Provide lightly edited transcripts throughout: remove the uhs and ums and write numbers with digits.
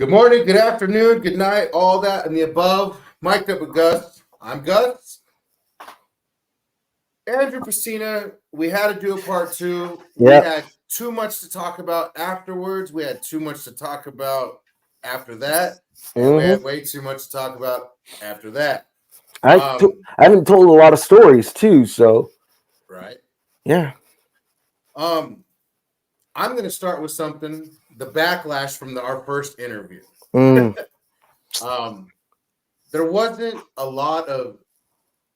Good morning, good afternoon, good night, all that and the above. Mic'd up with Gus. I'm Gus. Andrew Pesina, we had to do a part two. We had too much to talk about afterwards. We had too much to talk about after that. And we had way too much to talk about after that. I haven't told a lot of stories too, so right. Yeah. I'm going to start with something. The backlash from our first interview. There wasn't a lot of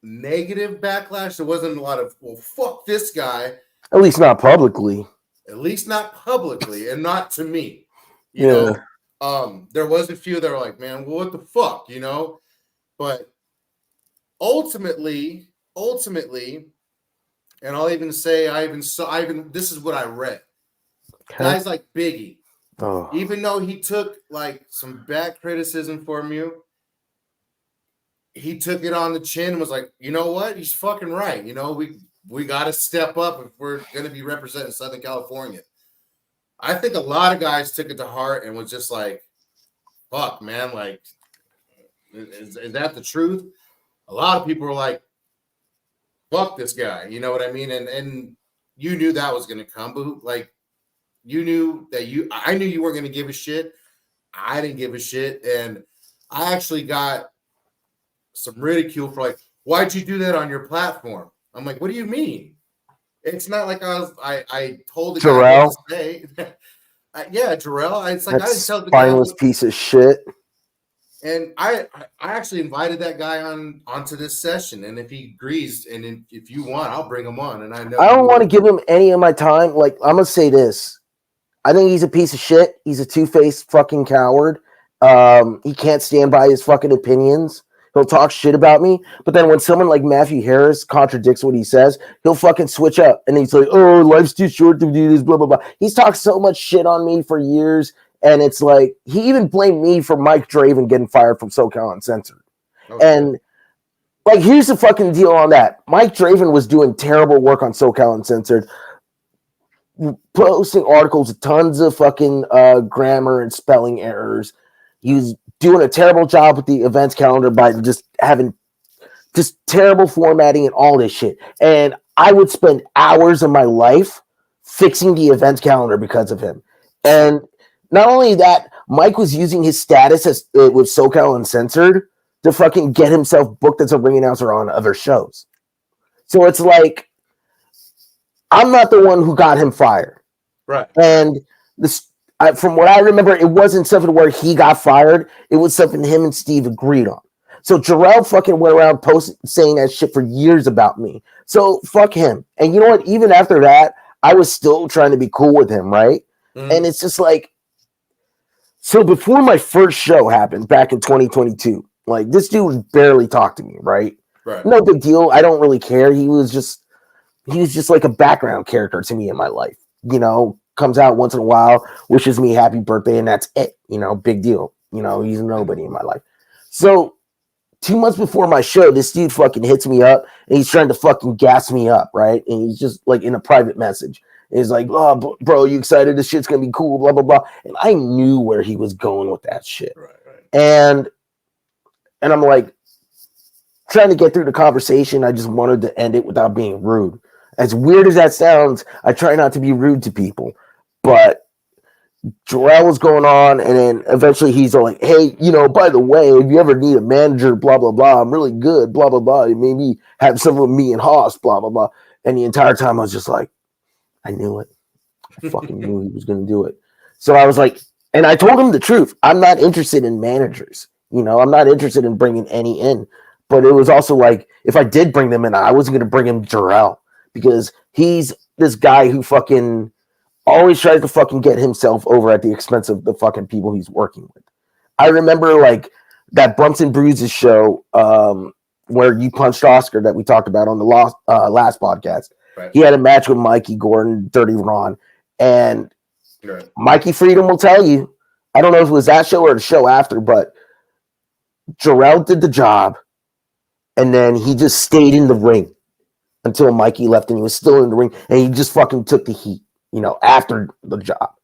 negative backlash. There wasn't a lot of, well, fuck this guy. At least not publicly. At least not publicly, and not to me. You know, there was a few that were like, man, well, what the fuck, you know? But ultimately, and I'll even say, this is what I read. Okay. Guys like Biggie, even though he took like some bad criticism from you, he took it on the chin and was like, you know what? He's fucking right. You know, we got to step up if we're going to be representing Southern California. I think a lot of guys took it to heart and was just like, fuck, man, like, is that the truth? A lot of people were like, fuck this guy. You know what I mean? And you knew that was going to come, but like, you knew that I knew you weren't going to give a shit. I didn't give a shit. And I actually got some ridicule for like, why'd you do that on your platform? I'm like, what do you mean? It's not like I told the guy what to say. Yeah, Jarrell. It's like, I didn't tell the guy. Spineless piece of shit. And I actually invited that guy onto this session, and if he agrees, and if you want, I'll bring him on. And I know I don't want to give him any of my time. Like, I'm gonna say this: I think he's a piece of shit. He's a two-faced fucking coward. He can't stand by his fucking opinions. He'll talk shit about me, but then when someone like Matthew Harris contradicts what he says, he'll fucking switch up, and he's like, "Oh, life's too short to do this." Blah blah blah. He's talked so much shit on me for years. And it's like, he even blamed me for Mike Draven getting fired from SoCal Uncensored. Okay. And, like, here's the fucking deal on that. Mike Draven was doing terrible work on SoCal Uncensored, posting articles with tons of fucking grammar and spelling errors. He was doing a terrible job with the events calendar by just having just terrible formatting and all this shit. And I would spend hours of my life fixing the events calendar because of him. And not only that, Mike was using his status as with SoCal Uncensored to fucking get himself booked as a ring announcer on other shows. So it's like, I'm not the one who got him fired. Right. And this, from what I remember, it wasn't something where he got fired. It was something him and Steve agreed on. So Jarrell fucking went around saying that shit for years about me. So fuck him. And you know what? Even after that, I was still trying to be cool with him, right? Mm-hmm. And it's just like, so before my first show happened back in 2022, like, this dude barely talked to me, right? No big deal. I don't really care. He was just like a background character to me in my life. You know, comes out once in a while, wishes me happy birthday, and that's it. You know, big deal. You know, he's nobody in my life. So 2 months before my show, this dude fucking hits me up, and he's trying to fucking gas me up, right? And he's just like in a private message. Is like, oh, bro, you excited? This shit's gonna be cool, blah blah blah. And I knew where he was going with that shit. Right. And I'm like, trying to get through the conversation. I just wanted to end it without being rude. As weird as that sounds, I try not to be rude to people. But Jarrell was going on, and then eventually he's like, hey, you know, by the way, if you ever need a manager, blah blah blah, I'm really good, blah blah blah. Maybe have some with me and Haas, blah blah blah. And the entire time I was just like, I knew it. I fucking knew he was going to do it. So I was like, and I told him the truth. I'm not interested in managers. You know, I'm not interested in bringing any in. But it was also like, if I did bring them in, I wasn't going to bring him Jarrell, because he's this guy who fucking always tries to fucking get himself over at the expense of the fucking people he's working with. I remember like that Bumps and Bruises show where you punched Oscar that we talked about on the last podcast. Right. He had a match with Mikey Gordon, Dirty Ron, and Mikey Freedom will tell you, I don't know if it was that show or the show after, but Jarrell did the job, and then he just stayed in the ring until Mikey left, and he was still in the ring, and he just fucking took the heat, you know, after the job.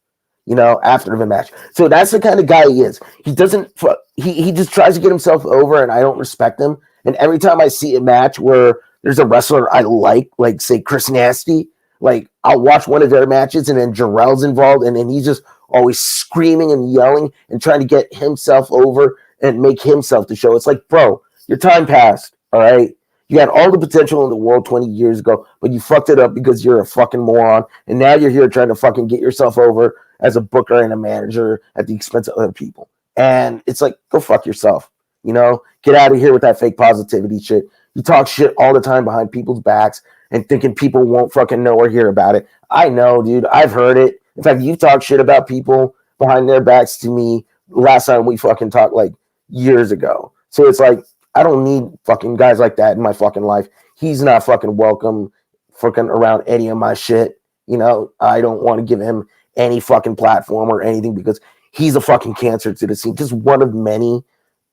after the match. So that's the kind of guy he is. He doesn't, he just tries to get himself over, and I don't respect him. And every time I see a match where there's a wrestler I like say Chris Nasty, like I'll watch one of their matches and then Jarrell's involved, and then he's just always screaming and yelling and trying to get himself over and make himself the show. It's like, bro, your time passed, all right? You had all the potential in the world 20 years ago, but you fucked it up because you're a fucking moron. And now you're here trying to fucking get yourself over as a booker and a manager at the expense of other people. And it's like, go fuck yourself. Get out of here with that fake positivity shit. You talk shit all the time behind people's backs and thinking people won't fucking know or hear about it. I know, dude. I've heard it. In fact, you talk shit about people behind their backs to me last time we fucking talked like years ago. So it's like, I don't need fucking guys like that in my fucking life. He's not fucking welcome fucking around any of my shit. I don't want to give him any fucking platform or anything because he's a fucking cancer to the scene. Just one of many.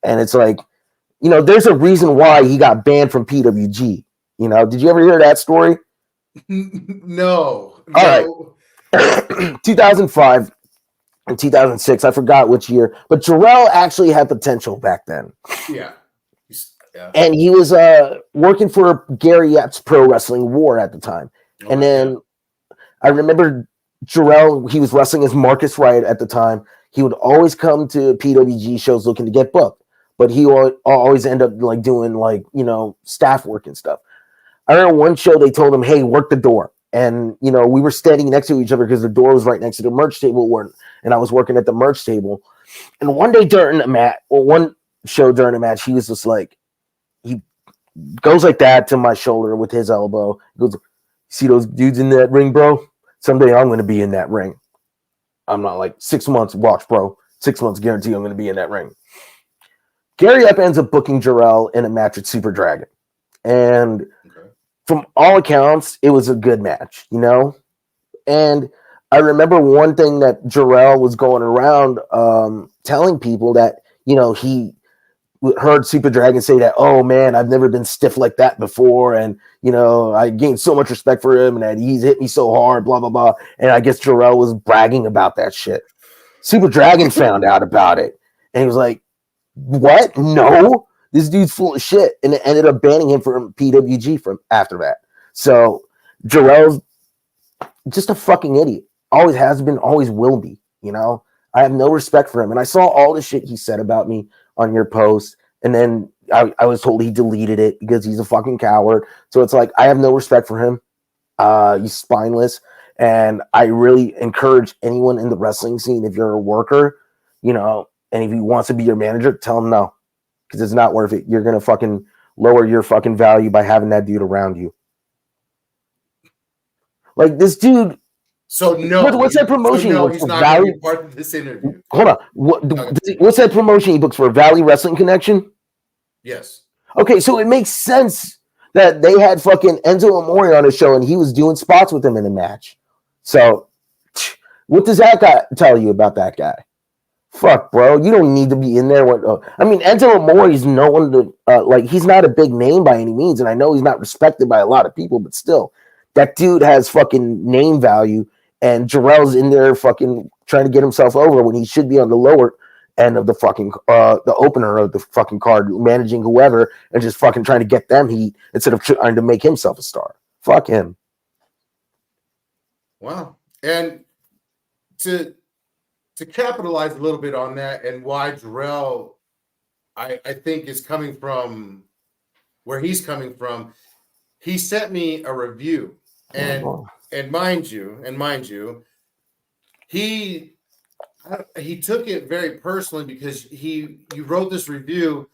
And it's like, there's a reason why he got banned from PWG. Did you ever hear that story? No. All right. 2005 and 2006. I forgot which year. But Jarrell actually had potential back then. Yeah. And he was working for Gary Epps Pro Wrestling War at the time. And then I remember Jarrell, he was wrestling as Marcus Wright at the time. He would always come to PWG shows looking to get booked, but he would always end up like doing staff work and stuff. I remember one show they told him, hey, work the door. And, we were standing next to each other because the door was right next to the merch table and I was working at the merch table. And one day during the match, or one show during the match, he was just like, he goes like that to my shoulder with his elbow. He goes, see those dudes in that ring, bro? Someday I'm going to be in that ring. I'm not like 6 months, watch, bro. 6 months guarantee I'm going to be in that ring. Gary Epp ends up booking Jarrell in a match with Super Dragon. And from all accounts, it was a good match, And I remember one thing that Jarrell was going around telling people that, he heard Super Dragon say that, oh man, I've never been stiff like that before. And, I gained so much respect for him and that he's hit me so hard, blah, blah, blah. And I guess Jarrell was bragging about that shit. Super Dragon found out about it. And he was like, what? No, this dude's full of shit. And it ended up banning him from PWG from after that. So Jarrell's just a fucking idiot. Always has been, always will be, I have no respect for him. And I saw all the shit he said about me on your post. And then I was told he deleted it because he's a fucking coward. So it's like, I have no respect for him. He's spineless. And I really encourage anyone in the wrestling scene, if you're a worker, and if he wants to be your manager, tell him no, because it's not worth it. You're going to fucking lower your fucking value by having that dude around you. Like this dude. So no, what's that promotion? So no, he's not going to be part of this interview. Hold on. What's that promotion he books for? Valley Wrestling Connection? Yes. Okay, so it makes sense that they had fucking Enzo Amore on his show and he was doing spots with him in the match. So what does that guy tell you about that guy? Fuck, bro. You don't need to be in there. I mean, Enzo Amore is no one to, he's not a big name by any means. And I know he's not respected by a lot of people, but still, that dude has fucking name value. And Jarrell's in there fucking trying to get himself over when he should be on the lower end of the fucking, the opener of the fucking card, managing whoever and just fucking trying to get them heat instead of trying to make himself a star. Fuck him. Wow. And to capitalize a little bit on that and why Jarrell, I think, is coming from where he's coming from, he sent me a review. And mind you, he took it very personally because you wrote this review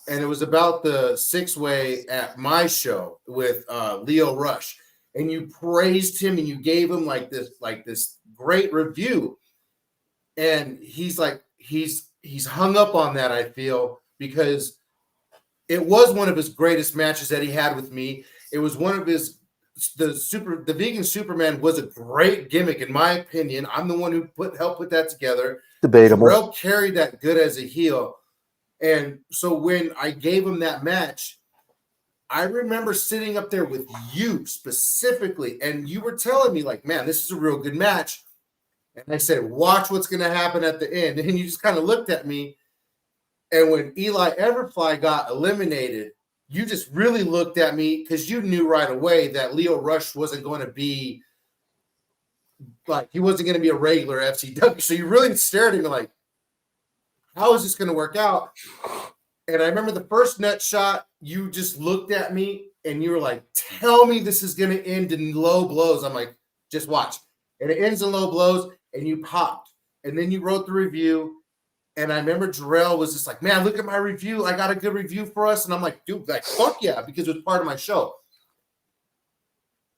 and it was about the 6-way at my show with Leo Rush, and you praised him and you gave him like this great review. And he's like, he's hung up on that, I feel, because it was one of his greatest matches that he had with me. It was one of his, the Vegan Superman was a great gimmick, in my opinion. I'm the one who helped put that together. Debatable. Jarrell carried that good as a heel. And so when I gave him that match, I remember sitting up there with you specifically, and you were telling me, like, man, this is a real good match. And I said, watch what's going to happen at the end. And you just kind of looked at me. And when Eli Everfly got eliminated, you just really looked at me because you knew right away that Leo Rush wasn't going to be like, he wasn't going to be a regular FCW. So you really stared at me like, how is this going to work out? And I remember the first nut shot, you just looked at me and you were like, tell me this is going to end in low blows. I'm like, just watch. And it ends in low blows and you popped. And then you wrote the review. And I remember Jarrell was just like, man, look at my review. I got a good review for us. And I'm like, dude, like, fuck yeah, because it was part of my show.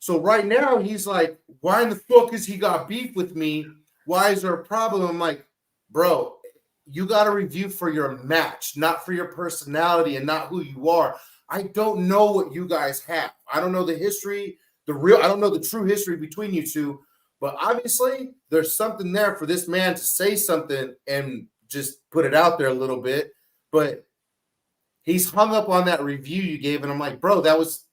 So right now he's like, why in the fuck is he got beef with me? Why is there a problem? I'm like, bro, you got a review for your match, not for your personality and not who you are. I don't know what you guys have. I don't know the history, I don't know the true history between you two, but obviously there's something there for this man to say something and just put it out there a little bit. But he's hung up on that review you gave, and I'm like, bro, that was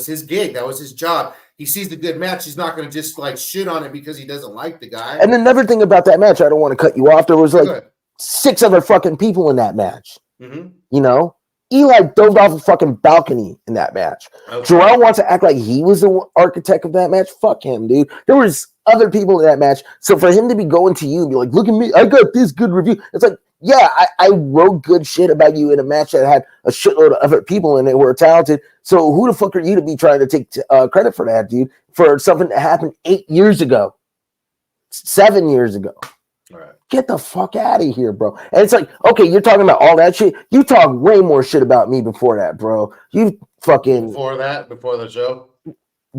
his gig. That was his job. He sees the good match. He's not going to just like shit on it because he doesn't like the guy. And another thing about that match, I don't want to cut you off. There was like 6 other fucking people in that match. Mm-hmm. You know, Eli dove off a fucking balcony in that match. Okay. Jarrell wants to act like he was the architect of that match. Fuck him, dude. There was other people in that match. So for him to be going to you and be like, look at me, I got this good review. It's like, yeah, I wrote good shit about you in a match that had a shitload of other people in it who were talented. So who the fuck are you to be trying to take credit for that, dude? For something that happened 8 years ago, 7 years ago. All right. Get the fuck out of here, bro. And it's like, okay, you're talking about all that shit. You talk way more shit about me before that, bro. You fucking... Before the show?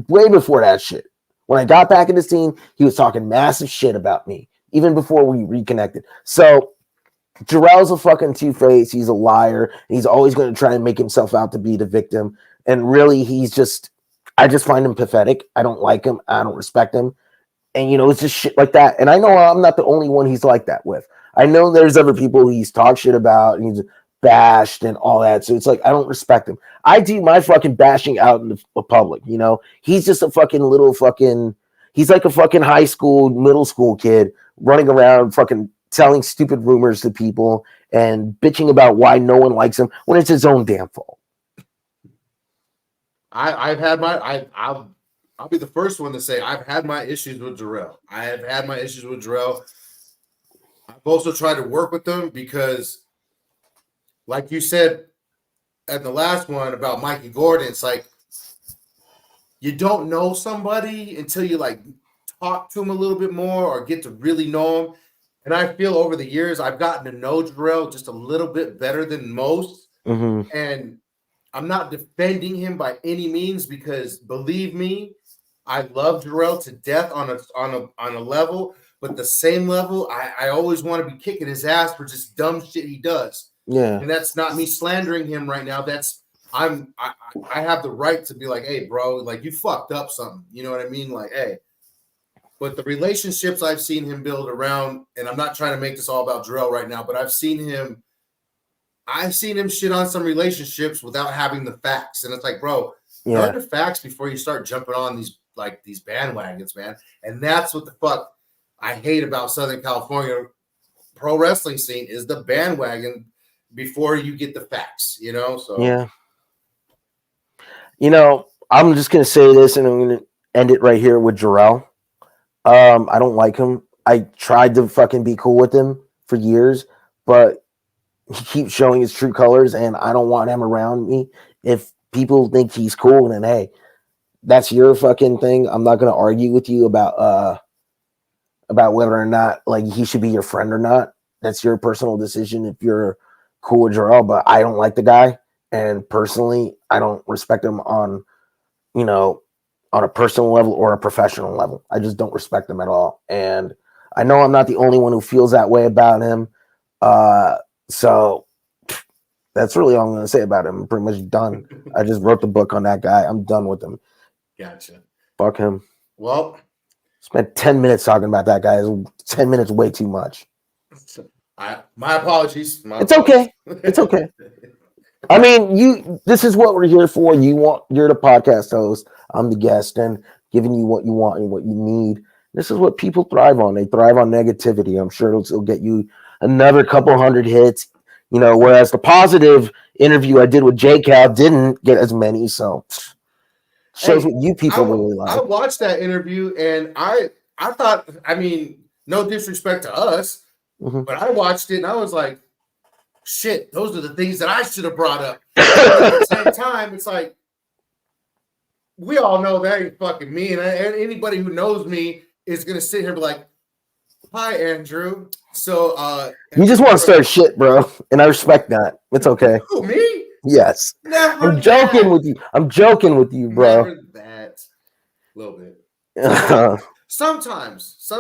Way before that shit. When I got back in the scene, he was talking massive shit about me, even before we reconnected. So... Jarrell's a fucking two-face. He's a liar. He's always going to try and make himself out to be the victim. And really, I just find him pathetic. I don't like him. I don't respect him. And, you know, it's just shit like that. And I know I'm not the only one he's like that with. I know there's other people he's talked shit about and he's bashed and all that. So it's like, I don't respect him. I do my fucking bashing out in the public, you know? He's just a fucking little fucking, he's like a fucking high school, middle school kid running around fucking telling stupid rumors to people and bitching about why no one likes him when it's his own damn fault. I've had I'll be the first one to say I've had my issues with Jarrell. I have had my issues with Jarrell. I've also tried to work with them because, like you said at the last one about Mikey Gordon, it's like you don't know somebody until you like talk to him a little bit more or get to really know him. And I feel over the years, I've gotten to know Jarrell just a little bit better than most. Mm-hmm. And I'm not defending him by any means because, believe me, I love Jarrell to death on a level. But the same level, I always want to be kicking his ass for just dumb shit he does. Yeah. And that's not me slandering him right now. I have the right to be like, hey, bro, like you fucked up something. You know what I mean? Like, hey. But the relationships I've seen him build around, and I'm not trying to make this all about Jarrell right now, but I've seen him shit on some relationships without having the facts. And it's like, bro, learn the facts before you start jumping on these bandwagons, man. And that's what the fuck I hate about Southern California pro wrestling scene is the bandwagon before you get the facts, you know? So yeah. You know, I'm just gonna say this and I'm gonna end it right here with Jarrell. I don't like him. I tried to fucking be cool with him for years, but he keeps showing his true colors, and I don't want him around me. If people think he's cool, then hey, that's your fucking thing. I'm not gonna argue with you about whether or not like he should be your friend or not. That's your personal decision if you're cool with Jarrell, but I don't like the guy, and personally, I don't respect him on, you know, on a personal level or a professional level. I just don't respect him at all. And I know I'm not the only one who feels that way about him. So that's really all I'm going to say about him. I'm pretty much done. I just wrote the book on that guy. I'm done with him. Gotcha. Fuck him. Well, spent 10 minutes talking about that guy. 10 minutes way too much. My apologies. It's okay. It's okay. I mean, this is what we're here for. You're the podcast host. I'm the guest and giving you what you want and what you need. This is what people thrive on. They thrive on negativity. I'm sure it'll get you another couple hundred hits. Whereas the positive interview I did with J Cal didn't get as many. So shows Hey, what you people really I like. watched that interview and I thought, I mean, no disrespect to us, but I watched it and I was like, shit, those are the things that I should have brought up. But at the same time, it's like, we all know that ain't fucking me. And anybody who knows me is going to sit here and be like, hi, Andrew. So, you just want to start shit, bro. And I respect that. It's okay. Who, me? Yes. Never I'm joking that. with you. I'm joking with you, bro. Never that. A little bit. Sometimes,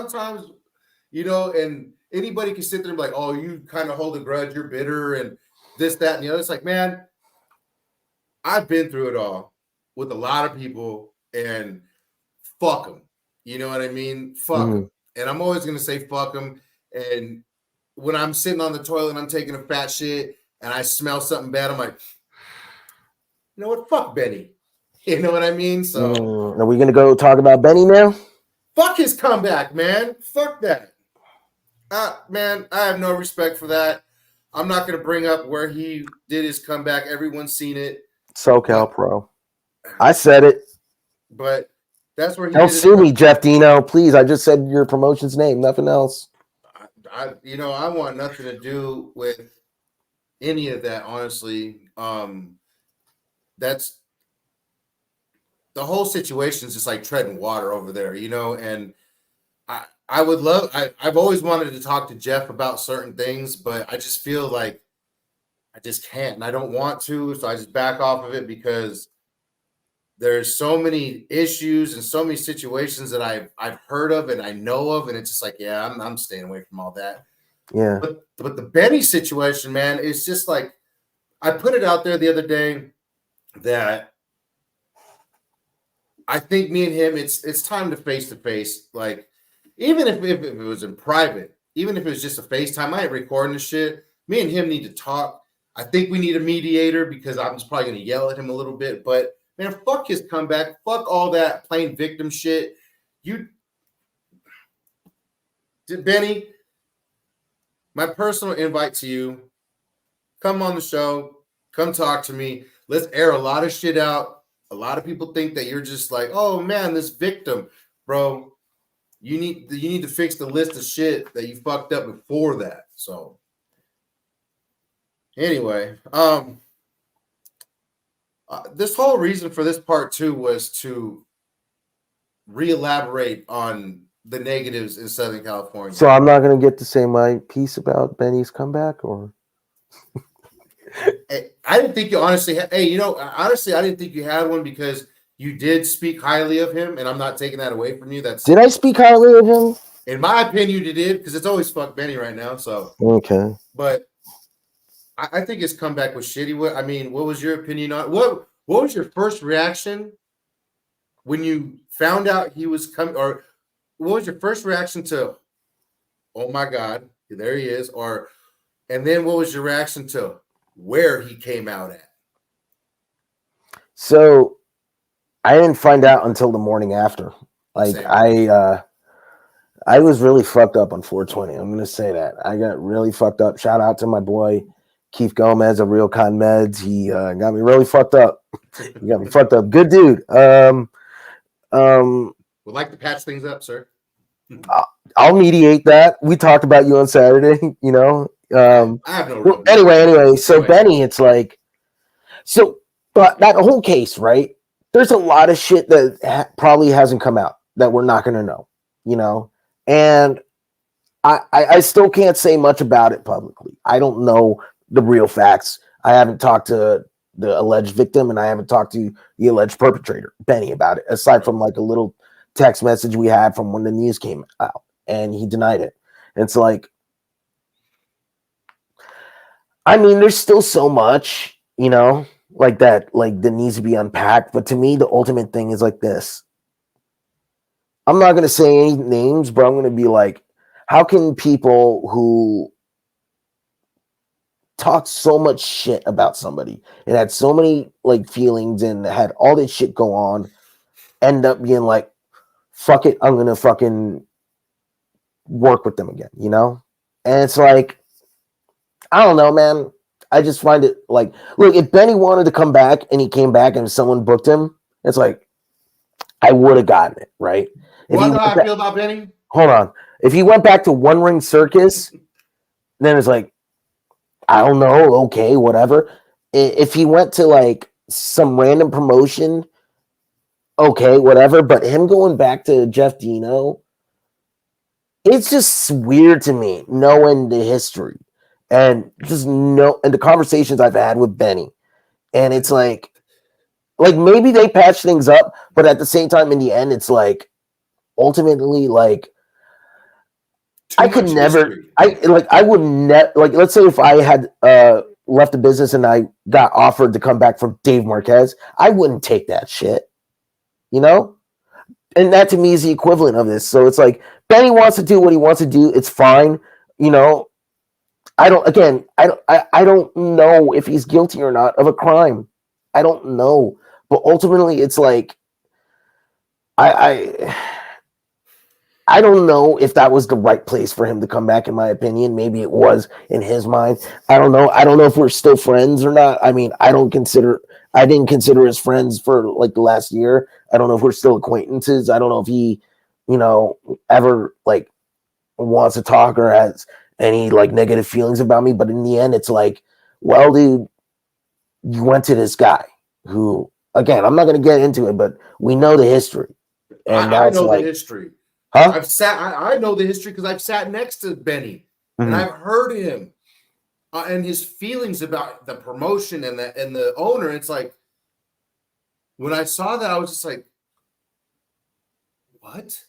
and anybody can sit there and be like, oh, you kind of hold a grudge, you're bitter, and this, that, and the other. It's like, man, I've been through it all with a lot of people, and fuck them. You know what I mean? Fuck them. And I'm always going to say fuck them. And when I'm sitting on the toilet and I'm taking a fat shit and I smell something bad, I'm like, you know what? Fuck Benny. You know what I mean? So are we going to go talk about Benny now? Fuck his comeback, man. Fuck that. Man, I have no respect for that. I'm not going to bring up where he did his comeback. Everyone's seen it. SoCal Pro. I said it. But that's where he Don't sue me, Jeff Dino. Please, I just said your promotion's name, nothing else. I want nothing to do with any of that, honestly. That's the whole situation is just like treading water over there, and I would love, I've always wanted to talk to Jeff about certain things, but I just feel like I just can't and I don't want to. So I just back off of it because there's so many issues and so many situations that I've heard of and I know of. And it's just like, yeah, I'm staying away from all that. Yeah. But the Benny situation, man, is just like, I put it out there the other day that I think me and him, it's time to face. Like, even if it was in private, even if it was just a FaceTime, I ain't recording the shit. Me and him need to talk. I think we need a mediator because I'm just probably going to yell at him a little bit. But, man, fuck his comeback. Fuck all that playing victim shit. Benny, my personal invite to you, come on the show. Come talk to me. Let's air a lot of shit out. A lot of people think that you're just like, oh, man, this victim. Bro, you need to fix the list of shit that you fucked up before that. So anyway, this whole reason for this part 2 was to re-elaborate on the negatives in Southern California. So I'm not going to get to say my piece about Benny's comeback, or I didn't think you honestly honestly, I didn't think you had one because you did speak highly of him, and I'm not taking that away from you. Did I speak highly of him? In my opinion, you did, because it's always fuck Benny right now. So okay, but I think his comeback was shitty. What was your opinion on what was your first reaction when you found out he was coming, or what was your first reaction to, oh my God, there he is, and then what was your reaction to where he came out at? So I didn't find out until the morning after. Like I was really fucked up on 420. I'm gonna say that. I got really fucked up. Shout out to my boy Keith Gomez of Real Con Meds. He got me really fucked up. He got me fucked up. Good dude. Would like to patch things up, sir. I'll mediate that. We talked about you on Saturday, I have no well, anyway, so Benny, it's like, so but that whole case, right? There's a lot of shit that probably hasn't come out that we're not going to know, and I still can't say much about it publicly. I don't know the real facts. I haven't talked to the alleged victim, and I haven't talked to the alleged perpetrator, Benny, about it, aside from like a little text message we had from when the news came out, and he denied it. And it's like, there's still so much, like that needs to be unpacked. But to me, the ultimate thing is like this. I'm not going to say any names, but I'm going to be like, how can people who talk so much shit about somebody and had so many like feelings and had all this shit go on end up being like, fuck it, I'm gonna fucking work with them again, you know? And it's like, I don't know, man. I just find it like, look, if Benny wanted to come back and he came back and someone booked him, it's like, I would have gotten it, right? You If he want to know how went I back, feel about Benny? hold on. If he went back to One Ring Circus, then it's like, I don't know, okay, whatever. If he went to like some random promotion, okay, whatever. But him going back to Jeff Dino, it's just weird to me knowing the history and just know and the conversations I've had with Benny. And it's like maybe they patch things up, but at the same time, in the end, it's like ultimately like Too I could much never history. I would like let's say if I had left the business and I got offered to come back from Dave Marquez, I wouldn't take that shit, you know? And that to me is the equivalent of this. So it's like Benny wants to do what he wants to do. It's fine. You know, I don't know if he's guilty or not of a crime. I don't know. But ultimately it's like I I don't know if that was the right place for him to come back, in my opinion. Maybe it was in his mind. I don't know. I don't know if we're still friends or not. I mean, I didn't consider us friends for like the last year. I don't know if we're still acquaintances. I don't know if he, you know, ever like wants to talk or has any like negative feelings about me. But in the end, it's like, well, dude, you went to this guy who, again, I'm not going to get into it, but we know the history. And now I it's know the like, history. huh? I know the history because I've sat next to Benny and Mm-hmm. I've heard him and his feelings about the promotion and the owner. It's like when I saw that, I was just like, what?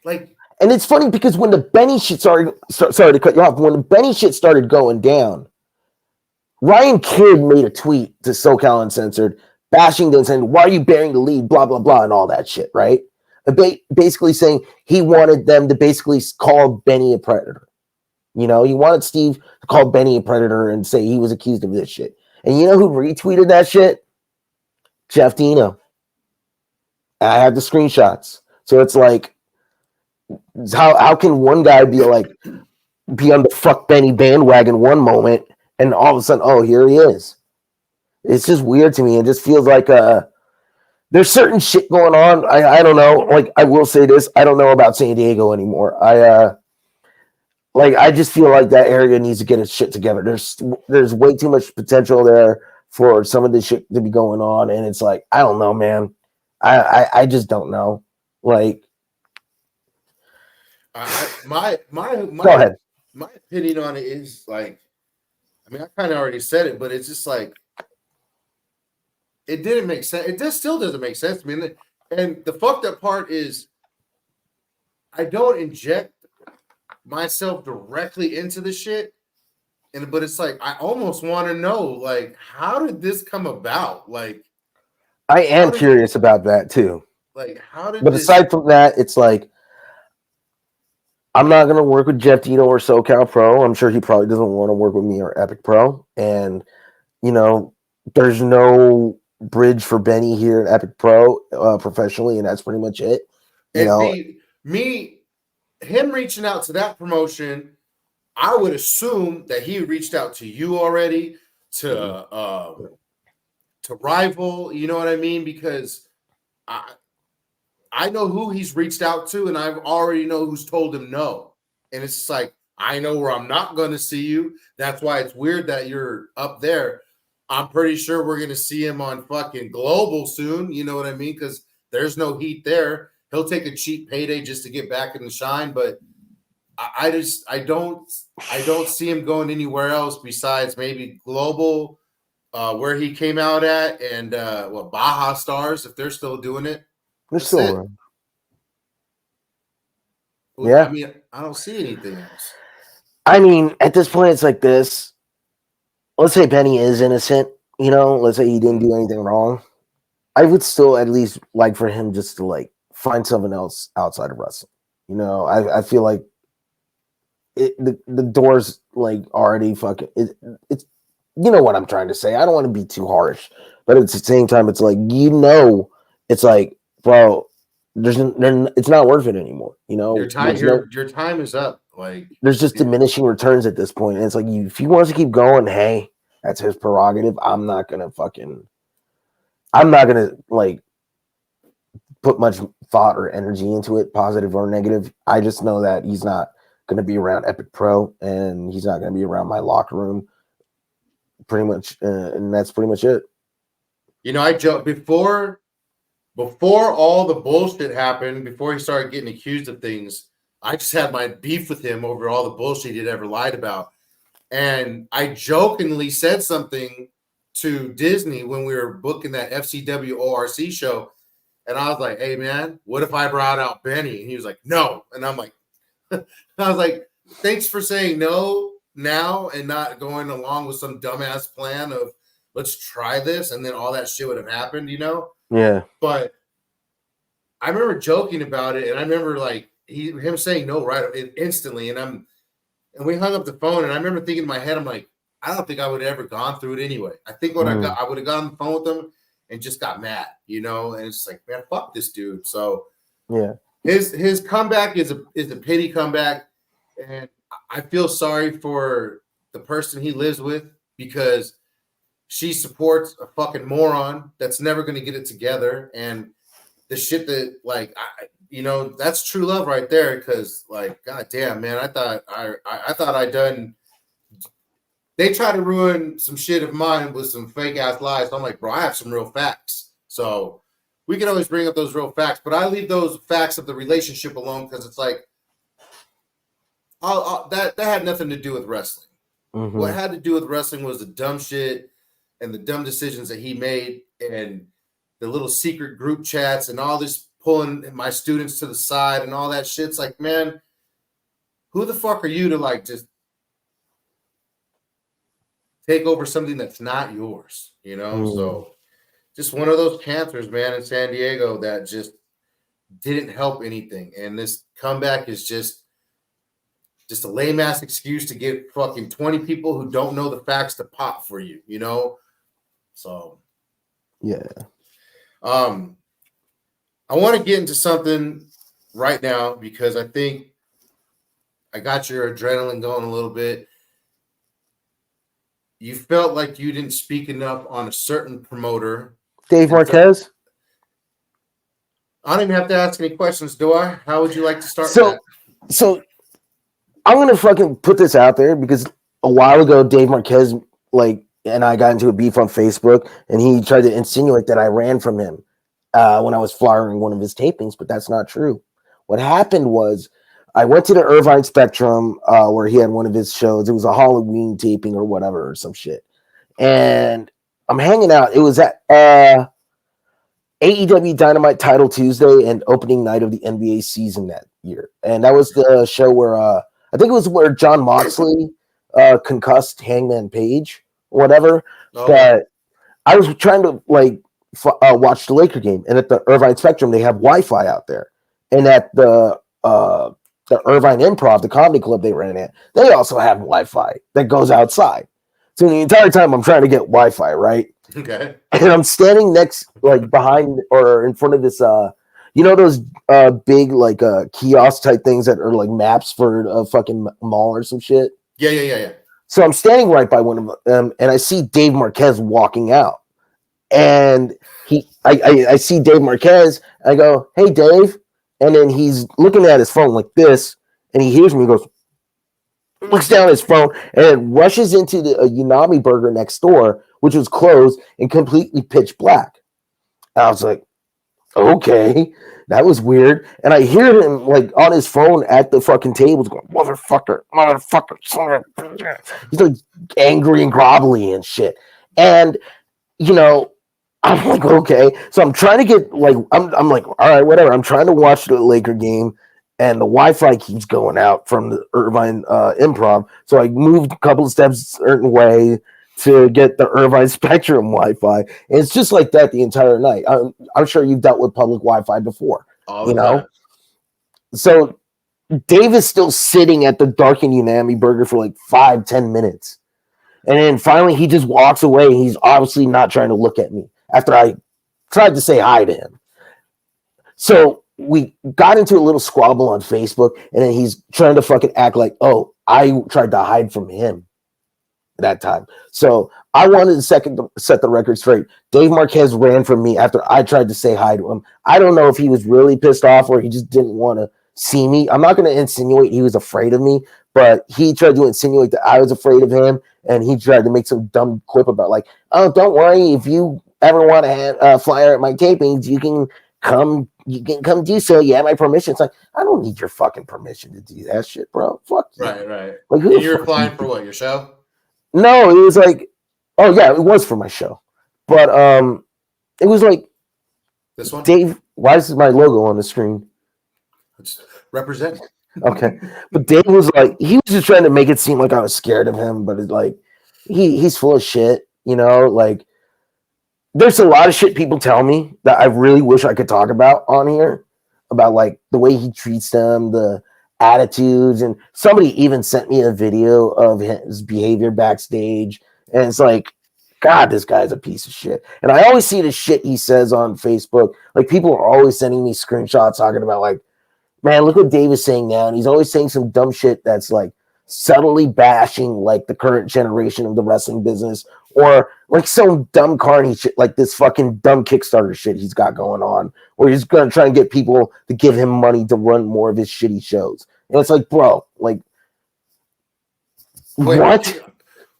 Like, and it's funny because when the Benny shit sorry to cut you off, when the Benny shit started going down, Ryan Kidd made a tweet to SoCal Uncensored bashing them, saying, why are you bearing the lead, blah, blah, blah, and all that shit, right? Basically saying he wanted them to basically call Benny a predator. You know, he wanted Steve to call Benny a predator and say he was accused of this shit. And you know who retweeted that shit? Jeff Dino. I have the screenshots. So it's like, how can one guy be like, be on the fuck Benny bandwagon one moment, and all of a sudden, oh, here he is. It's just weird to me. It just feels like there's certain shit going on. I don't know. Like I will say this, I don't know about San Diego anymore. I just feel like that area needs to get its shit together. There's way too much potential there for some of this shit to be going on, and it's like I don't know, man. I just don't know. Like, my go ahead. my opinion on it is like, I mean, I kind of already said it, but it's just like it didn't make sense. It just still doesn't make sense to me. And the fucked up part is I don't inject myself directly into the shit. But it's like I almost want to know, like, how did this come about? Like, I am curious about that too. How did But this? aside from that, it's like I'm not gonna work with Jeff Dino or SoCal Pro. I'm sure he probably doesn't want to work with me or Epic Pro. And you know, there's no bridge for Benny here at Epic Pro professionally, and that's pretty much it. You And know, him reaching out to that promotion, I would assume that he reached out to you already to rival. You know what I mean? Because I know who he's reached out to, and I already know who's told him no. And it's just like, I know where I'm not going to see you. That's why it's weird that you're up there. I'm pretty sure we're going to see him on fucking Global soon. You know what I mean? Because there's no heat there. He'll take a cheap payday just to get back in the shine. But I don't see him going anywhere else besides maybe Global, where he came out at, and Baja Stars, if they're still doing it. they're That's still it. around. I Yeah. mean, I don't see anything else. I mean, at this point, it's like this. Let's say Benny is innocent. You know, let's say he didn't do anything wrong. I would still at least like for him just to like find something else outside of wrestling. You know, I feel like the doors like already fucking it's you know what I'm trying to say. I don't want to be too harsh, but at the same time, it's like it's like, bro, it's not worth it anymore. You know, Your time, your time is up. Like, there's just diminishing returns at this point. And it's like, if he wants to keep going, hey, that's his prerogative. I'm not gonna like put much thought or energy into it, positive or negative. I just know that he's not gonna be around Epic Pro, and he's not gonna be around my locker room. Pretty much, and that's pretty much it. You know, I joke before all the bullshit happened, before he started getting accused of things, I just had my beef with him over all the bullshit he'd ever lied about. And I jokingly said something to Disney when we were booking that FCW ORC show. And I was like, hey, man, what if I brought out Benny? And he was like, no. And I'm like, I was like, thanks for saying no now and not going along with some dumbass plan of let's try this. And then all that shit would have happened, you know? Yeah. But I remember joking about it. And I remember like him saying no right instantly. And we hung up the phone. And I remember thinking in my head, I'm like, I don't think I would have ever gone through it anyway. I think I would have got on the phone with him and just got mad, you know, and it's like, man, fuck this dude. So yeah, his comeback is a pity comeback, and I feel sorry for the person he lives with because she supports a fucking moron that's never going to get it together, and the shit that like that's true love right there. Because like, goddamn, man, I thought I'd done. They try to ruin some shit of mine with some fake ass lies. So I'm like, bro, I have some real facts. So we can always bring up those real facts, but I leave those facts of the relationship alone because it's like, that had nothing to do with wrestling. Mm-hmm. What had to do with wrestling was the dumb shit and the dumb decisions that he made and the little secret group chats and all this pulling my students to the side and all that shit. It's like, man, who the fuck are you to like just take over something that's not yours, you know? So just one of those cancers, man, in San Diego that just didn't help anything. And this comeback is just a lame ass excuse to get fucking 20 people who don't know the facts to pop for you, you know? So yeah. I want to get into something right now because I think I got your adrenaline going a little bit. You felt like you didn't speak enough on a certain promoter. Dave Marquez? I don't even have to ask any questions, do I? How would you like to start that? So I'm going to fucking put this out there because a while ago, Dave Marquez, and I got into a beef on Facebook, and he tried to insinuate that I ran from him when I was flyering one of his tapings, but that's not true. What happened was I went to the Irvine Spectrum where he had one of his shows. It was a Halloween taping or whatever or some shit. And I'm hanging out. It was at AEW Dynamite Title Tuesday and opening night of the NBA season that year. And that was the show where I think it was where John Moxley concussed Hangman Page or whatever. Oh. But I was trying to watch the Laker game. And at the Irvine Spectrum, they have Wi-Fi out there. And at the Irvine Improv, the comedy club they ran at, they also have Wi-Fi that goes outside. So the entire time I'm trying to get Wi-Fi, right? Okay. And I'm standing behind or in front of this, those big kiosk type things that are like maps for a fucking mall or some shit. Yeah. So I'm standing right by one of them, and I see Dave Marquez walking out, and I see Dave Marquez. I go, "Hey, Dave," and then he's looking at his phone like this, and he hears me. He goes, looks down at his phone, and rushes into the Unami Burger next door, which was closed and completely pitch black. And I was like, okay, that was weird. And I hear him on his phone at the fucking tables going, motherfucker. He's like angry and grovelly and shit. And, I'm like, okay. So I'm trying to get I'm like, all right, whatever. I'm trying to watch the Laker game. And the Wi-Fi keeps going out from the Irvine Improv. So I moved a couple of steps a certain way to get the Irvine Spectrum Wi-Fi. And it's just like that the entire night. I'm sure you've dealt with public Wi-Fi before. You know? So Dave is still sitting at the darkened Unami Burger for 5-10 minutes. And then finally he just walks away. He's obviously not trying to look at me after I tried to say hi to him. So we got into a little squabble on Facebook, and then he's trying to fucking act like, oh, I tried to hide from him that time. So I wanted to set the record straight. Dave Marquez ran from me after I tried to say hi to him. I don't know if he was really pissed off or he just didn't want to see me. I'm not going to insinuate he was afraid of me, but he tried to insinuate that I was afraid of him, and he tried to make some dumb quip about like, oh, don't worry, if you ever want to flyer at my tapings, you can come. You can come do so. You have my permission. It's like, I don't need your fucking permission to do that shit, bro. Fuck you. Right. Like, and you're flying for what? Your show? No, it was like, oh yeah, it was for my show, but it was like this one. Dave, why is my logo on the screen? Represent. Okay, but Dave was like, he was just trying to make it seem like I was scared of him, but it's like he's full of shit, you know. Like, there's a lot of shit people tell me that I really wish I could talk about on here, about like the way he treats them, the attitudes, and somebody even sent me a video of his behavior backstage, and it's like, God, this guy's a piece of shit. And I always see the shit he says on Facebook. Like, people are always sending me screenshots talking about like, man, look what Dave is saying now, and he's always saying some dumb shit that's like subtly bashing like the current generation of the wrestling business, or like some dumb carny shit like this fucking dumb Kickstarter shit he's got going on, where he's gonna try and get people to give him money to run more of his shitty shows. And it's like, bro, like, what?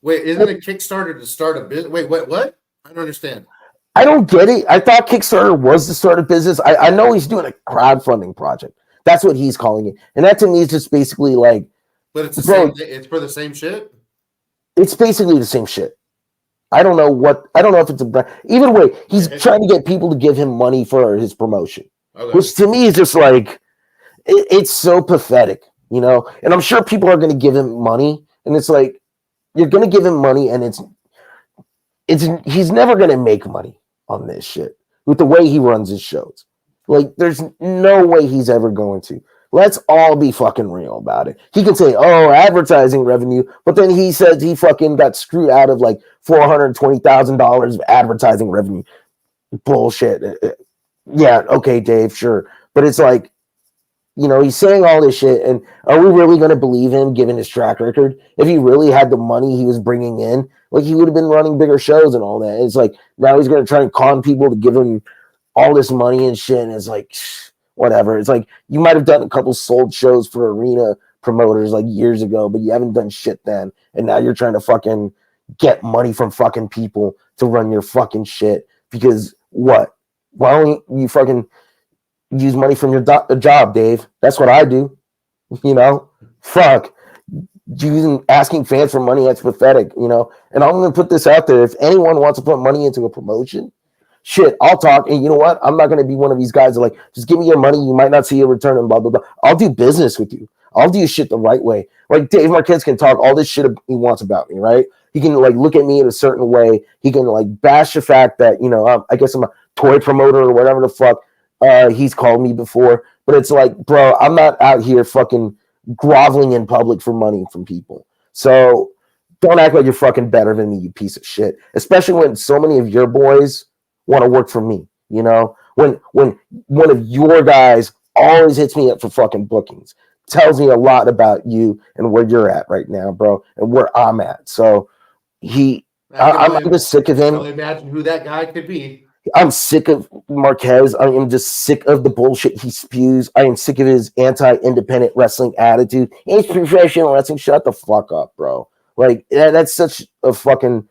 Wait, isn't a Kickstarter to start a business? Wait, what? I don't understand. I don't get it. I thought Kickstarter was to start a business. I know he's doing a crowdfunding project. That's what he's calling it. And that to me is just basically like, but it's the same. It's for the same shit. It's basically the same shit. I don't know if it's a either way. He's trying to get people to give him money for his promotion, which to me is just like, it's so pathetic, you know. And I'm sure people are going to give him money, and it's like, you're going to give him money, and he's never going to make money on this shit with the way he runs his shows. Like, there's no way he's ever going to. Let's all be fucking real about it. He can say, oh, advertising revenue, but then he says he fucking got screwed out of like $420,000 of advertising revenue. Bullshit. Yeah, okay, Dave, sure. But it's like, you know, he's saying all this shit, and are we really going to believe him given his track record? If he really had the money he was bringing in, like, he would have been running bigger shows and all that. It's like, now he's going to try and con people to give him all this money and shit, and it's like, whatever. It's like, you might have done a couple sold shows for arena promoters like years ago, but you haven't done shit then, and now you're trying to fucking get money from fucking people to run your fucking shit, because what? Why don't you fucking use money from your job, Dave? That's what I do. You know, fuck, asking fans for money, that's pathetic, you know. And I'm gonna put this out there: if anyone wants to put money into a promotion, shit, I'll talk. And you know what? I'm not gonna be one of these guys that like, just give me your money, you might not see a return, and blah blah blah. I'll do business with you. I'll do shit the right way. Like, Dave Marquez can talk all this shit he wants about me, right? He can like look at me in a certain way. He can like bash the fact that, you know, I guess I'm a toy promoter or whatever the fuck he's called me before. But it's like, bro, I'm not out here fucking groveling in public for money from people. So don't act like you're fucking better than me, you piece of shit. Especially when so many of your boys want to work for me, you know? When one of your guys always hits me up for fucking bookings, tells me a lot about you and where you're at right now, bro, and where I'm at. So I'm just sick of him. I can imagine who that guy could be. I'm sick of Marquez. I am just sick of the bullshit he spews. I am sick of his anti-independent wrestling attitude. It's professional wrestling. Shut the fuck up, bro. Like, that's such a fucking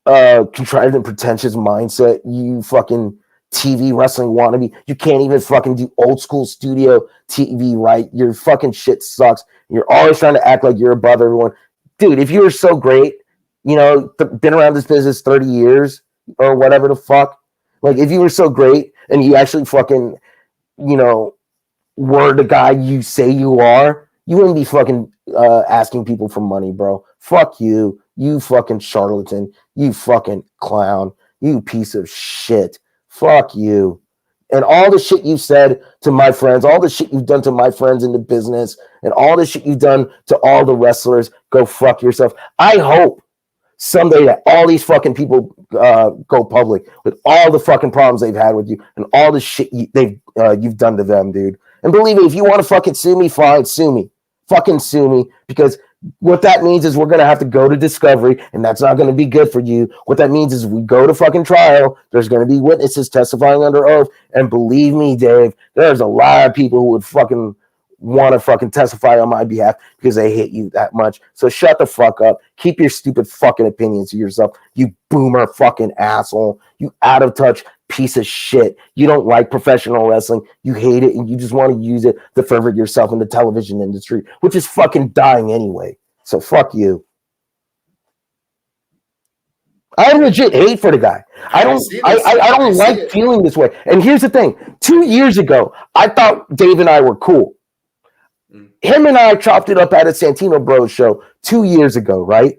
contrived and pretentious mindset. You fucking TV wrestling wannabe. You can't even fucking do old school studio TV right. Your fucking shit sucks. You're always trying to act like you're above everyone. Dude, if you were so great, you know, been around this business 30 years or whatever the fuck, like, if you were so great and you actually fucking, you know, were the guy you say you are, you wouldn't be fucking asking people for money, bro. Fuck you. You fucking charlatan. You fucking clown. You piece of shit. Fuck you. And all the shit you've said to my friends, all the shit you've done to my friends in the business, and all the shit you've done to all the wrestlers, go fuck yourself. I hope someday that all these fucking people go public with all the fucking problems they've had with you and all the shit you've done to them, dude. And believe me, if you want to fucking sue me, fine, sue me. Fucking sue me, because what that means is we're going to have to go to discovery, and that's not going to be good for you. What that means is we go to fucking trial, there's going to be witnesses testifying under oath, and believe me, Dave, there's a lot of people who would fucking want to fucking testify on my behalf because they hate you that much. So shut the fuck up. Keep your stupid fucking opinions to yourself, you boomer fucking asshole. You out of touch piece of shit. You don't like professional wrestling. You hate it, and you just want to use it to further yourself in the television industry, which is fucking dying anyway. So fuck you. I have legit hate for the guy. I don't like feeling this way. And here's the thing. 2 years ago, I thought Dave and I were cool. Him and I chopped it up at a Santino Bros show 2 years ago, right?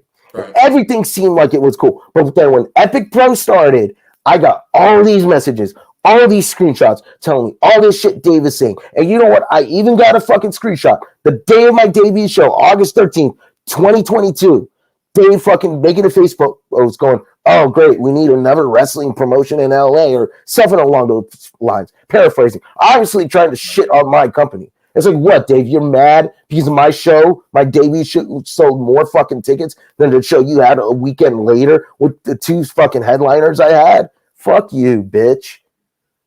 Everything seemed like it was cool. But then when Ep.3 started, I got all these messages, all these screenshots telling me all this shit Dave is saying. And you know what? I even got a fucking screenshot. The day of my debut show, August 13th, 2022. Dave fucking making a Facebook post going, oh, great, we need another wrestling promotion in LA or something along those lines. Paraphrasing. Obviously trying to shit on my company. It's like, what, Dave? You're mad because of my show, my debut show sold more fucking tickets than the show you had a weekend later with the 2 fucking headliners I had? Fuck you, bitch.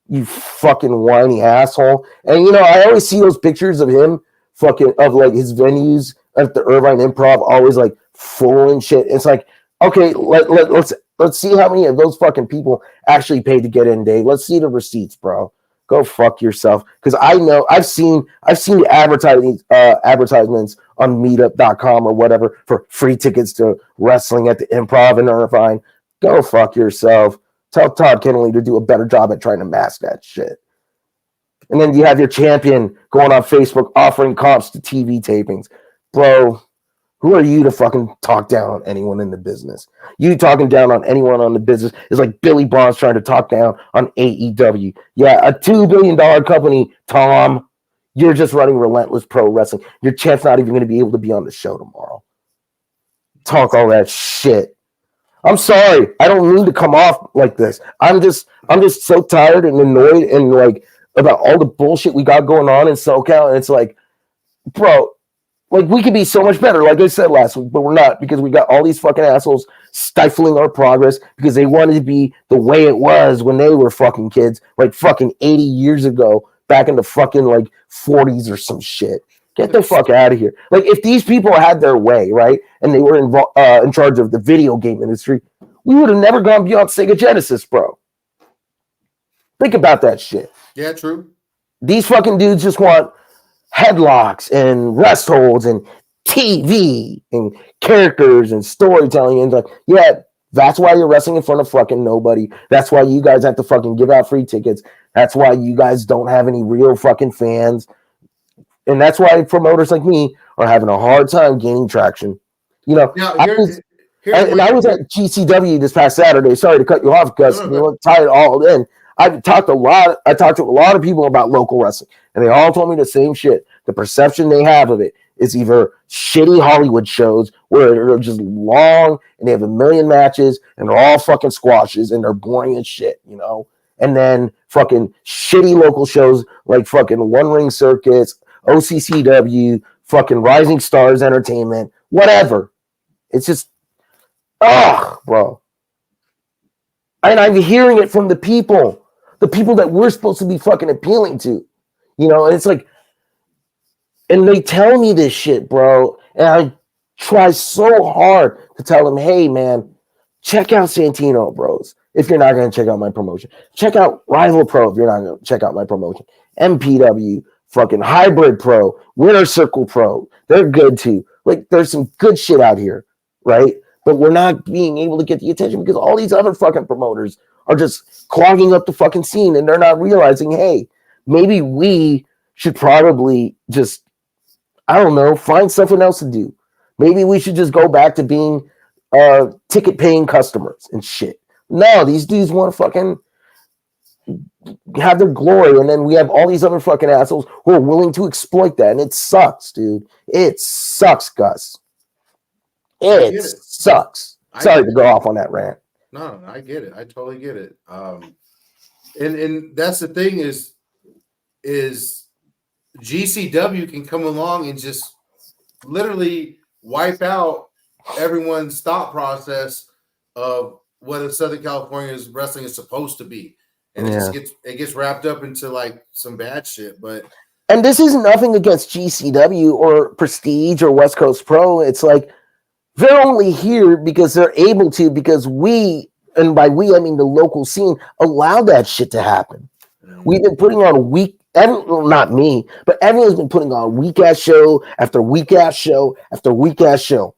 You fucking whiny asshole. And, you know, I always see those pictures of him fucking, of like his venues at the Irvine Improv, always like full and shit. It's like, okay, let's see how many of those fucking people actually paid to get in, Dave. Let's see the receipts, bro. Go fuck yourself. Because I know I've seen the advertisements on meetup.com or whatever for free tickets to wrestling at the Improv in Irvine. Go fuck yourself. Tell Todd Kennelly to do a better job at trying to mask that shit. And then you have your champion going on Facebook offering comps to TV tapings. Bro, who are you to fucking talk down on anyone in the business? You talking down on anyone on the business is like Billy Bonds trying to talk down on AEW. Yeah, a $2 billion company, Tom. You're just running Relentless Pro Wrestling. Your champ's not even going to be able to be on the show tomorrow. Talk all that shit. I'm sorry. I don't mean to come off like this. I'm just so tired and annoyed and like about all the bullshit we got going on in SoCal. And it's like, bro, like we could be so much better, like I said last week, but we're not, because we got all these fucking assholes stifling our progress because they wanted to be the way it was when they were fucking kids, like fucking 80 years ago, back in the fucking like 40s or some shit. Get the fuck out of here. Like, if these people had their way, right, and they were in charge of the video game industry, we would have never gone beyond Sega Genesis, bro. Think about that shit. Yeah, true. These fucking dudes just want headlocks and rest holds and TV and characters and storytelling. And like, yeah, that's why you're wrestling in front of fucking nobody. That's why you guys have to fucking give out free tickets. That's why you guys don't have any real fucking fans. And that's why promoters like me are having a hard time gaining traction. You know, I was at GCW this past Saturday. Sorry to cut you off, Gus. You tie it all in. I talked to a lot of people about local wrestling, and they all told me the same shit. The perception they have of it is either shitty Hollywood shows where they're just long and they have a million matches and they're all fucking squashes and they're boring as shit, you know? And then fucking shitty local shows like fucking One Ring Circus, OCCW, fucking Rising Stars Entertainment, whatever. It's just, bro. And I'm hearing it from the people that we're supposed to be fucking appealing to, you know? And it's like, and they tell me this shit, bro. And I try so hard to tell them, hey, man, check out Santino Bros if you're not going to check out my promotion. Check out Rival Pro if you're not going to check out my promotion. MPW, fucking Hybrid Pro, Winner Circle Pro. They're good too. Like, there's some good shit out here, right? But we're not being able to get the attention because all these other fucking promoters are just clogging up the fucking scene and they're not realizing, hey, maybe we should probably just, I don't know, find something else to do. Maybe we should just go back to being ticket paying customers and shit. No, these dudes want to fucking have their glory, and then we have all these other fucking assholes who are willing to exploit that, and it sucks, dude. It sucks, Gus. It sucks. Sorry to go off on that rant. No, I get it. I totally get it. And that's the thing is GCW can come along and just literally wipe out everyone's thought process of what a Southern California's wrestling is supposed to be, and it gets wrapped up into like some bad shit. And this is nothing against GCW or Prestige or West Coast Pro. It's like they're only here because they're able to, because we, and by we I mean the local scene, allow that shit to happen. We've been putting on not me, but everyone's been putting on weak ass show after weak ass show after weak ass show.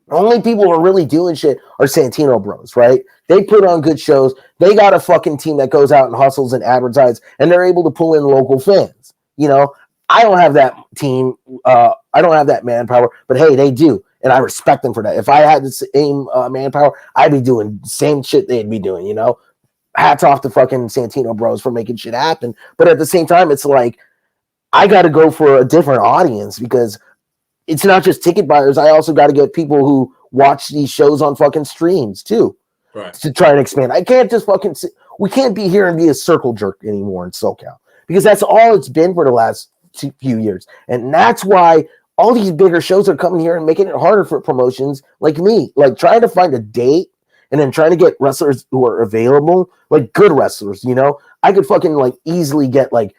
The only people who are really doing shit are Santino Bros, right? They put on good shows. They got a fucking team that goes out and hustles and advertises, and they're able to pull in local fans. You know, I don't have that team. I don't have that manpower, but hey, they do. And I respect them for that. If I had the same manpower, I'd be doing the same shit they'd be doing, you know? Hats off to fucking Santino Bros for making shit happen. But at the same time, it's like, I got to go for a different audience, because it's not just ticket buyers. I also got to get people who watch these shows on fucking streams too, right, to try and expand. I can't just fucking, we can't be here and be a circle jerk anymore in SoCal, because that's all it's been for the last few years. And that's why all these bigger shows are coming here and making it harder for promotions like me, like trying to find a date and then trying to get wrestlers who are available, like good wrestlers, you know? I could fucking like easily get like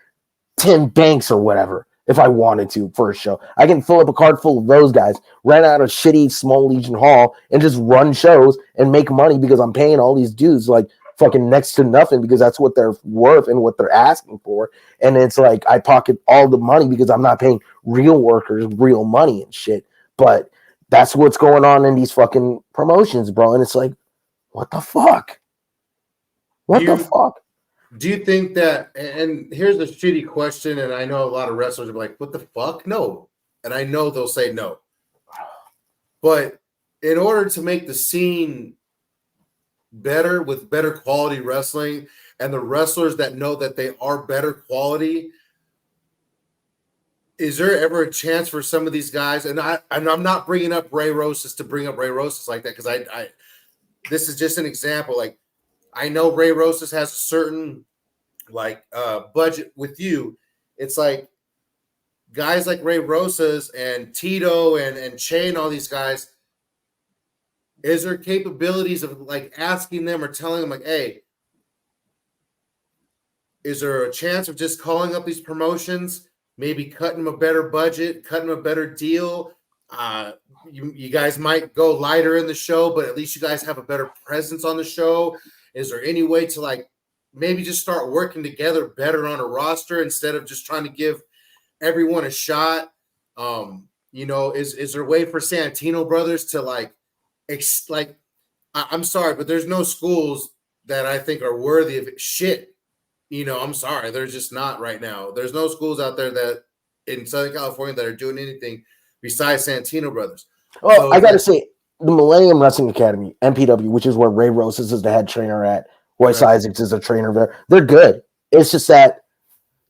Tim Banks or whatever if I wanted to for a show. I can fill up a card full of those guys, rent out a shitty small Legion hall, and just run shows and make money, because I'm paying all these dudes like fucking next to nothing, because that's what they're worth and what they're asking for. And it's like I pocket all the money because I'm not paying real workers real money and shit. But that's what's going on in these fucking promotions, bro. And it's like, what the fuck? What the fuck? Do you think that, and here's a shitty question, and I know a lot of wrestlers are like, what the fuck? No. And I know they'll say no. But in order to make the scene better with better quality wrestling, and the wrestlers that know that they are better quality, is there ever a chance for some of these guys? And I'm not bringing up Ray Rosas to bring up Ray Rosas like that, because I this is just an example. Like, I know Ray Rosas has a certain like budget with you. It's like guys like Ray Rosas and Tito and Che and all these guys, is there capabilities of like asking them or telling them like, hey, is there a chance of just calling up these promotions, maybe cutting them a better budget, cutting them a better deal? You guys might go lighter in the show, but at least you guys have a better presence on the show. Is there any way to like maybe just start working together better on a roster instead of just trying to give everyone a shot? You know, is there a way for Santino Brothers to like I'm sorry, but there's no schools that I think are worthy of it. Shit. You know, I'm sorry, there's just not right now. There's no schools out there that in Southern California that are doing anything besides Santino Brothers. Well, so I got to say, the Millennium Wrestling Academy, MPW, which is where Ray Rosas is the head trainer at, Royce Isaacs is a trainer there. They're good. It's just that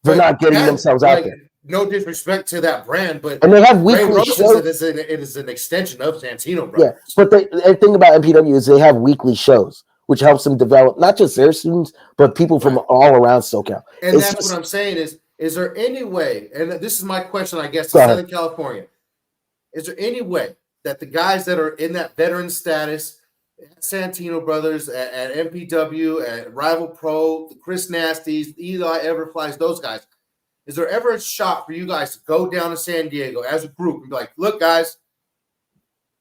they're not getting themselves out there. No disrespect to that brand, but and they have weekly shows. It is an extension of Santino Brothers. Yeah, but the thing about MPW is they have weekly shows, which helps them develop not just their students, but people from all around SoCal. And that's what I'm saying is there any way, and this is my question, I guess, to Southern California, is there any way that the guys that are in that veteran status at Santino Brothers, at MPW, at Rival Pro, the Chris Nasties, Eli Everflies, those guys, is there ever a shot for you guys to go down to San Diego as a group and be like, look, guys,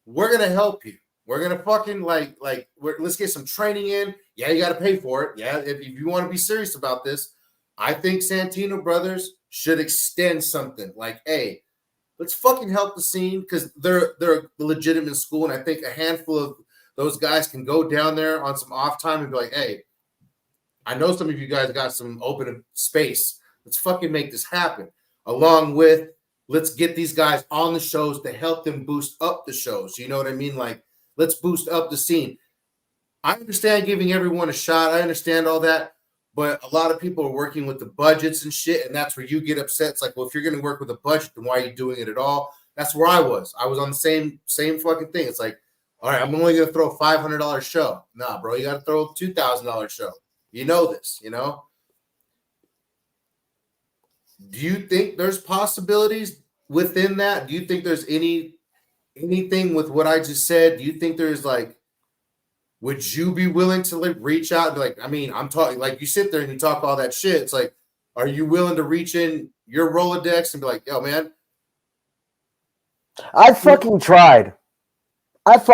we're going to help you. We're going to fucking let's get some training in. Yeah, you got to pay for it. Yeah, if you want to be serious about this, I think Santino Brothers should extend something like, hey, let's fucking help the scene, because they're a legitimate school, and I think a handful of those guys can go down there on some off time and be like, hey, I know some of you guys got some open space. Let's fucking make this happen. Along with, let's get these guys on the shows to help them boost up the shows. You know what I mean? Like, let's boost up the scene. I understand giving everyone a shot. I understand all that. But a lot of people are working with the budgets and shit, and that's where you get upset. It's like, well, if you're going to work with a budget, then why are you doing it at all? That's where I was. I was on the same fucking thing. It's like, All right, I'm only gonna throw $500 show. Nah, bro, you got to throw $2,000 show. You know this, you know. Do you think there's possibilities within that? Do you think there's anything with what I just said? Do you think there's like, would you be willing to like reach out and be like, I mean, I'm talking like you sit there and you talk all that shit. It's like, are you willing to reach in your Rolodex and be like, yo, man? I fucking tried. I've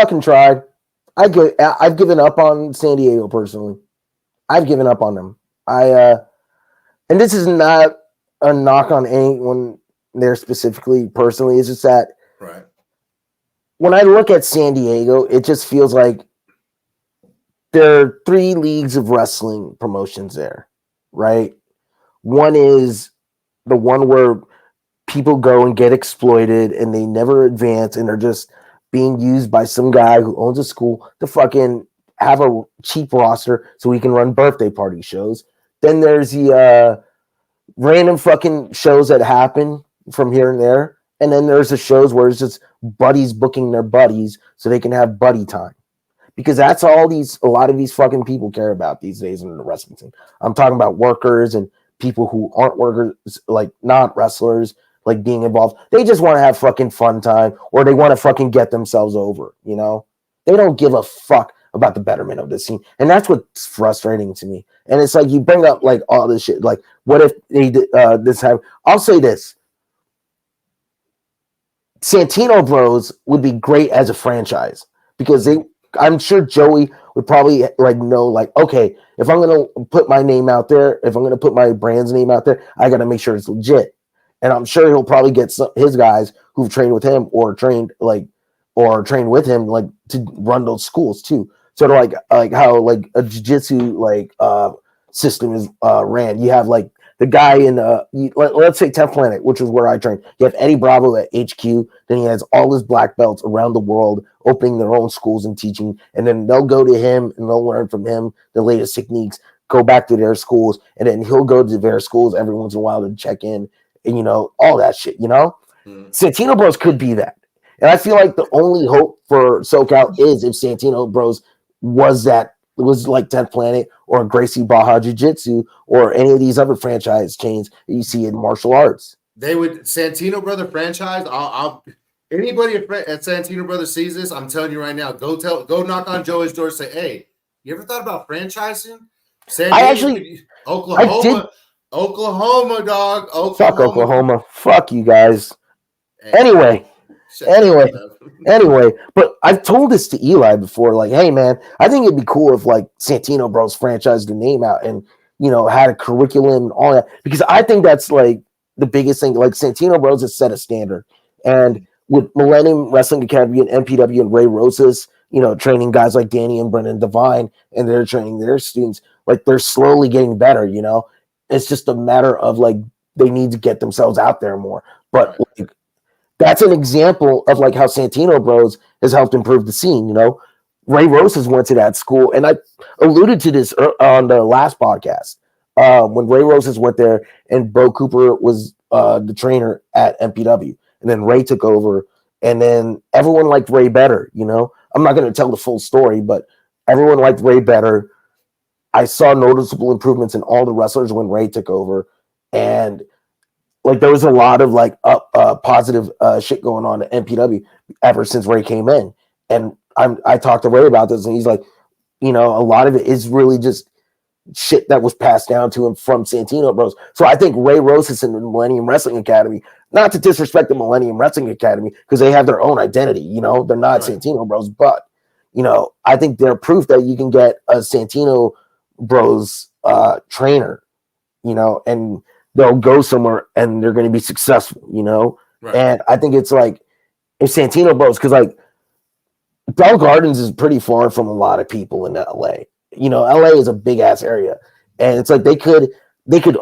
given up on San Diego personally. I've given up on them. And this is not a knock on anyone there specifically personally. It's just that right. When I look at San Diego, it just feels like there are 3 leagues of wrestling promotions there, right? One is the one where people go and get exploited and they never advance and they're just being used by some guy who owns a school to fucking have a cheap roster so he can run birthday party shows. Then there's the random fucking shows that happen from here and there. And then there's the shows where it's just buddies booking their buddies so they can have buddy time. Because that's all a lot of these fucking people care about these days in the wrestling scene. I'm talking about workers and people who aren't workers, like not wrestlers, like being involved. They just want to have fucking fun time or they want to fucking get themselves over, you know? They don't give a fuck about the betterment of the scene. And that's what's frustrating to me. And it's like you bring up like all this shit. Like, what if they this have? I'll say this. Santino Bros would be great as a franchise because I'm sure Joey would probably like know, like, okay, if I'm gonna put my name out there, if I'm gonna put my brand's name out there, I gotta make sure it's legit. And I'm sure he'll probably get his guys who've trained with him or trained with him like to run those schools too. Sort of like how like a jiu-jitsu like system is ran. You have like the guy in let's say 10th Planet, which is where I trained. You have Eddie Bravo at HQ. Then he has all his black belts around the world opening their own schools and teaching. And then they'll go to him and they'll learn from him the latest techniques, go back to their schools. And then he'll go to their schools every once in a while to check in and, you know, all that shit, you know? Santino Bros could be that. And I feel like the only hope for SoCal is if Santino Bros was like 10th Planet or Gracie Baja Jiu-Jitsu or any of these other franchise chains that you see in martial arts. They would Santino Brother franchise. I'll anybody at Santino Brother sees this, I'm telling you right now, go knock on Joey's door, say, hey, you ever thought about franchising? Oklahoma, dog. Oklahoma. Fuck Oklahoma. Fuck you guys. Hey. Anyway, but I've told this to Eli before, like, hey man, I think it'd be cool if like Santino Bros franchised the name out and, you know, had a curriculum and all that, because I think that's like the biggest thing. Like Santino Bros has set a standard, and with Millennium Wrestling Academy and MPW and Ray Rosas, you know, training guys like Danny and Brendan Devine, and they're training their students, like they're slowly getting better, you know. It's just a matter of like they need to get themselves out there more. But like, that's an example of like how Santino Bros has helped improve the scene. You know, Ray Rosas went to that school, and I alluded to this on the last podcast when Ray Rosas went there, and Bo Cooper was the trainer at MPW, and then Ray took over, and then everyone liked Ray better. You know, I'm not going to tell the full story, but everyone liked Ray better. I saw noticeable improvements in all the wrestlers when Ray took over, and like there was a lot of like positive shit going on at MPW ever since Ray came in. And I talked to Ray about this, and he's like, you know, a lot of it is really just shit that was passed down to him from Santino Bros. So I think Ray Rosas and the Millennium Wrestling Academy, not to disrespect the Millennium Wrestling Academy, because they have their own identity, you know, they're not Santino Bros, but, you know, I think they're proof that you can get a Santino Bros trainer, you know, and they'll go somewhere and they're going to be successful, you know? Right. And I think it's like, if Santino Bros, because like Bell Gardens is pretty far from a lot of people in LA. You know, LA is a big ass area. And it's like they could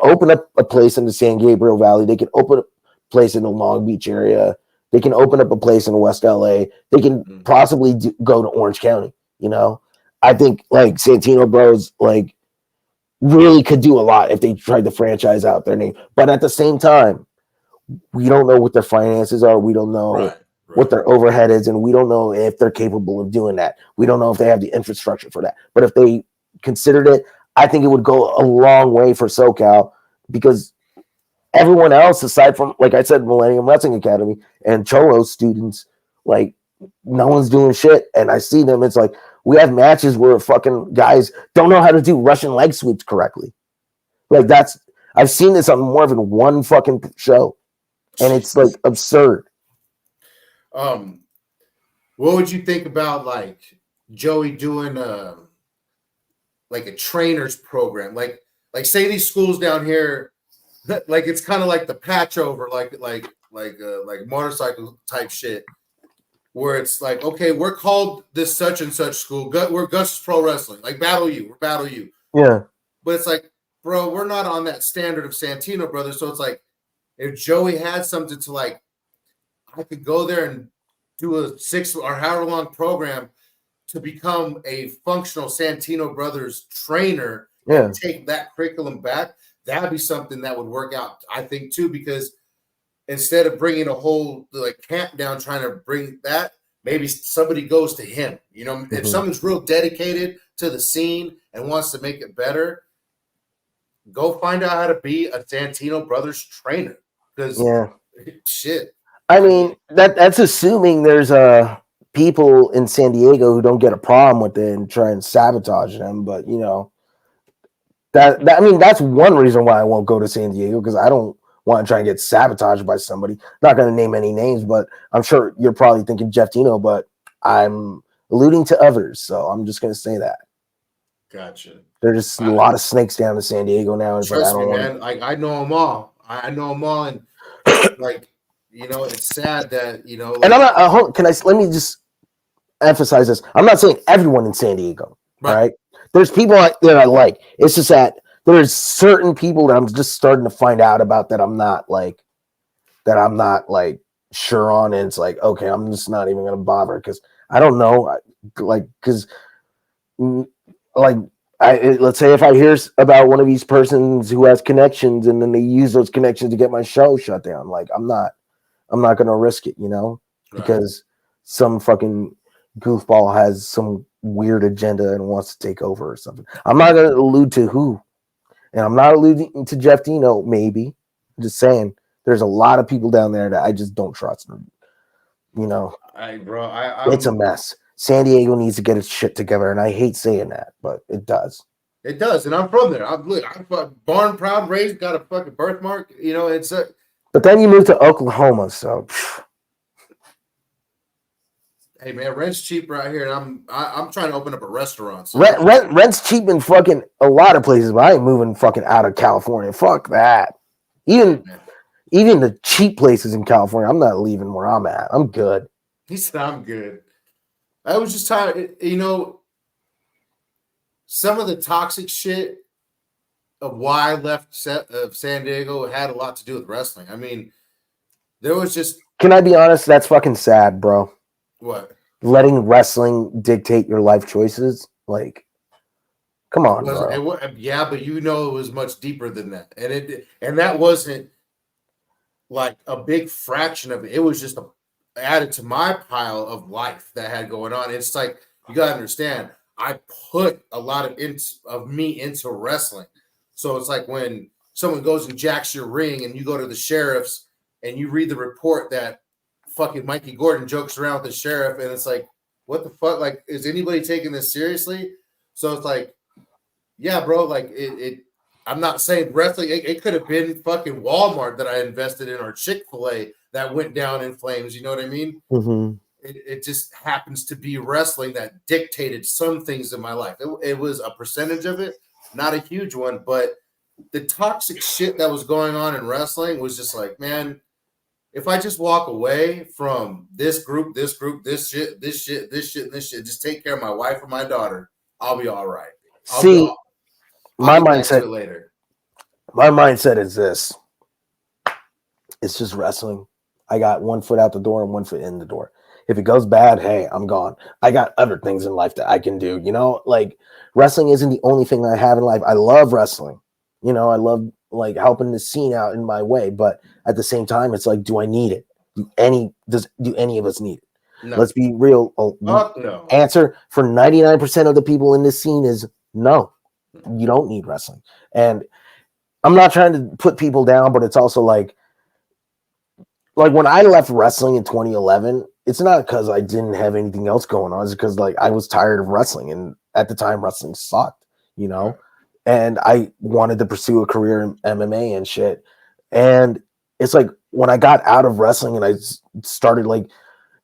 open up a place in the San Gabriel Valley. They could open up a place in the Long Beach area. They can open up a place in West LA. They can possibly go to Orange County, you know? I think like Santino Bros, like, really could do a lot if they tried to franchise out their name. But at the same time, we don't know what their finances are. We don't know what their overhead is, and we don't know if they're capable of doing that. We don't know if they have the infrastructure for that. But if they considered it, I think it would go a long way for SoCal, because everyone else, aside from, like I said, Millennium Wrestling Academy and Cholo students, like, no one's doing shit. And I see them. It's like we have matches where fucking guys don't know how to do Russian leg sweeps correctly. Like, I've seen this on more than one fucking show, and it's like absurd. What would you think about like Joey doing like a trainer's program? Like say these schools down here, like it's kind of like the patch over, like motorcycle type shit, where it's like, okay, we're called this such and such school. We're Gus Pro Wrestling. Like, we're Battle You. Yeah. But it's like, bro, we're not on that standard of Santino Brothers. So it's like, if Joey had something to like, I could go there and do a 6 or however long program to become a functional Santino Brothers trainer and take that curriculum back. That'd be something that would work out, I think, too, because instead of bringing a whole like camp down trying to bring that, maybe somebody goes to him. You know, if someone's real dedicated to the scene and wants to make it better, go find out how to be a Santino Brothers trainer. Because shit. I mean, that's assuming there's people in San Diego who don't get a problem with it and try and sabotage them. But you know, that I mean, that's one reason why I won't go to San Diego, because I don't want to try and get sabotaged by somebody. Not going to name any names, but I'm sure you're probably thinking Jeff Dino, but I'm alluding to others, so I'm just going to say that. Gotcha. There's just a lot of snakes down in San Diego now. It's trust me, man. Like, I know them all. I know them all, and like, you know, it's sad that, you know. Like, and I'm not. Let me just emphasize this. I'm not saying everyone in San Diego. Right? There's people that I like. It's just that there's certain people that I'm just starting to find out about that I'm not like sure on, and it's like, okay, I'm just not even gonna bother, because I don't know, let's say if I hear about one of these persons who has connections and then they use those connections to get my show shut down, like I'm not gonna risk it, you know, because some fucking goofball has some weird agenda and wants to take over or something. I'm not gonna allude to who. And I'm not alluding to Jeff Dino, maybe. I'm just saying there's a lot of people down there that I just don't trust. You know, it's a mess. San Diego needs to get its shit together, and I hate saying that, but it does. It does, and I'm from there. I'm born proud, raised, got a fucking birthmark. You know, it's a. But then you moved to Oklahoma, so. Hey man, rent's cheap right here, and I'm trying to open up a restaurant. So rent's cheap in fucking a lot of places, but I ain't moving fucking out of California. Fuck that. Even the cheap places in California, I'm not leaving where I'm at. I'm good. He said I'm good. I was just tired. You know, some of the toxic shit of why I left San Diego had a lot to do with wrestling. I mean, there was just. Can I be honest? That's fucking sad, bro. What? Letting wrestling dictate your life choices? Like, come on, bro. Yeah, but you know it was much deeper than that. And that wasn't like a big fraction of it. It was just added to my pile of life that had going on. It's like, you got to understand, I put a lot of me into wrestling. So it's like when someone goes and jacks your ring and you go to the sheriff's and you read the report that fucking Mikey Gordon jokes around with the sheriff, and it's like, what the fuck? Like, is anybody taking this seriously? So it's like, yeah, bro, like I'm not saying wrestling, it could have been fucking Walmart that I invested in, or Chick-fil-A that went down in flames, you know what I mean? Mm-hmm. It just happens to be wrestling that dictated some things in my life. It was a percentage of it, not a huge one, but the toxic shit that was going on in wrestling was just like, man, if I just walk away from this group, this shit, just take care of my wife or my daughter, I'll be all right. My mindset is this. It's just wrestling. I got one foot out the door and one foot in the door. If it goes bad, hey, I'm gone. I got other things in life that I can do. You know, like, wrestling isn't the only thing I have in life. I love wrestling. You know, I love like helping the scene out in my way, but at the same time, it's like, do I need it? Do any of us need it? No. Let's be real. No. Answer for 99% of the people in this scene is no. You don't need wrestling. And I'm not trying to put people down, but it's also like when I left wrestling in 2011, it's not because I didn't have anything else going on. It's because like I was tired of wrestling, and at the time wrestling sucked, you know. And I wanted to pursue a career in MMA and shit. And it's like when I got out of wrestling and I started like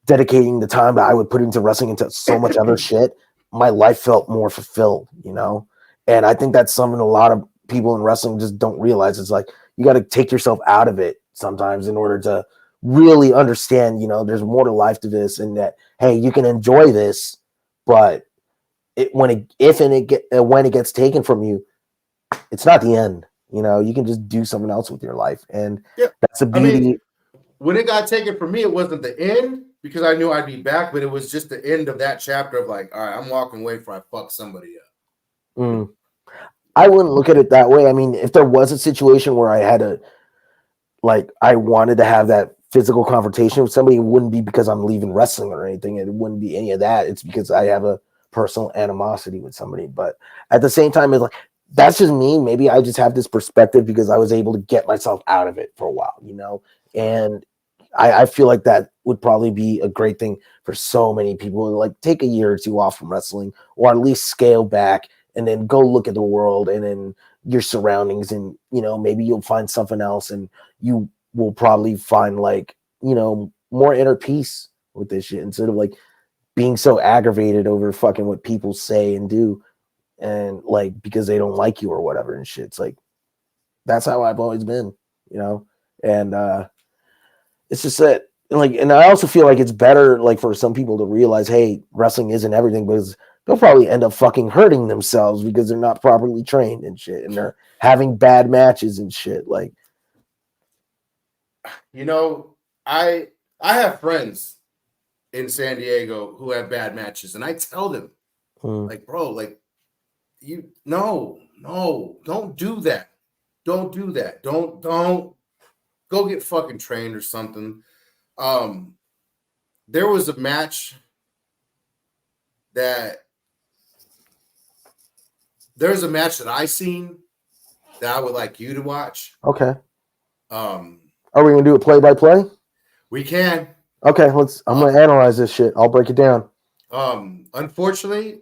dedicating the time that I would put into wrestling into so much other shit, my life felt more fulfilled, you know? And I think that's something a lot of people in wrestling just don't realize. It's like you got to take yourself out of it sometimes in order to really understand, you know, there's more to life to this, and that, hey, you can enjoy this, but when it gets taken from you, it's not the end. You know, you can just do something else with your life. And that's the beauty. I mean, when it got taken from me, it wasn't the end because I knew I'd be back, but it was just the end of that chapter of like, all right, I'm walking away before I fuck somebody up. I wouldn't look at it that way. I mean, if there was a situation where I had to, like, I wanted to have that physical confrontation with somebody, it wouldn't be because I'm leaving wrestling or anything. It wouldn't be any of that. It's because I have a personal animosity with somebody. But at the same time, it's like, that's just me. Maybe I just have this perspective because I was able to get myself out of it for a while, you know? And I feel like that would probably be a great thing for so many people. Like, take a year or two off from wrestling, or at least scale back and then go look at the world and then your surroundings, and, you know, maybe you'll find something else, and you will probably find, like, you know, more inner peace with this shit instead of like being so aggravated over fucking what people say and do, and like because they don't like you or whatever and shit. It's like, that's how I've always been, you know? And it's just that, like, and I also feel like it's better, like, for some people to realize, hey, wrestling isn't everything, because they'll probably end up fucking hurting themselves because they're not properly trained and shit, and they're having bad matches and shit. Like, you know, I have friends in San Diego who have bad matches, and I tell them, like, bro, like, don't do that. Don't do that. Don't go get fucking trained or something. There was a match that I seen that I would like you to watch. Okay. Are we gonna do a play-by-play? We can. Okay, I'm gonna analyze this shit. I'll break it down. Unfortunately,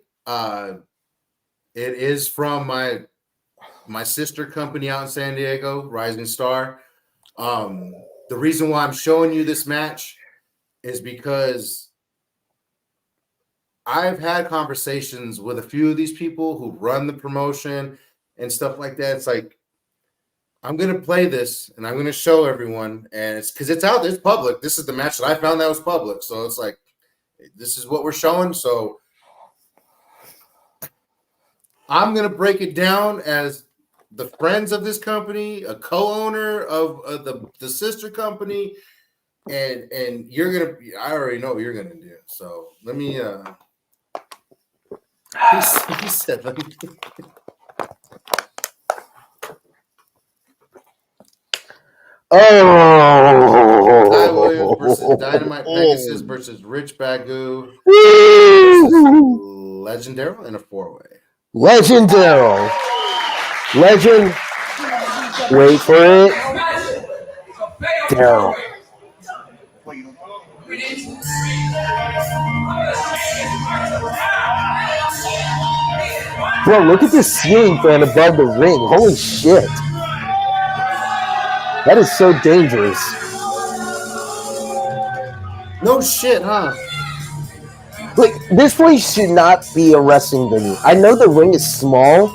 it is from my sister company out in San Diego, Rising Star. The reason why I'm showing you this match is because I've had conversations with a few of these people who run the promotion and stuff like that. It's like, I'm going to play this and I'm going to show everyone, and it's because it's out, it's public. This is the match that I found that was public. So it's like, this is what we're showing. So I'm going to break it down as the friends of this company, a co-owner of the sister company, and you're going to, I already know what you're going to do. So let me, he said, let me. Ty Williams versus Dynamite Pegasus versus Rich Bagu versus Legendary in a 4-way. Legendary. Legend. Wait for it. Daryl. Bro, look at this ceiling fan above the ring. Holy shit. That is so dangerous. No shit, huh? Like, this place should not be a wrestling venue. I know the ring is small,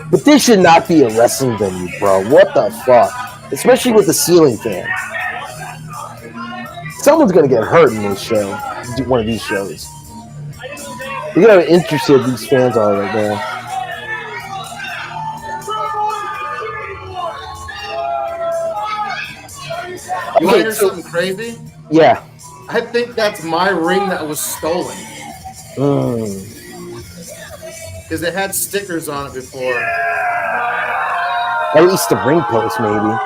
but this should not be a wrestling venue, bro. What the fuck? Especially with the ceiling fan. Someone's gonna get hurt in this show. One of these shows. Look how interested these fans are right now. You want to hear something crazy? Yeah. I think that's my ring that was stolen. Because it had stickers on it before. At least the ring post, maybe.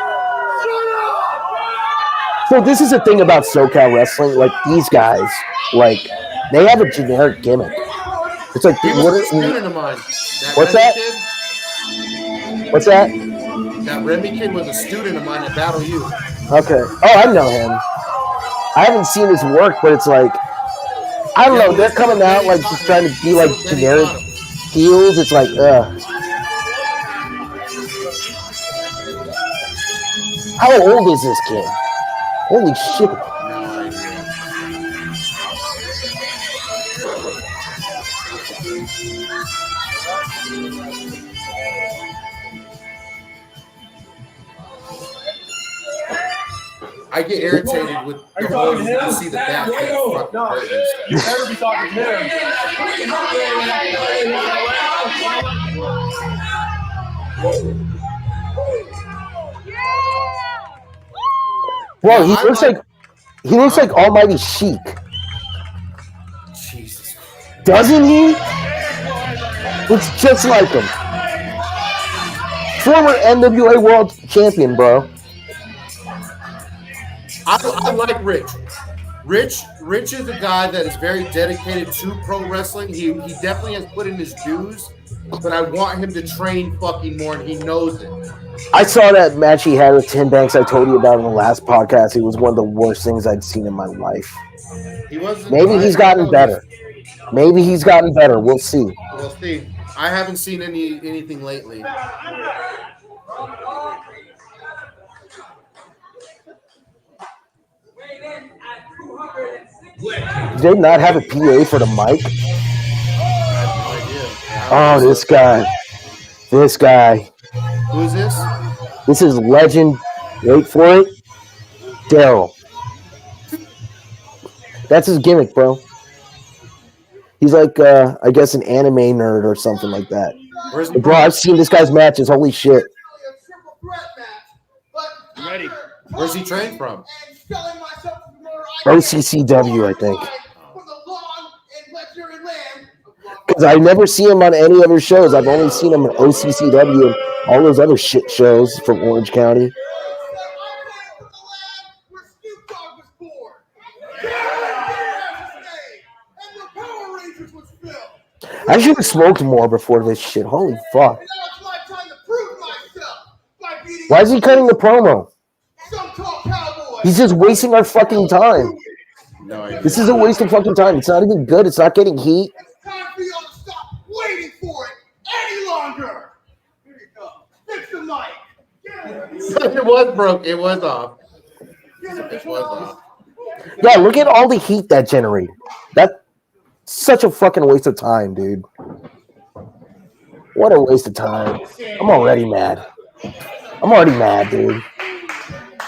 So this is the thing about SoCal wrestling. Like these guys, like they have a generic gimmick. It's like he was a student of mine. What's that? Kid, what's that? That Remy kid was a student of mine at Battle U. Okay. Oh, I know him. I haven't seen his work, but it's like I don't know. They're coming out like just trying to be like generic heels. It's like, How old is this kid? Holy shit! No idea. I get irritated with the whole you can see the back of fucking curtains. You better be talking to him. Well, he looks like Almighty Sheik. Jesus. Doesn't he? Looks just like him. Former NWA World Champion, bro. I like Rich. Rich is a guy that is very dedicated to pro wrestling. He definitely has put in his dues, but I want him to train fucking more, and he knows it. I saw that match he had with Tim Banks I told you about in the last podcast. It was one of the worst things I'd seen in my life. Maybe he's gotten better. Maybe he's gotten better. We'll see. We'll see. I haven't seen anything lately. Did they not have a PA for the mic? I have no idea. Oh, this guy. This guy. Who is this? This is legend. Wait for it. Daryl. That's his gimmick, bro. He's like, I guess, an anime nerd or something like that. Bro, I've seen this guy's matches. Holy shit. Ready. Where's he trained from? OCCW, I think. Because I never see him on any other shows. I've only seen him in OCCW and all those other shit shows from Orange County. I should have smoked more before this shit. Holy fuck. Why is he cutting the promo? He's just wasting our fucking time. No idea. This is a waste of fucking time. It's not even good. It's not getting heat. It's time for y'all to stop waiting for it any longer. Here you go. Fix the mic. It was broke. It was off. It was off. Yeah, look at all the heat that generated. That's such a fucking waste of time, dude. What a waste of time. I'm already mad. I'm already mad, dude.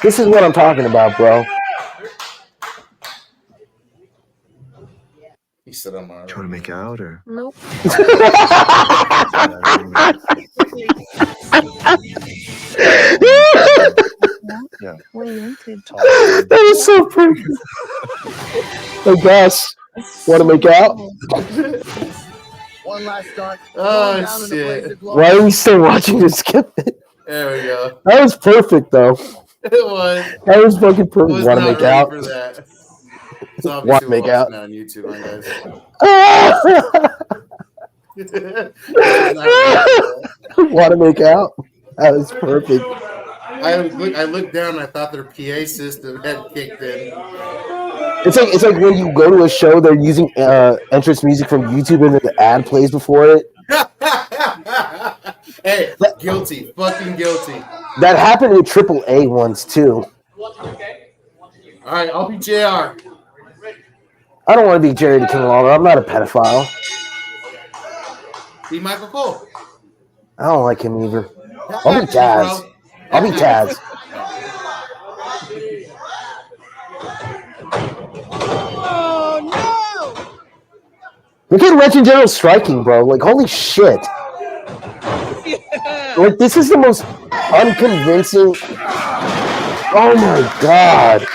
This is what I'm talking about, bro. He said I'm alright. Do you want to make out or? Nope. Yeah. What are you into? That is so pretty. I guess. Want to make out? One last start. Oh, shit. Why are we still watching this? Skip it. There we go. That was perfect, though. It was. That was fucking perfect. Want to make out? For that. So Want to make out? On YouTube, guys. Want to make out? That was perfect. I looked down and I thought their PA system had kicked in. It's like when you go to a show, they're using entrance music from YouTube and then the ad plays before it. Hey, guilty. Fucking guilty. That happened with AAA once, too. All right, I'll be JR. I don't want to be Jerry the King Lawler. I'm not a pedophile. Be Michael Cole. I don't like him either. I'll be Taz. I'll be Taz. Oh no! Look at Legend General striking, bro. Like, holy shit. Yeah. Like, this is the most unconvincing. Oh my god.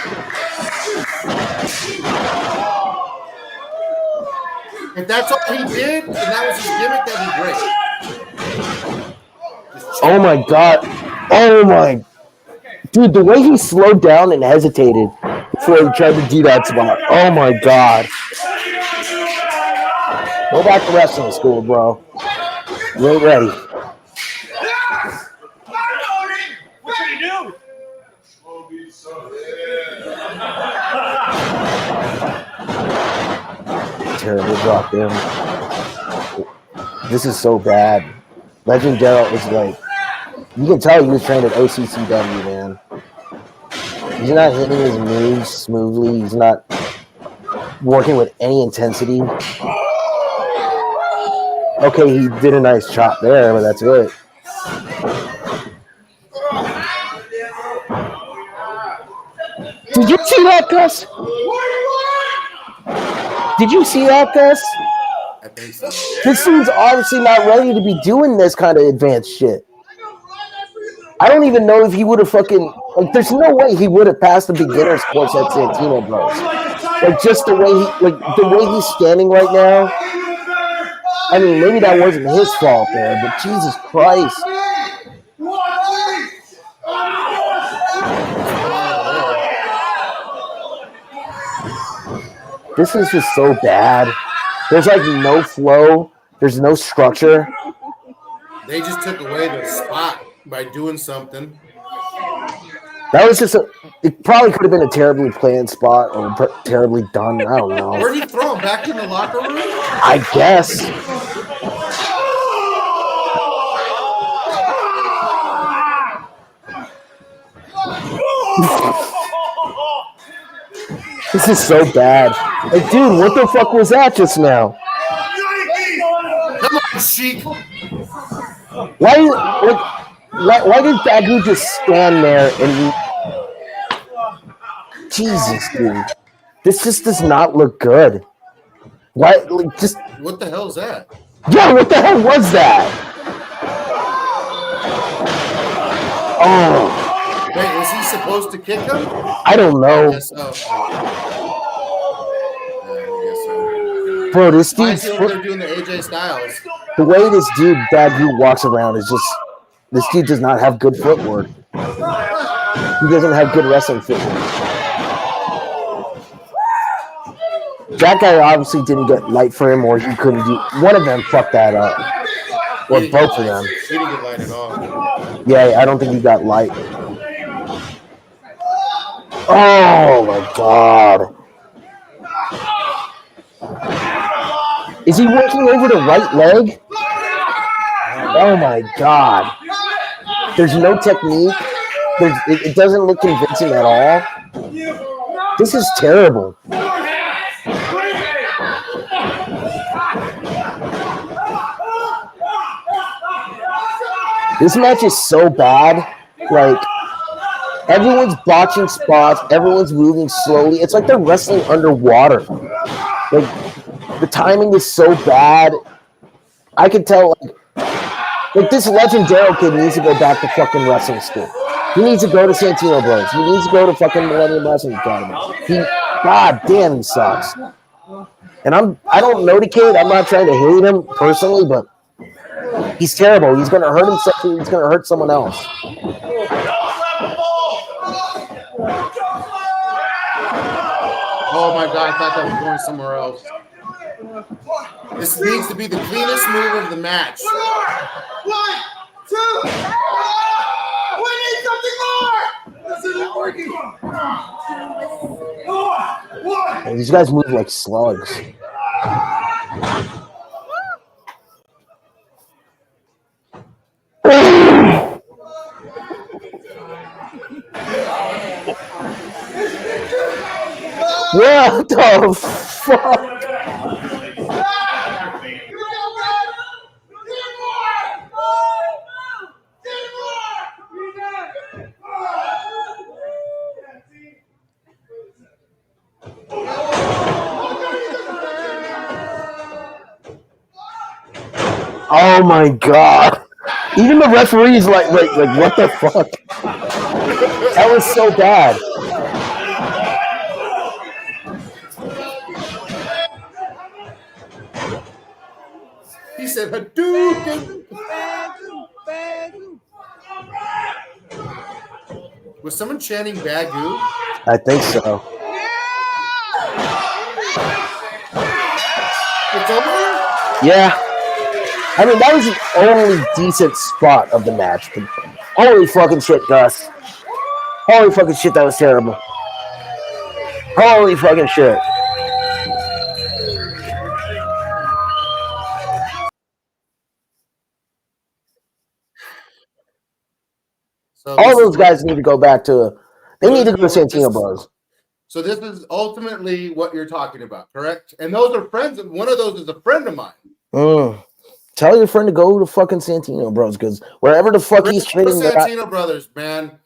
If that's all he did, and that was his gimmick, that'd be great. Oh my god. Oh my. Dude, the way he slowed down and hesitated before he tried to do that spot. Oh my god. Go back to wrestling school, bro. You ain't ready. What should he do? Terrible drop in. This is so bad. Legend Daryl is like, you can tell he was trained at OCCW, man. He's not hitting his moves smoothly. He's not working with any intensity. Okay, he did a nice chop there, but that's it. Did you see that, Gus? Did you see that, Gus? I think so. This dude's obviously not ready to be doing this kind of advanced shit. I don't even know if he would have fucking like. There's no way he would have passed the beginner's course at Santino Bros. Like just the way he's standing right now. I mean, maybe that wasn't his fault there, but Jesus Christ. This is just so bad. There's like no flow. There's no structure. They just took away the spot by doing something. That was just it probably could have been a terribly planned spot or terribly done. I don't know. Where did he throw him? Back in the locker room? I guess. This is so bad. Like, dude, what the fuck was that just now? Come on, Sheik. Why did Dagu just stand there and Jesus, dude. This just does not look good. Why like just What the hell is that? Yeah, what the hell was that? Oh. Wait, was he supposed to kick him? I don't know. Yes, I guess so. Bro, this I dude's feel they're doing the AJ Styles. the way this dude Dagu walks around is just this dude does not have good footwork. He doesn't have good wrestling footwork. That guy obviously didn't get light for him, or he couldn't do. One of them fucked that up, or both of them. He didn't get light at all. Yeah, I don't think he got light. Oh my god! Is he working over the right leg? Oh my god! There's no technique. It doesn't look convincing at all. This is terrible. This match is so bad. Like, everyone's botching spots. Everyone's moving slowly. It's like they're wrestling underwater. Like, the timing is so bad. I could tell, like this legendary kid needs to go back to fucking wrestling school. He needs to go to Santino Bros. He needs to go to fucking Millennium Wrestling Academy. God damn, he sucks. And I don't know the kid. I'm not trying to hate him personally, but he's terrible. He's going to hurt himself. He's going to hurt someone else. Oh my god, I thought that was going somewhere else. This needs to be the cleanest move of the match. One, two, we need something more! This isn't working! One. These guys move like slugs. What the fuck? Oh my god. Even the referee's like what the fuck? That was so bad. He said Hadouken. Was someone chanting Bagoo? I think so. It's over? Yeah. I mean, that was the only decent spot of the match. But holy fucking shit, Gus. Holy fucking shit, that was terrible. Holy fucking shit. So All this is those guys need to go back to. They need to go to Santino Bros. So this is ultimately what you're talking about, correct? And those are friends. One of those is a friend of mine. Tell your friend to go to fucking Santino Bros, because wherever the fuck he's training, Santino Brothers, man.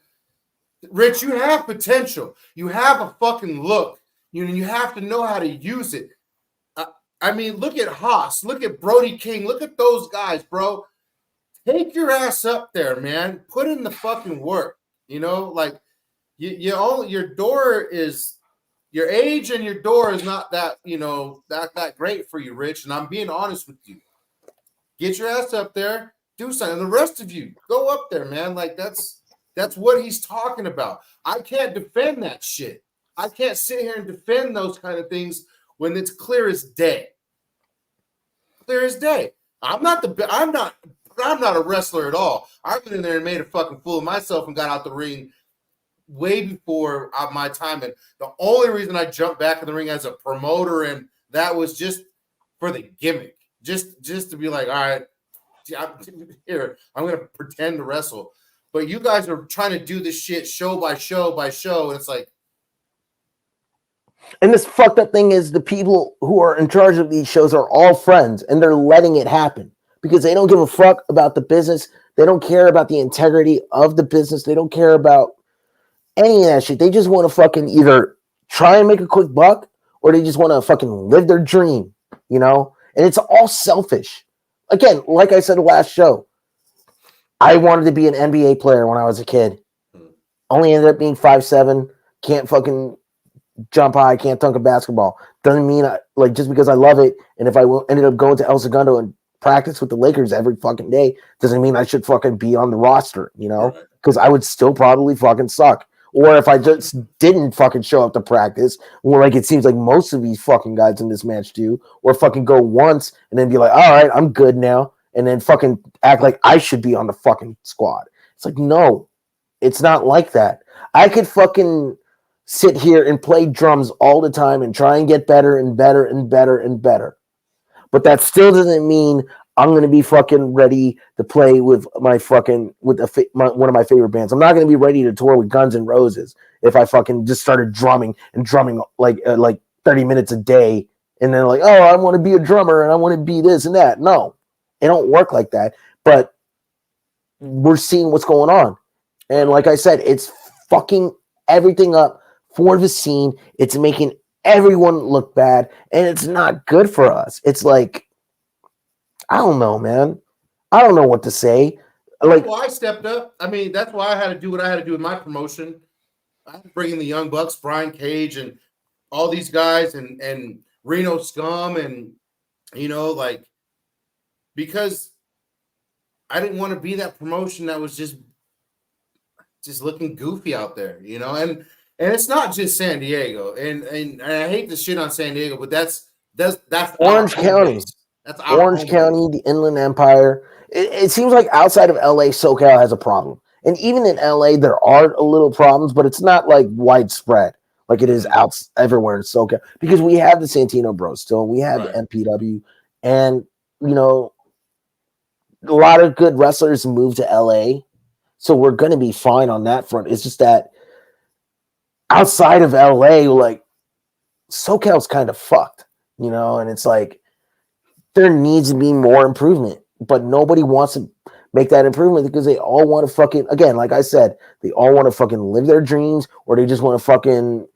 Rich, you have potential. You have a fucking look. You have to know how to use it. I mean, look at Haas. Look at Brody King. Look at those guys, bro. Take your ass up there, man. Put in the fucking work. Like your door is your age and your door is not that that great for you, Rich. And I'm being honest with you. Get your ass up there, do something. And the rest of you, go up there, man. Like that's what he's talking about. I can't defend that shit. I can't sit here and defend those kind of things when it's clear as day. Clear as day. I'm not a wrestler at all. I went in there and made a fucking fool of myself and got out the ring way before my time. And the only reason I jumped back in the ring as a promoter, and that was just for the gimmick. Just to be like, all right, I'm going to pretend to wrestle. But you guys are trying to do this shit show by show by show, and it's like. And this fucked up thing is the people who are in charge of these shows are all friends, and they're letting it happen because they don't give a fuck about the business. They don't care about the integrity of the business. They don't care about any of that shit. They just want to fucking either try and make a quick buck, or they just want to fucking live their dream, And it's all selfish. Again, like I said last show, I wanted to be an NBA player when I was a kid. Only ended up being 5'7", can't fucking jump high, can't dunk a basketball. Doesn't mean just because I love it, and if I ended up going to El Segundo and practice with the Lakers every fucking day, doesn't mean I should fucking be on the roster, because I would still probably fucking suck. Or if I just didn't fucking show up to practice, or like it seems like most of these fucking guys in this match do, or fucking go once and then be like, all right, I'm good now, and then fucking act like I should be on the fucking squad. It's like, no, it's not like that. I could fucking sit here and play drums all the time and try and get better and better and better and better. But that still doesn't mean I'm going to be fucking ready to play with my fucking one of my favorite bands. I'm not going to be ready to tour with Guns N' Roses if I fucking just started drumming like 30 minutes a day and then like, oh, I want to be a drummer and I want to be this and that. No, it don't work like that. But we're seeing what's going on. And like I said, it's fucking everything up for the scene. It's making everyone look bad, and it's not good for us. It's like, I don't know, man. I don't know what to say. Like, well, I stepped up. I mean, that's why I had to do what I had to do with my promotion. I had to bring in the Young Bucks, Brian Cage, and all these guys, and Reno Scum, and because I didn't want to be that promotion that was just looking goofy out there, and it's not just San Diego, and I hate to shit on San Diego, but that's Orange County. That's Orange County, the Inland Empire. It seems like outside of LA, SoCal has a problem. And even in LA, there are a little problems, but it's not like widespread like it is out everywhere in SoCal. Because we have the Santino Bros still, we have the MPW, and a lot of good wrestlers move to LA. So we're gonna be fine on that front. It's just that outside of LA, like SoCal's kind of fucked, and it's like there needs to be more improvement, but nobody wants to make that improvement because they all want to fucking, again, like I said, they all want to fucking live their dreams, or they just want to fucking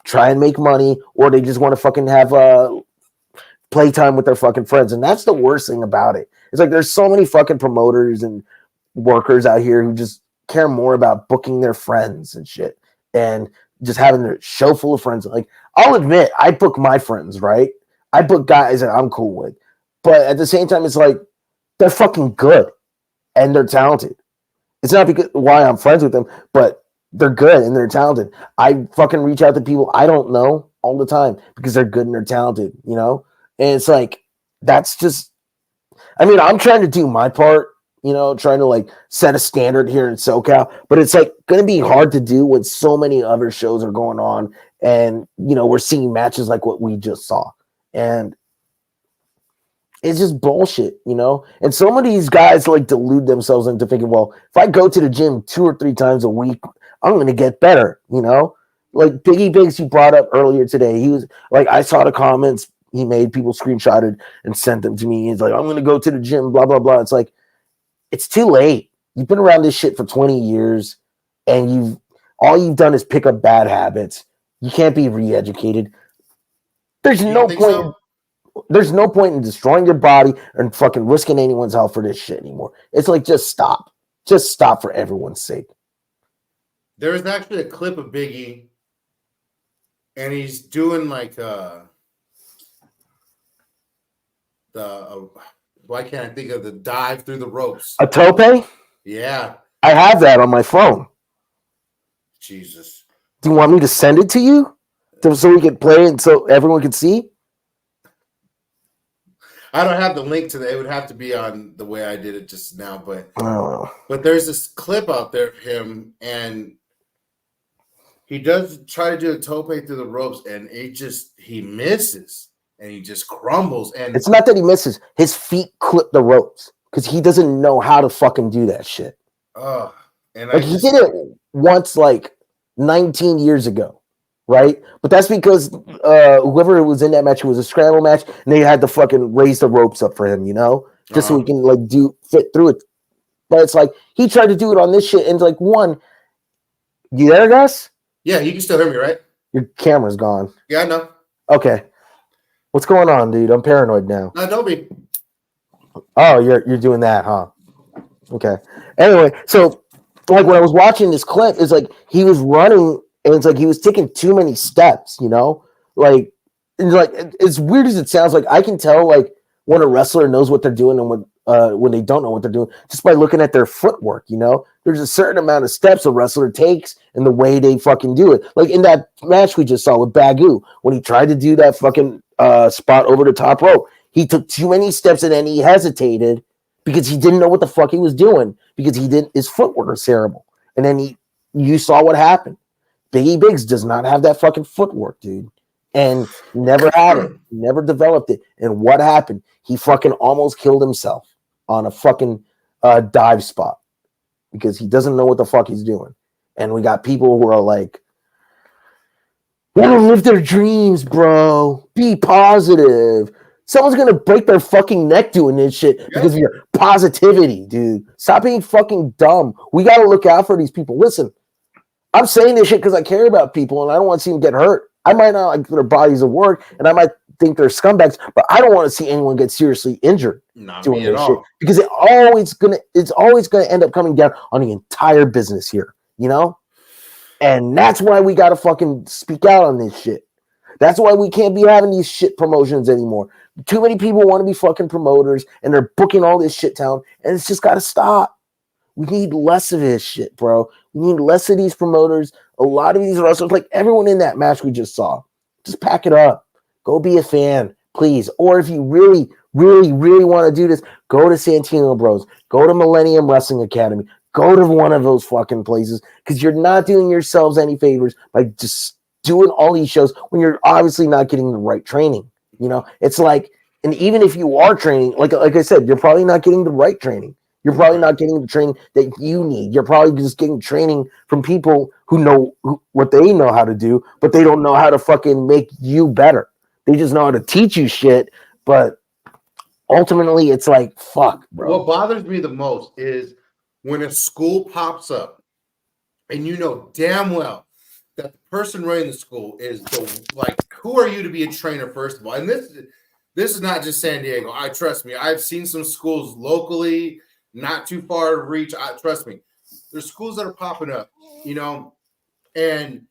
try and make money, or they just want to fucking have playtime with their fucking friends. And that's the worst thing about it. It's like there's so many fucking promoters and workers out here who just care more about booking their friends and shit and just having their show full of friends. Like, I'll admit, I book my friends, right? I book guys that I'm cool with. But at the same time, it's like they're fucking good and they're talented. It's not because why I'm friends with them, but they're good and they're talented. I fucking reach out to people I don't know all the time because they're good and they're talented, you know? And it's like, that's just, I mean, I'm trying to do my part, you know, trying to like set a standard here in SoCal, but it's like going to be hard to do when so many other shows are going on and, you know, we're seeing matches like what we just saw. And it's just bullshit, you know? And some of these guys like delude themselves into thinking, well, if I go to the gym 2 or 3 times a week, I'm going to get better, you know? Like Biggie Biggs, you brought up earlier today. He was like, I saw the comments he made, people screenshotted and sent them to me. He's like, I'm going to go to the gym, blah, blah, blah. It's like, it's too late. You've been around this shit for 20 years and all you've done is pick up bad habits. You can't be re-educated. There's no point. So? There's no point in destroying your body and fucking risking anyone's health for this shit anymore. It's like, just stop. Just stop for everyone's sake. There's actually a clip of Biggie, and he's doing like why can't I think of the dive through the ropes? A tope? Yeah. I have that on my phone. Jesus. Do you want me to send it to you so we can play it and so everyone can see? I don't have the link to that. It would have to be on the way I did it just now, but Oh. But there's this clip out there of him, and he does try to do a tope through the ropes, and he misses, and he just crumbles. And it's not that he misses; his feet clip the ropes because he doesn't know how to fucking do that shit. And like he did it once, like 19 years ago. Right, but that's because whoever was in that match, it was a scramble match, and they had to fucking raise the ropes up for him, you know, just so he can like fit through it. But it's like he tried to do it on this shit, and like you there, Gus? Yeah, you can still hear me, right? Your camera's gone. Yeah, I know. Okay, what's going on, dude? I'm paranoid now. No, don't be. Oh, you're doing that, huh? Okay. Anyway, so like when I was watching this clip, it's like he was running. And it's like he was taking too many steps, you know? Like as weird as it sounds, like I can tell like when a wrestler knows what they're doing and when they don't know what they're doing just by looking at their footwork, you know? There's a certain amount of steps a wrestler takes and the way they fucking do it. Like in that match we just saw with Bagu, when he tried to do that fucking spot over the top rope, he took too many steps and then he hesitated because he didn't know what the fuck he was doing because his footwork was terrible. And then you saw what happened. Biggie Biggs does not have that fucking footwork, dude. And never had it. Never developed it. And what happened? He fucking almost killed himself on a fucking dive spot because he doesn't know what the fuck he's doing. And we got people who are like, let them live their dreams, bro. Be positive. Someone's going to break their fucking neck doing this shit because of your positivity, dude. Stop being fucking dumb. We got to look out for these people. Listen. I'm saying this shit because I care about people and I don't want to see them get hurt. I might not like their bodies of work and I might think they're scumbags, but I don't want to see anyone get seriously injured doing this shit because it's always gonna end up coming down on the entire business here, you know? And that's why we gotta fucking speak out on this shit. That's why we can't be having these shit promotions anymore. Too many people want to be fucking promoters and they're booking all this shit down and it's just gotta stop. We need less of this shit, bro. We need less of these promoters. A lot of these wrestlers, like everyone in that match we just saw, just pack it up. Go be a fan, please. Or if you really, really, really want to do this, go to Santino Bros. Go to Millennium Wrestling Academy. Go to one of those fucking places because you're not doing yourselves any favors by just doing all these shows when you're obviously not getting the right training. You know, it's like, and even if you are training, like I said, you're probably not getting the right training. You're probably not getting the training that you need. You're probably just getting training from people who know what they know how to do, but they don't know how to fucking make you better. They just know how to teach you shit, but ultimately it's like, fuck, bro. What bothers me the most is when a school pops up and you know damn well that the person running the school is who are you to be a trainer, first of all? And this is not just San Diego. Trust me, I've seen some schools locally, not too far to reach. Trust me, there's schools that are popping up, you know, and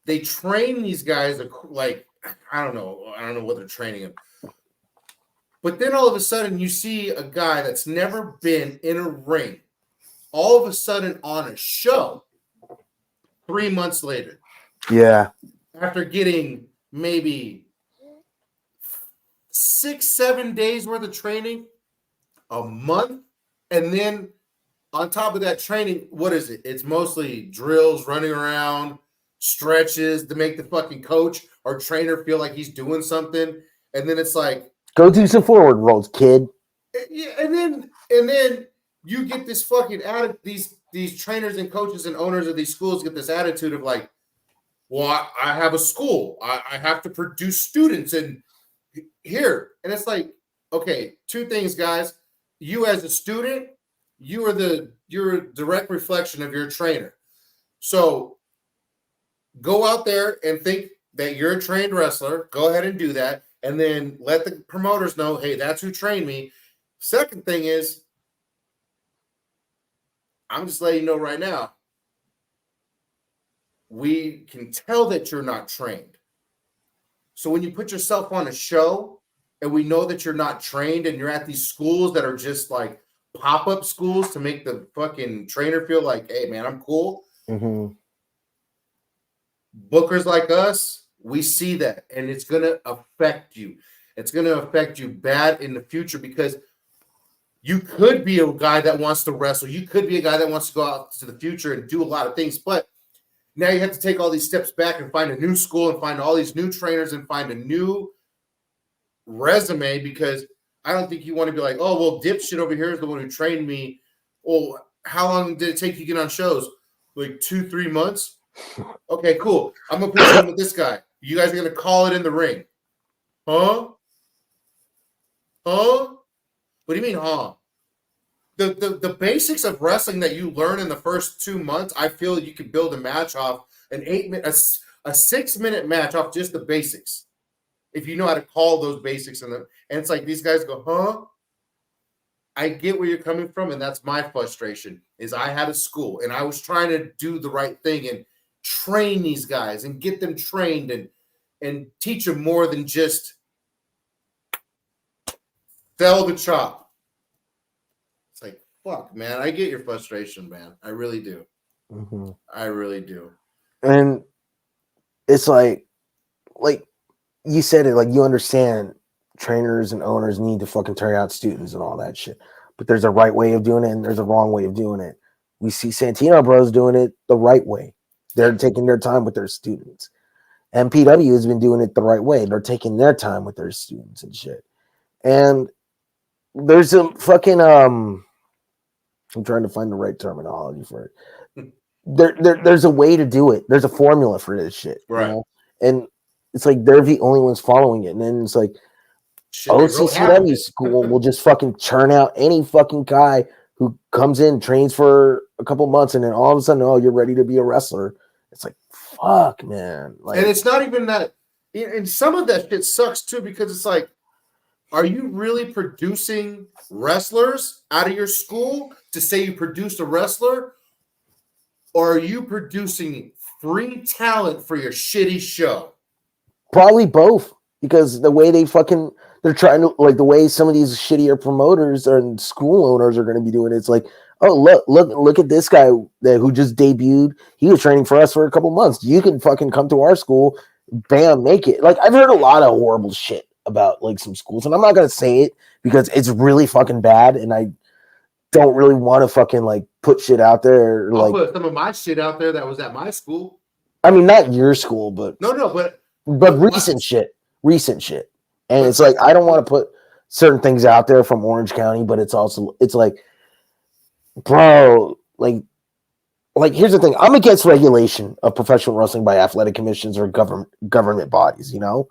they train these guys like, I don't know what they're training them. But then all of a sudden you see a guy that's never been in a ring all of a sudden on a show 3 months later. Yeah. After getting maybe 6-7 days worth of training, a month, and then on top of that training, what is it? It's mostly drills, running around, stretches to make the fucking coach or trainer feel like he's doing something. And then it's like, go do some forward rolls, kid. Yeah, and then you get this fucking attitude. These trainers and coaches and owners of these schools get this attitude of like, well, I have a school. I have to produce students and here. And it's like, okay, two things, guys. You as a student, you're a direct reflection of your trainer. So go out there and think that you're a trained wrestler. Go ahead and do that. And then let the promoters know, hey, that's who trained me. Second thing is, I'm just letting you know right now, we can tell that you're not trained. So when you put yourself on a show and we know that you're not trained and you're at these schools that are just like pop-up schools to make the fucking trainer feel like, hey, man, I'm cool. Mm-hmm. Bookers like us, we see that, and it's going to affect you. It's going to affect you bad in the future because you could be a guy that wants to wrestle. You could be a guy that wants to go out to the future and do a lot of things, but now you have to take all these steps back and find a new school and find all these new trainers and find a new resume because I don't think you want to be like, oh, well, dipshit over here is the one who trained me. Well, how long did it take you to get on shows? Like 2-3 months? Okay, cool. I'm going to put you in with this guy. You guys are going to call it in the ring. Huh? Huh? What do you mean, huh? The basics of wrestling that you learn in the first 2 months, I feel you could build a match off a 6-minute match off just the basics. If you know how to call those basics and it's like these guys go, huh? I get where you're coming from, and that's my frustration. Is I had a school and I was trying to do the right thing and train these guys and get them trained and teach them more than just sell the chop. It's like, fuck, man. I get your frustration, man. I really do. Mm-hmm. I really do. And it's like you said it, like you understand trainers and owners need to fucking turn out students and all that shit. But there's a right way of doing it and there's a wrong way of doing it. We see Santino Bros doing it the right way. They're taking their time with their students. MPW has been doing it the right way. They're taking their time with their students and shit. And there's a fucking I'm trying to find the right terminology for it. There's a way to do it. There's a formula for this shit. Right. You know? And it's like they're the only ones following it. And then it's like OCCW school will just fucking churn out any fucking guy who comes in, trains for a couple months, and then all of a sudden, oh, you're ready to be a wrestler. It's like, fuck, man. Like, and it's not even that. And some of that shit sucks too because it's like, are you really producing wrestlers out of your school to say you produced a wrestler? Or are you producing free talent for your shitty show? Probably both, because the way they're trying to, like, the way some of these shittier promoters and school owners are going to be doing it, it's like, oh, look at this guy who just debuted. He was training for us for a couple months. You can fucking come to our school, bam, make it. Like, I've heard a lot of horrible shit about like some schools, and I'm not going to say it because it's really fucking bad, and I don't really want to fucking like put shit out there. I'll like put some of my shit out there that was at my school. I mean, not your school, but recent shit. And it's like, I don't want to put certain things out there from Orange County, but it's like, bro, like here's the thing. I'm against regulation of professional wrestling by athletic commissions or government bodies, you know?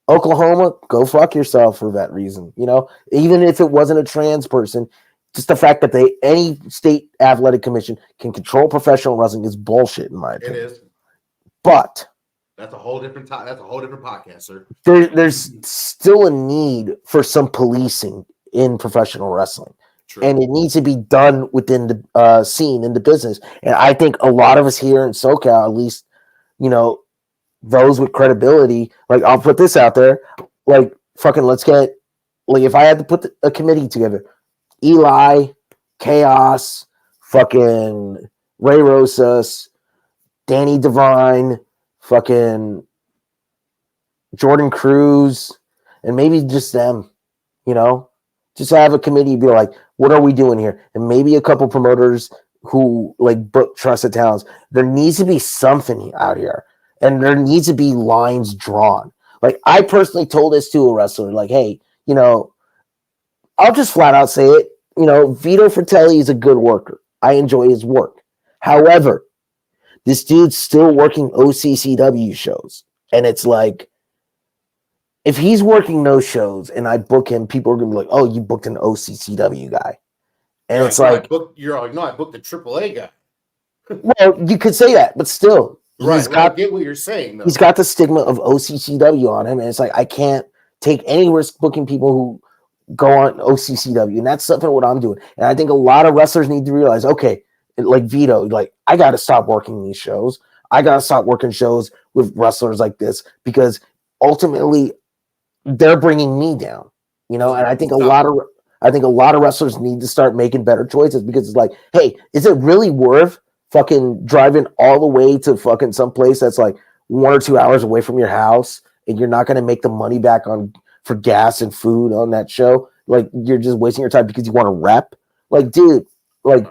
Oklahoma, go fuck yourself for that reason, you know? Even if it wasn't a trans person, just the fact that any state athletic commission can control professional wrestling is bullshit, in my opinion. It is. But that's a whole different that's a whole different podcast, sir. There's still a need for some policing in professional wrestling. True. And it needs to be done within the scene in the business. And I think a lot of us here in SoCal, at least, you know, those with credibility, like, I'll put this out there, like, fucking let's get, like, if I had to put a committee together, Eli, Chaos, fucking Ray Rosas, Danny Devine, fucking Jordan Cruz, and maybe just them, you know, just have a committee be like, what are we doing here? And maybe a couple promoters who like book trusted talents. There needs to be something out here, and there needs to be lines drawn. Like I personally told this to a wrestler, like, hey, you know, I'll just flat out say it. You know, Vito Fratelli is a good worker. I enjoy his work. However, this dude's still working OCCW shows, and it's like, if he's working those shows and I book him, people are gonna be like, "Oh, you booked an OCCW guy," and it's like, you're like, no, I booked the AAA guy. well, you could say that, but still, Right. I get what you're saying, though. He's got the stigma of OCCW on him, and it's like I can't take any risk booking people who go on OCCW, and that's something what I'm doing. And I think a lot of wrestlers need to realize, okay, like Vito, like I got to stop working these shows. I got to stop working shows with wrestlers like this because ultimately they're bringing me down, you know. And I think a lot of wrestlers need to start making better choices because it's like, hey, is it really worth fucking driving all the way to fucking some place that's like 1 or 2 hours away from your house, and you're not going to make the money back on for gas and food on that show? Like you're just wasting your time because you want to rep. Like, dude, like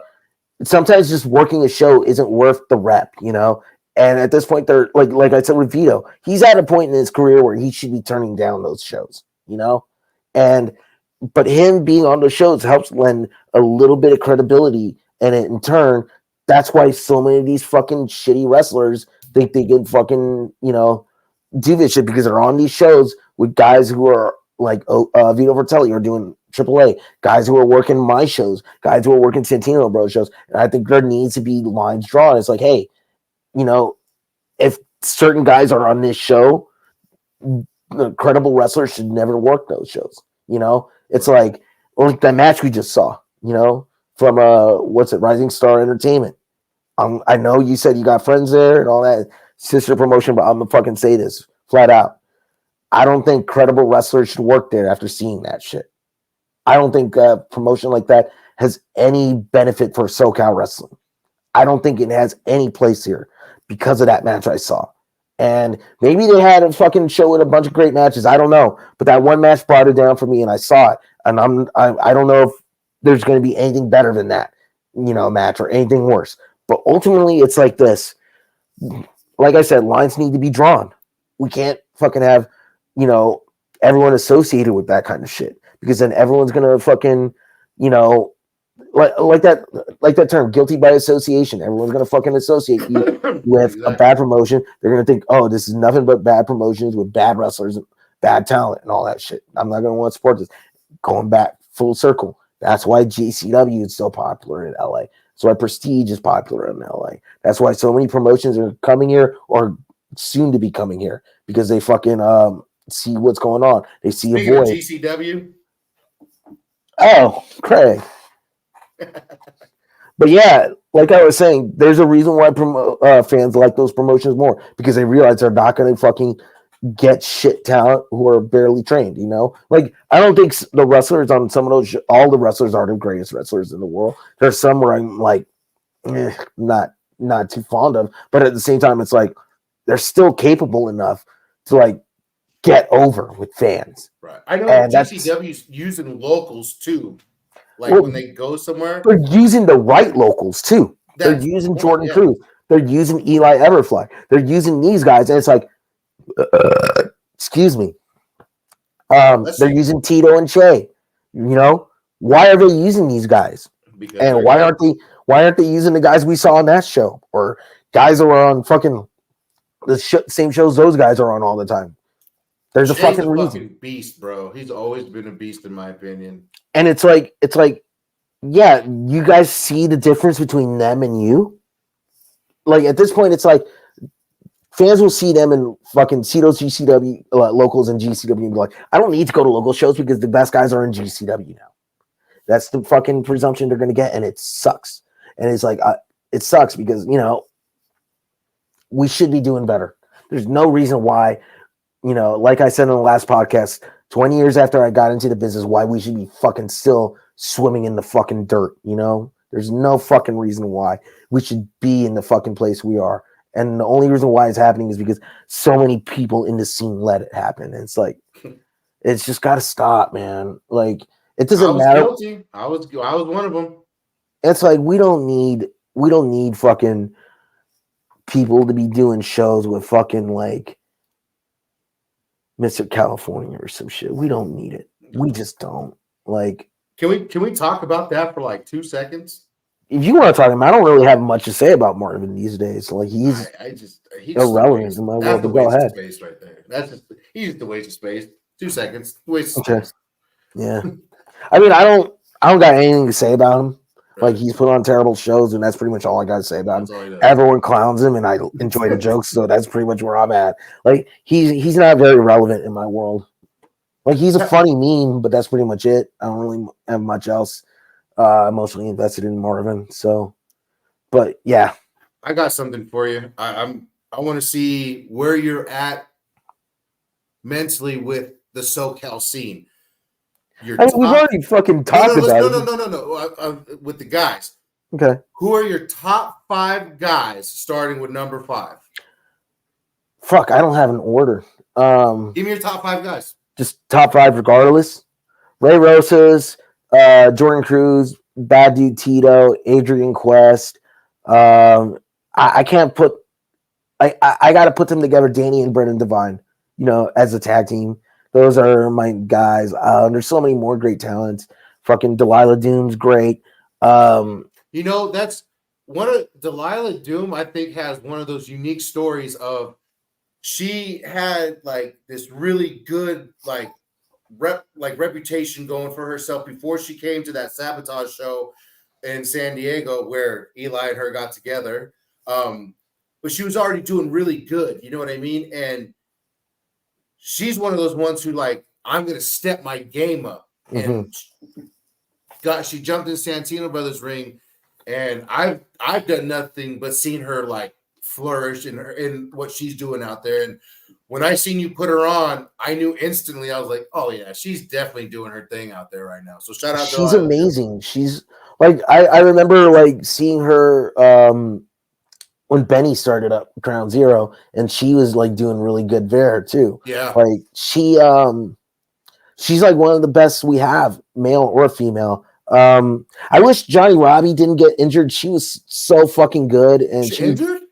sometimes just working a show isn't worth the rep, you know. And at this point, they're like I said with Vito, he's at a point in his career where he should be turning down those shows, you know. And but him being on those shows helps lend a little bit of credibility, and in turn, that's why so many of these fucking shitty wrestlers think they can fucking, you know, do this shit because they're on these shows with guys who are like Vito Vertelli are doing AAA, guys who are working my shows, guys who are working Santino Bros shows. And I think there needs to be lines drawn. It's like, hey, you know, if certain guys are on this show, the credible wrestlers should never work those shows. You know, it's like that match we just saw, you know, from Rising Star Entertainment. I know you said you got friends there and all that sister promotion, but I'm gonna fucking say this flat out. I don't think credible wrestlers should work there after seeing that shit. I don't think a promotion like that has any benefit for SoCal wrestling. I don't think it has any place here because of that match I saw. And maybe they had a fucking show with a bunch of great matches. I don't know. But that one match brought it down for me, and I saw it. And I don't know if there's going to be anything better than that, you know, match or anything worse. But ultimately, it's like this. Like I said, lines need to be drawn. We can't fucking have, you know, everyone associated with that kind of shit, because then everyone's going to fucking, you know, like that term, guilty by association. Everyone's gonna fucking associate you with a bad promotion. They're gonna think, oh, this is nothing but bad promotions with bad wrestlers and bad talent and all that shit. I'm not gonna want to support this. Going back full circle, that's why GCW is so popular in LA. That's why Prestige is popular in LA. That's why so many promotions are coming here or soon to be coming here, because they fucking see what's going on. They see Speaking a void. GCW. Oh, Craig. But yeah, like I was saying, there's a reason why fans like those promotions more, because they realize they're not going to fucking get shit talent who are barely trained, you know? Like, I don't think the wrestlers on some of those, all the wrestlers are the greatest wrestlers in the world. There's some where I'm like, not too fond of, but at the same time, it's like, they're still capable enough to like get over with fans. Right. I know GCW's using locals too. Like when they go somewhere, they're using the right locals too. They're using Jordan Cruz. They're using Eli Everfly. They're using these guys, and it's like, excuse me. They're using Tito and Che. You know, why are they using these guys? And why aren't they using the guys we saw on that show, or guys that were on fucking the same shows those guys are on all the time? There's a fucking reason. Fucking beast, bro. He's always been a beast, in my opinion. And it's like, yeah, you guys see the difference between them and you. Like at this point, it's like fans will see them and fucking see those GCW locals and GCW and be like, I don't need to go to local shows because the best guys are in GCW now. That's the fucking presumption they're gonna get, and it sucks. And it's like, it sucks because, you know, we should be doing better. There's no reason why, you know, like I said in the last podcast, 20 years after I got into the business, why we should be fucking still swimming in the fucking dirt, you know? There's no fucking reason why we should be in the fucking place we are. And the only reason why it's happening is because so many people in the scene let it happen. And it's like, it's just got to stop, man. Like, it I doesn't was matter. guilty. I was one of them. It's like we don't need fucking people to be doing shows with fucking like Mr. California or some shit. We don't need it. We just don't. Like, Can we talk about that for like 2 seconds? if you want to talk to him, I don't really have much to say about Marvin these days. Like, he's He's irrelevant in my world. That's the But go waste of ahead. space right there. He's just the waste of space. 2 seconds, waste of Okay. space. Yeah. I mean, I don't got anything to say about him. Right. Like, he's put on terrible shows, and that's pretty much all I got to say about That's all he him. does. Everyone clowns him, and I enjoy the jokes, so that's pretty much where I'm at. Like, he's not very relevant in my world. Like, he's a funny meme, but that's pretty much it. I don't really have much else emotionally invested in Marvin. So, but yeah, I got something for you. I want to see where you're at mentally with the SoCal scene. I mean, we've already fucking talked about it. No. With the guys. Okay. Who are your top 5 guys starting with number 5? Fuck, I don't have an order. Give me your top 5 guys. Just top 5 regardless. Ray Rosas, Jordan Cruz, Bad Dude Tito, Adrian Quest. I can't put. I got to put them together. Danny and Brendan Devine, as a tag team. Those are my guys. There's so many more great talents. Fucking Delilah Doom's great. That's one of Delilah Doom. I think has one of those unique stories of she had like this really good reputation going for herself before she came to that Sabotage show in San Diego where Eli and her got together. But she was already doing really good. You know what I mean? And she's one of those ones who I'm going to step my game up. And she jumped in Santino Brothers ring, and I've done nothing but seen her flourish in what she's doing out there. And when I seen you put her on, I knew instantly. I was like, oh yeah, she's definitely doing her thing out there right now. So shout out. She's amazing. She's I remember seeing her when Benny started up Ground Zero, and she was doing really good there too. Yeah, she's one of the best we have, male or female. I wish Johnny Robbie didn't get injured. She was so fucking good, and she injured.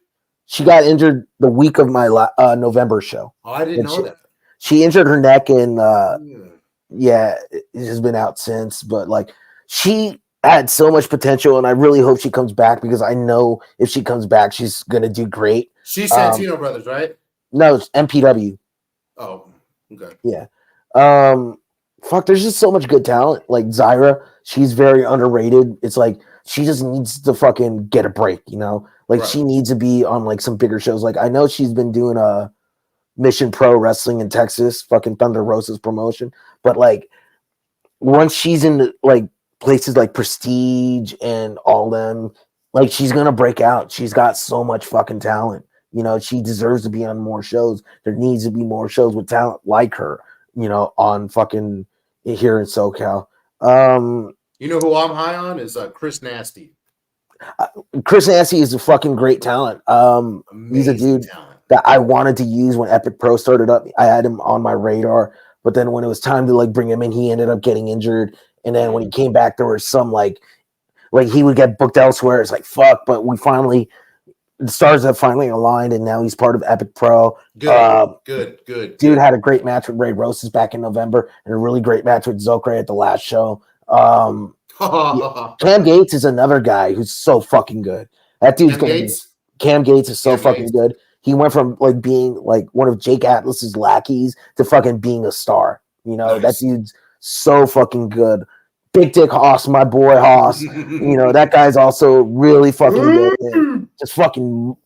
She got injured the week of my November show. Oh, I didn't know that. She injured her neck, and it has been out since. But she had so much potential, and I really hope she comes back because I know if she comes back, she's gonna do great. She's Santino Brothers, right? No, it's MPW. Oh, okay. Yeah. Fuck, there's just so much good talent. Like Zyra, she's very underrated. It's she just needs to fucking get a break, Right. She needs to be on some bigger shows. I know she's been doing a Mission Pro Wrestling in Texas, fucking Thunder Rosa's promotion. But once she's in places like Prestige and all them, she's gonna break out. She's got so much fucking talent. She deserves to be on more shows. There needs to be more shows with talent like her, on fucking here in SoCal. Who I'm high on is Chris Nasty. Chris Nasty is a fucking great talent. He's a dude that I wanted to use when Ep.3 started up. I had him on my radar, but then when it was time to bring him in, he ended up getting injured. And then when he came back, there was some he would get booked elsewhere. It's fuck, but the stars have finally aligned, and now he's part of Ep.3. Good. Dude had a great match with Ray Rosas back in November, and a really great match with Zokre at the last show. Cam Gates is another guy who's so fucking good. That dude's Cam Gates is so fucking good. He went from being one of Jake Atlas's lackeys to fucking being a star. Nice. That dude's so fucking good. Big Dick Hoss, my boy Hoss. That guy's also really fucking good. And just fucking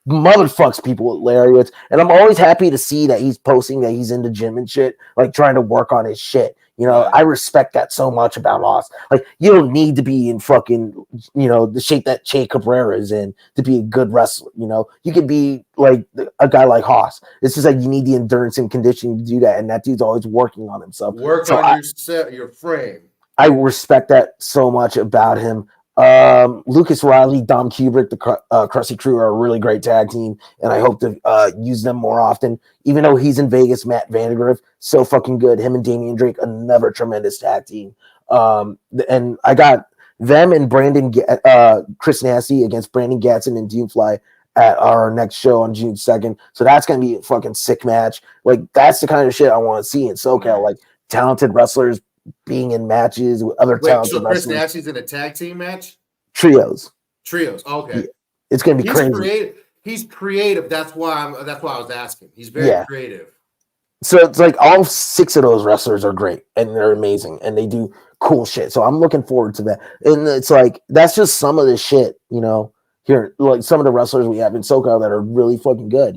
motherfucks people with lariats. And I'm always happy to see that he's posting that he's in the gym and shit, trying to work on his shit. I respect that so much about Hoss. You don't need to be in fucking, the shape that Che Cabrera is in to be a good wrestler. You can be a guy like Hoss. It's just you need the endurance and conditioning to do that. And that dude's always working on himself. Work on your frame. I respect that so much about him. Lucas Riley, Dom Kubrick, the Krusty Crew are a really great tag team, and I hope to use them more often. Even though he's in Vegas, Matt Vandegrift, so fucking good. Him and Damian Drake, another tremendous tag team. And I got them and Chris Nasty against Brandon Gatson and Doomfly at our next show on June 2nd. So that's gonna be a fucking sick match. Like that's the kind of shit I want to see in SoCal. Like talented wrestlers being in matches with other talented so Chris wrestlers. Nasty's in a tag team match? Trios. Okay. Yeah. It's gonna be crazy. Creative. He's creative. That's why I was asking. He's very creative. So it's like all 6 of those wrestlers are great and they're amazing and they do cool shit. So I'm looking forward to that. And it's like that's just some of the shit, here, like some of the wrestlers we have in SoCal that are really fucking good,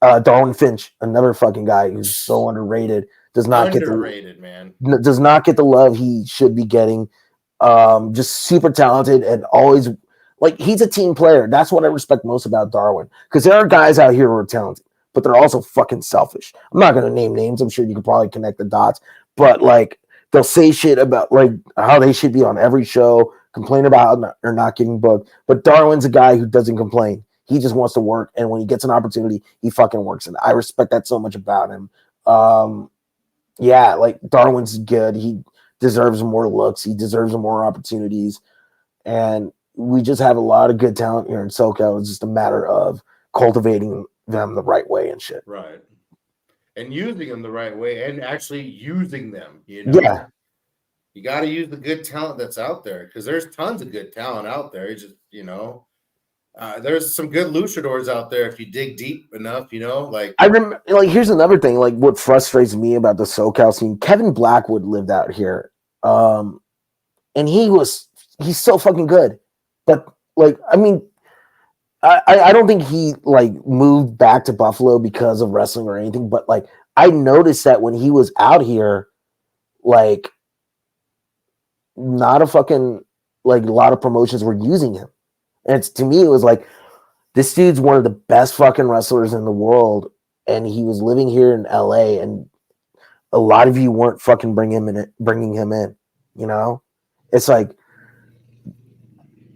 Darwin Finch, another fucking guy who's so underrated, does not get the love he should be getting. Just super talented and always like he's a team player. That's what I respect most about Darwin. Because there are guys out here who are talented, but they're also fucking selfish. I'm not gonna name names. I'm sure you can probably connect the dots, but like they'll say shit about like how they should be on every show, complain about how they're not getting booked. But Darwin's a guy who doesn't complain. He just wants to work, and when he gets an opportunity, he fucking works. And I respect that so much about him. Yeah, like Darwin's good. He deserves more looks. He deserves more opportunities. And we just have a lot of good talent here in SoCal. It's just a matter of cultivating them the right way and shit. Right. And using them the right way and actually using them, Yeah. You got to use the good talent that's out there because there's tons of good talent out there. It's just, there's some good luchadors out there if you dig deep enough, like I remember like here's another thing, like what frustrates me about the SoCal scene. Kevin Blackwood lived out here. And he's so fucking good. But like I mean I don't think he like moved back to Buffalo because of wrestling or anything, but like I noticed that when he was out here, like not a fucking like a lot of promotions were using him. And to me, it was like this dude's one of the best fucking wrestlers in the world, and he was living here in LA, and a lot of you weren't fucking bringing him in. It's like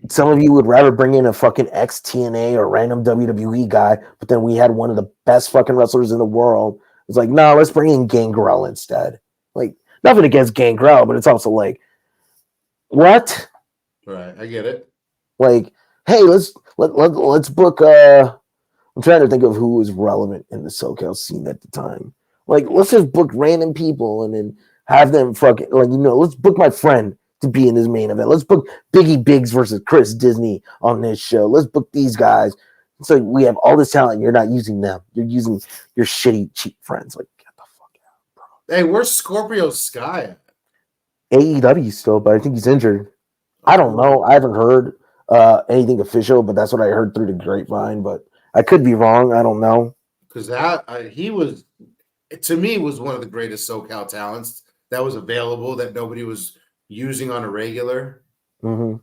some of you would rather bring in a fucking ex-TNA or random WWE guy, but then we had one of the best fucking wrestlers in the world. It's like, no, let's bring in Gangrel instead. Like, nothing against Gangrel, but it's also like, what? Right, I get it. Like, hey, let's book. I'm trying to think of who was relevant in the SoCal scene at the time. Like, let's just book random people and then have them fucking like let's book my friend to be in this main event. Let's book Biggie Biggs versus Chris Disney on this show. Let's book these guys. So we have all this talent. You're not using them. You're using your shitty cheap friends. Like, get the fuck out, bro. Hey, where's Scorpio Sky? AEW still, but I think he's injured. I don't know. I haven't heard anything official, but that's what I heard through the grapevine. But I could be wrong. I don't know. Because he was, to me, was one of the greatest SoCal talents that was available that nobody was using on a regular. Mm-hmm.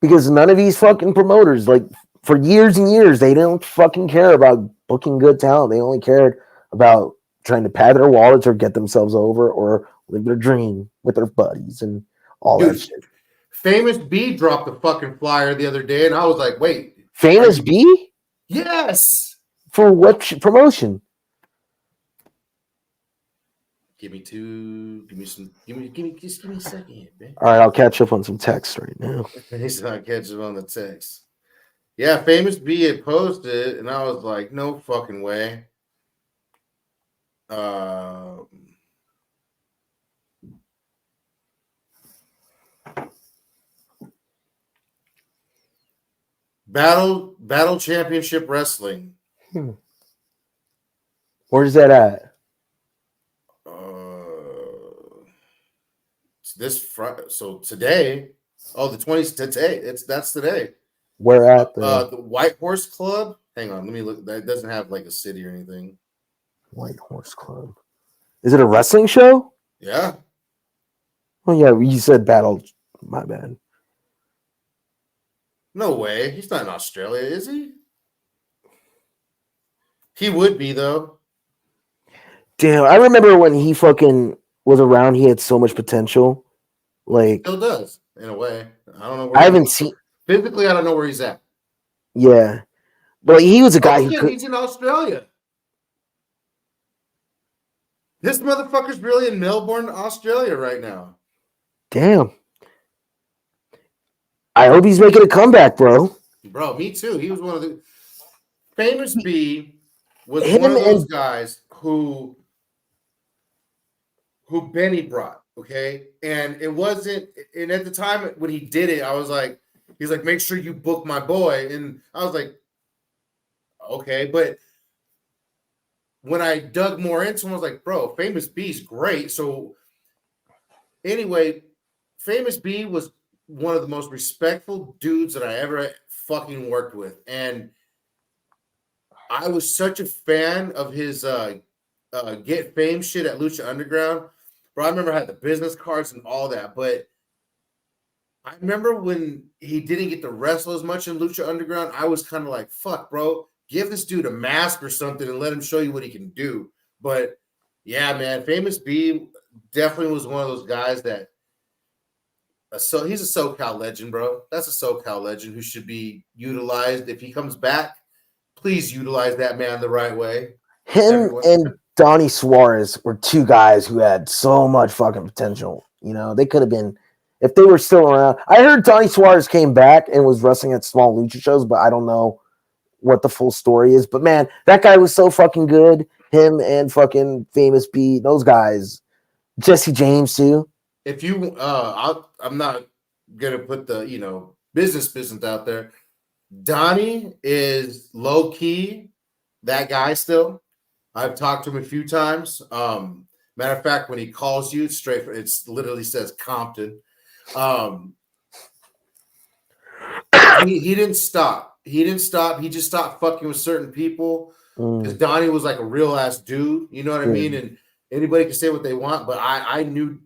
Because none of these fucking promoters, like for years and years, they don't fucking care about booking good talent. They only cared about trying to pad their wallets or get themselves over or live their dream with their buddies and all that shit. Famous B dropped the fucking flyer the other day, and I was like, wait. Famous B? Yes. For what promotion? Give me a second, man. All right, I'll catch up on some text right now. He's not catching up on the text. Yeah, Famous B had posted, and I was like, no fucking way. Battle Championship Wrestling. Where's that at? This Friday, so today, the 20th today. That's today. Where at the White Horse Club? Hang on, let me look. That doesn't have like a city or anything. White Horse Club. Is it a wrestling show? Yeah. Oh yeah, you said battle. My bad. No way. He's not in Australia, is he? He would be though. Damn, I remember when he fucking was around. He had so much potential. Like, still does. in a way. I don't know where I haven't seen. physically. I don't know where he's at. Yeah, but he was a guy Oh who shit, could. he's in Australia. This motherfucker's really in Melbourne, Australia right now. Damn. I hope he's making a comeback, bro. Bro, me too. He was one of the Famous B was Him one of those and guys who Benny brought, okay? And it wasn't, and at the time when he did it, I was like, he's like, make sure you book my boy. And I was like, okay. But when I dug more into him, I was like, bro, Famous B's great. So anyway, Famous B was one of the most respectful dudes that I ever fucking worked with. And I was such a fan of his get fame shit at Lucha Underground. Bro, I remember I had the business cards and all that, but I remember when he didn't get to wrestle as much in Lucha Underground, I was kind of like, fuck, bro, give this dude a mask or something and let him show you what he can do. But yeah, man, Famous B definitely was one of those guys that so he's a SoCal legend, bro. That's a SoCal legend who should be utilized. If he comes back, please utilize that man the right way. him Everyone. and Donnie Suarez were two guys who had so much fucking potential. You know, they could have been if they were still around. I heard Donnie Suarez came back and was wrestling at small lucha shows, but I don't know what the full story is. But man, that guy was so fucking good. Him and fucking Famous B, those guys. Jesse James too. If you I'm not gonna put the business out there. Donnie is low key that guy still. I've talked to him a few times. Matter of fact, when he calls you straight, it's literally says Compton. He didn't stop. He didn't stop. He just stopped fucking with certain people because Donnie was like a real ass dude. You know what I mean? And anybody can say what they want, but I knew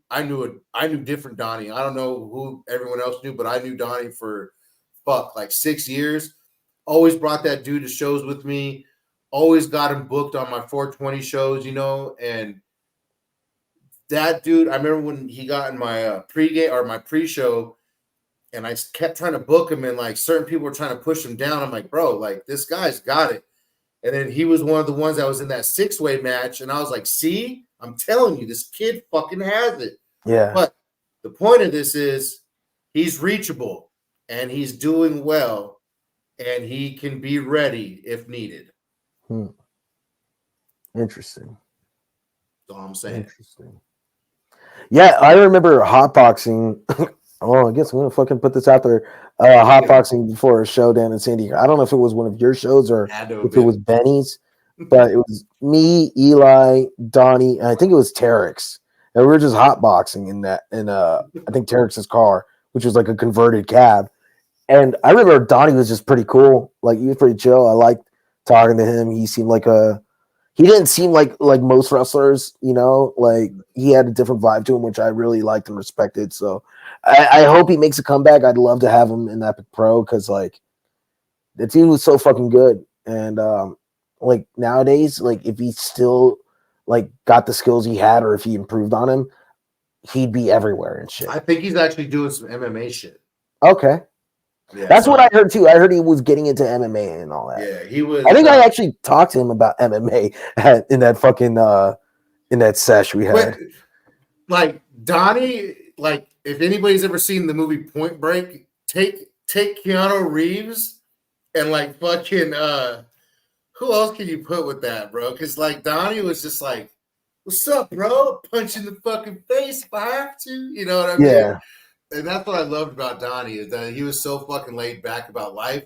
different Donnie. I don't know who everyone else knew, but I knew Donnie for like 6 years. Always brought that dude to shows with me. Always got him booked on my 420 shows, and that dude, I remember when he got in my pregame or my pre-show, and I kept trying to book him, and like certain people were trying to push him down. I'm like, bro, like this guy's got it. And then he was one of the ones that was in that 6-way match, and I was like, see, I'm telling you, this kid fucking has it. Yeah. But the point of this is he's reachable and he's doing well, and he can be ready if needed. Interesting. That's all I'm saying. Interesting. Yeah, I remember hotboxing. Oh, I guess I'm gonna fucking put this out there. Hotboxing before a show down in San Diego. I don't know if it was one of your shows or if it was Benny's, but it was me, Eli, Donnie, and I think it was Terex. And we were just hotboxing in I think Terex's car, which was like a converted cab. And I remember Donnie was just pretty cool. Like he was pretty chill. I liked talking to him. He seemed like he didn't seem like most wrestlers, like he had a different vibe to him, which I really liked and respected. So I hope he makes a comeback. I'd love to have him in Epic Pro because like the team was so fucking good. And like nowadays, like if he still like got the skills he had or if he improved on him, he'd be everywhere and shit. I think he's actually doing some MMA shit. Okay. Yeah, that's what I heard too. I heard he was getting into MMA and all that. Yeah, he was. I think I actually talked to him about MMA in that fucking in that sesh we had. But, like Donnie, like if anybody's ever seen the movie Point Break, take Keanu Reeves and like fucking who else can you put with that, bro? Because like Donnie was just like, "What's up, bro?" Punch in the fucking face if I have to. You know what I mean? Yeah. And that's what I loved about Donnie is that he was so fucking laid back about life,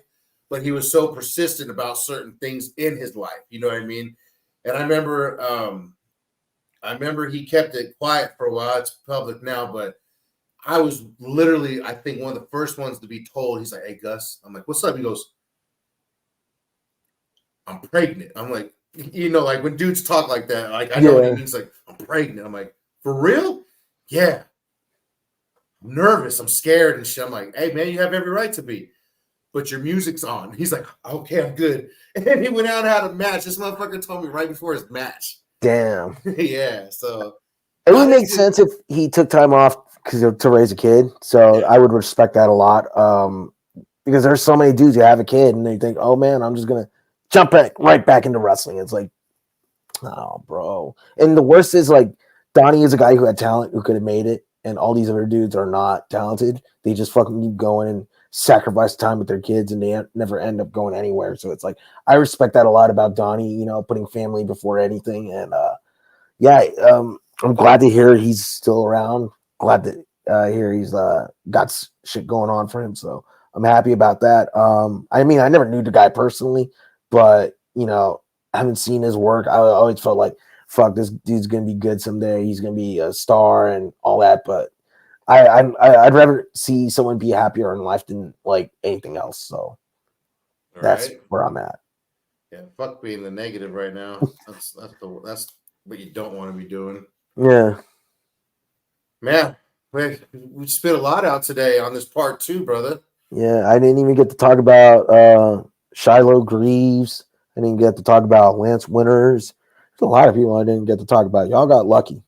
but he was so persistent about certain things in his life. You know what I mean? And I remember he kept it quiet for a while. It's public now, but I was literally, I think, one of the first ones to be told. He's like, "Hey, Gus." I'm like, "What's up?" He goes, "I'm pregnant." I'm like, like when dudes talk like that, like I know what he means. Like, "I'm pregnant." I'm like, "For real?" "Yeah. I'm nervous. I'm scared and shit." I'm like, "Hey, man, you have every right to be, but your music's on." He's like, "Okay, I'm good." And he went out and had a match. This motherfucker told me right before his match. Damn. Yeah, so it would make sense if he took time off to raise a kid. So Yeah. I would respect that a lot. Because there's so many dudes who have a kid and they think, oh man, I'm just gonna jump right back into wrestling. It's like, oh, bro. And the worst is like Donnie is a guy who had talent, who could have made it, and all these other dudes are not talented. They just fucking keep going and sacrifice time with their kids, and they never end up going anywhere. So it's like I respect that a lot about Donnie. You know, putting family before anything, and I'm glad to hear he's still around. Glad to hear he's got shit going on for him. So I'm happy about that. I mean, I never knew the guy personally, but you know, I haven't seen his work. I always felt like, fuck, this dude's gonna be good someday. He's gonna be a star and all that. But I'd rather see someone be happier in life than like anything else. So that's where I'm at. Yeah, fuck being the negative right now. That's what you don't want to be doing. Yeah. Man, we spit a lot out today on this part 2, brother. Yeah, I didn't even get to talk about Shiloh Greaves. I didn't get to talk about Lance Winters. There's a lot of people I didn't get to talk about. Y'all got lucky.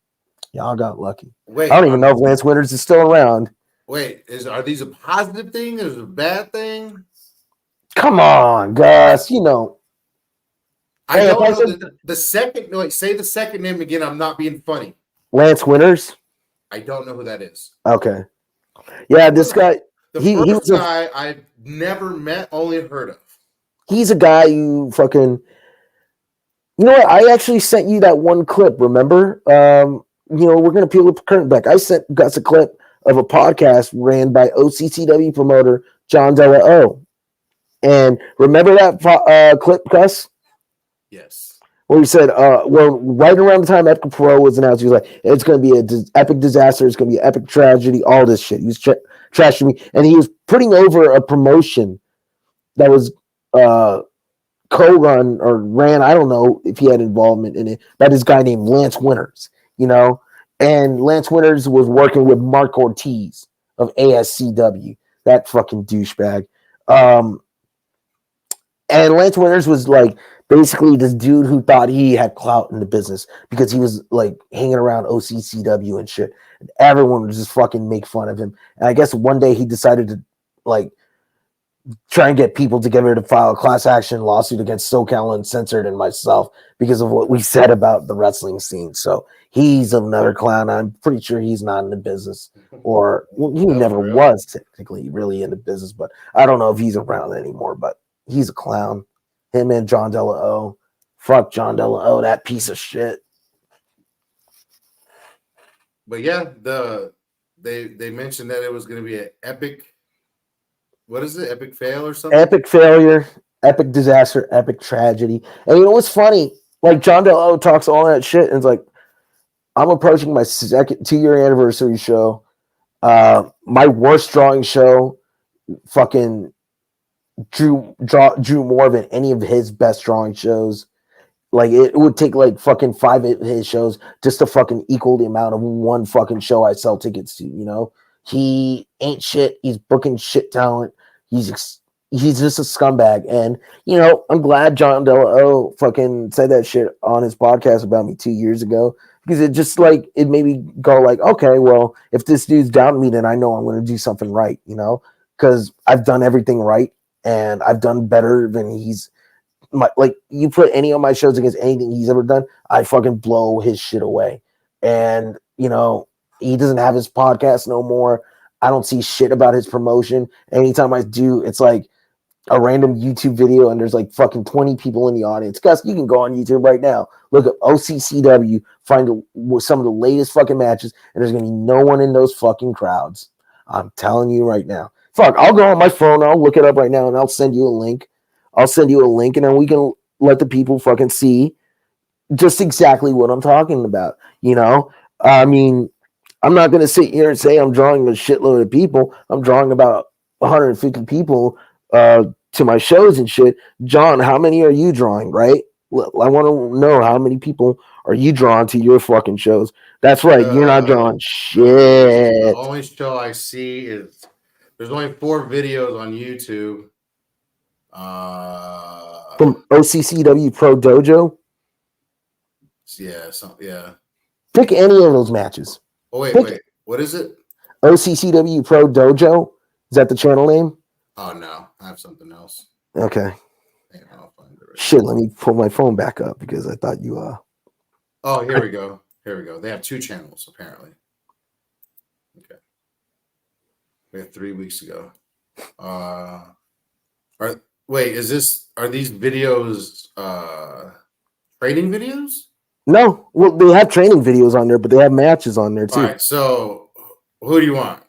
Wait, I don't even know if Lance Winters is still around. Wait, are these a positive thing? Is it a bad thing? Come on, Gus. You know. I don't know the second. No, wait, say the second name again. I'm not being funny. Lance Winters. I don't know who that is. Okay. Yeah, this guy. He was a guy I've never met, only heard of. He's a guy you fucking. You know what? I actually sent you that one clip. Remember? You know, we're gonna peel the curtain back. I sent Gus a clip of a podcast ran by OCCW promoter John Della O. And remember that clip, Gus? Yes. Where he said, right around the time Epic Pro was announced, he was like, it's going to be an epic disaster. It's going to be an epic tragedy, all this shit. He was trashing me. And he was putting over a promotion that was co-run or ran, I don't know if he had involvement in it, by this guy named Lance Winters, you know? And Lance Winters was working with Mark Ortiz of ASCW, that fucking douchebag. And Lance Winters was like basically this dude who thought he had clout in the business because he was like hanging around OCCW and shit. And everyone would just fucking make fun of him. And I guess one day he decided to like try and get people together to file a class action lawsuit against SoCal Uncensored and myself because of what we said about the wrestling scene. So he's another clown. I'm pretty sure he's not in the business, or he never was technically really in the business, but I don't know if he's around anymore, but he's a clown. Him and John Della O. Fuck John Della O, that piece of shit. But yeah, they mentioned that it was going to be an epic. What is it? Epic fail or something? Epic failure, epic disaster, epic tragedy. And you know what's funny? Like John Della O talks all that shit, and it's like, I'm approaching my second 2-year anniversary show. My worst drawing show fucking drew more than any of his best drawing shows. Like it would take like fucking 5 of his shows just to fucking equal the amount of one fucking show I sell tickets to, you know? He ain't shit. He's booking shit talent. He's just a scumbag. And, you know, I'm glad John Della O fucking said that shit on his podcast about me 2 years ago, because it just like, it made me go like, okay, well, if this dude's down me, then I know I'm going to do something right, you know? Because I've done everything right and I've done better than like you put any of my shows against anything he's ever done, I fucking blow his shit away. And, you know, he doesn't have his podcast no more. I don't see shit about his promotion. Anytime I do, it's like a random YouTube video and there's like fucking 20 people in the audience. Gus, you can go on YouTube right now, look at OCCW, find some of the latest fucking matches, and there's going to be no one in those fucking crowds. I'm telling you right now. Fuck, I'll go on my phone, I'll look it up right now, and I'll send you a link. And then we can let the people fucking see just exactly what I'm talking about, you know? I mean, I'm not going to sit here and say I'm drawing a shitload of people. I'm drawing about 150 people to my shows and shit. John, how many are you drawing, right? I want to know how many people are you drawing to your fucking shows. That's right. You're not drawing shit. The only show I see is there's only 4 videos on YouTube. From OCCW Pro Dojo? Yeah, yeah. Pick any of those matches. Oh, wait. What is it? OCCW Pro Dojo. Is that the channel name? Oh no, I have something else. Okay. Hang on, I'll find it right Shit, let me pull my phone back up because I thought you Oh, here we go. Here we go. They have 2 channels apparently. Okay. We had 3 weeks ago. Are these videos training videos? No. Well, they have training videos on there, but they have matches on there too. All right, so who do you want?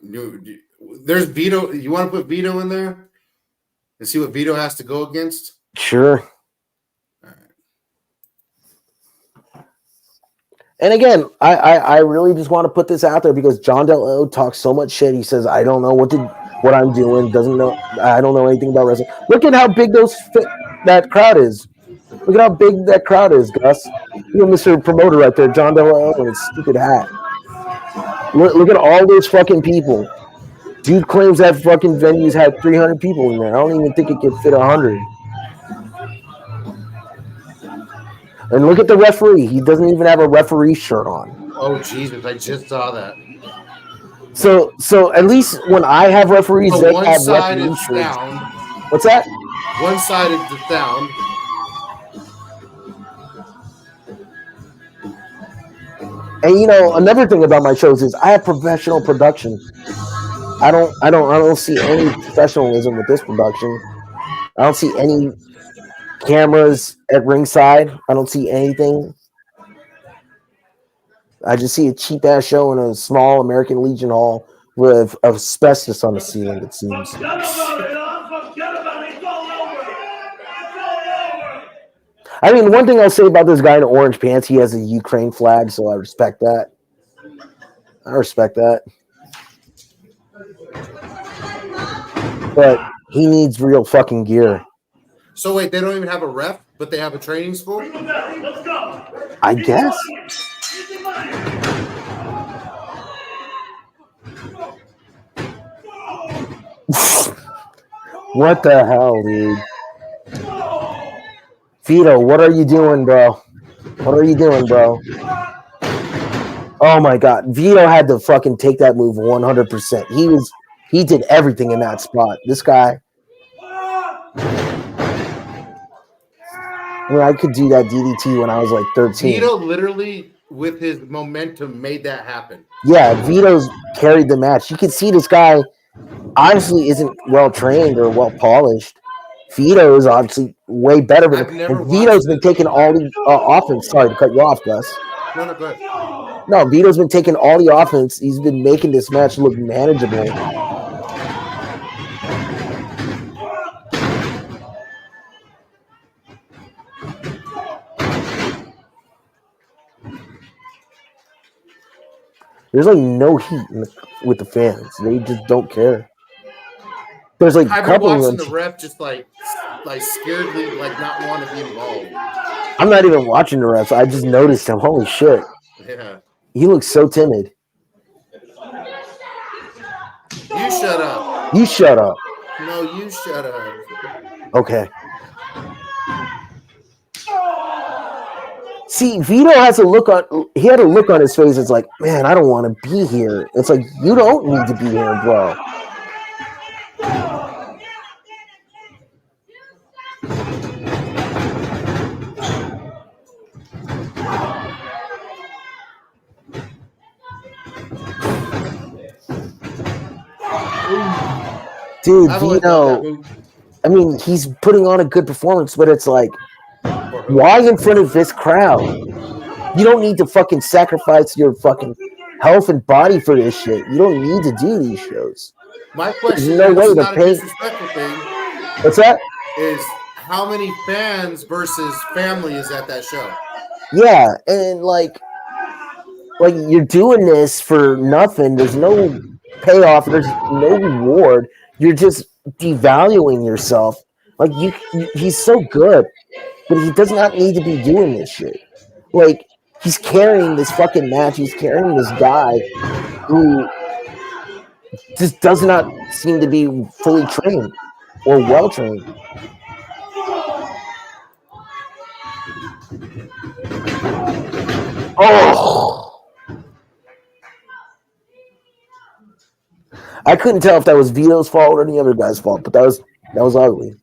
There's Vito. You want to put Vito in there and see what Vito has to go against? Sure. All right. And again, I really just want to put this out there because John Del talks so much shit. He says, I don't know what I'm doing. Doesn't know. I don't know anything about wrestling. Look at how big that crowd is. Look at how big that crowd is, Gus. You know, Mr. Promoter right there, John Del with his stupid hat. Look at all those fucking people. Dude claims that fucking venues had 300 people in there. I don't even think it could fit 100. And look at the referee. He doesn't even have a referee shirt on. Oh Jesus! I just saw that. So at least when I have referees, So they one have side referee is shirts. sound. What's that? One side is the sound. And you know, another thing about my shows is I have professional production. I don't see any professionalism with this production. I don't see any cameras at ringside. I don't see anything. I just see a cheap ass show in a small American Legion hall with asbestos on the ceiling, it seems. Forget about it, huh? Forget about it. It's all over. It's all over. I mean, one thing I'll say about this guy in orange pants, he has a Ukraine flag, so I respect that. But he needs real fucking gear. So wait, they don't even have a ref, but they have a training school? Let's go. I guess. What the hell, dude? Vito, what are you doing, bro? Oh my god. Vito had to fucking take that move 100%. He did everything in that spot. This guy. I mean, I could do that DDT when I was like 13. Vito literally, with his momentum, made that happen. Yeah, Vito's carried the match. You can see this guy obviously isn't well trained or well polished. Vito is obviously way better than him. And Vito's been taking all the offense. Sorry to cut you off, Gus. No, go ahead. No, Vito's been taking all the offense. He's been making this match look manageable. There's like no heat with the fans. They just don't care. There's like I've a been couple watching of the ref just like scaredly, like not want to be involved. I'm not even watching the refs. I just noticed him. Holy shit. Yeah. He looks so timid. You shut up. You shut up. No, you shut up. Okay. See, Vito has a look on. He had a look on his face. It's like, man, I don't want to be here. It's like, you don't need to be here, bro. Dude, Vito. I mean, he's putting on a good performance, but it's like, why in front of this crowd? You don't need to fucking sacrifice your fucking health and body for this shit. You don't need to do these shows. My question There's no way is to not a pay. disrespectful thing. What's that? Is how many fans versus family is at that show? Yeah, and like you're doing this for nothing. There's no payoff. There's no reward. You're just devaluing yourself. Like he's so good, but he does not need to be doing this shit. Like he's carrying this fucking match. He's carrying this guy who just does not seem to be fully trained or well trained. Oh. I couldn't tell if that was Vito's fault or any other guy's fault, but that was ugly.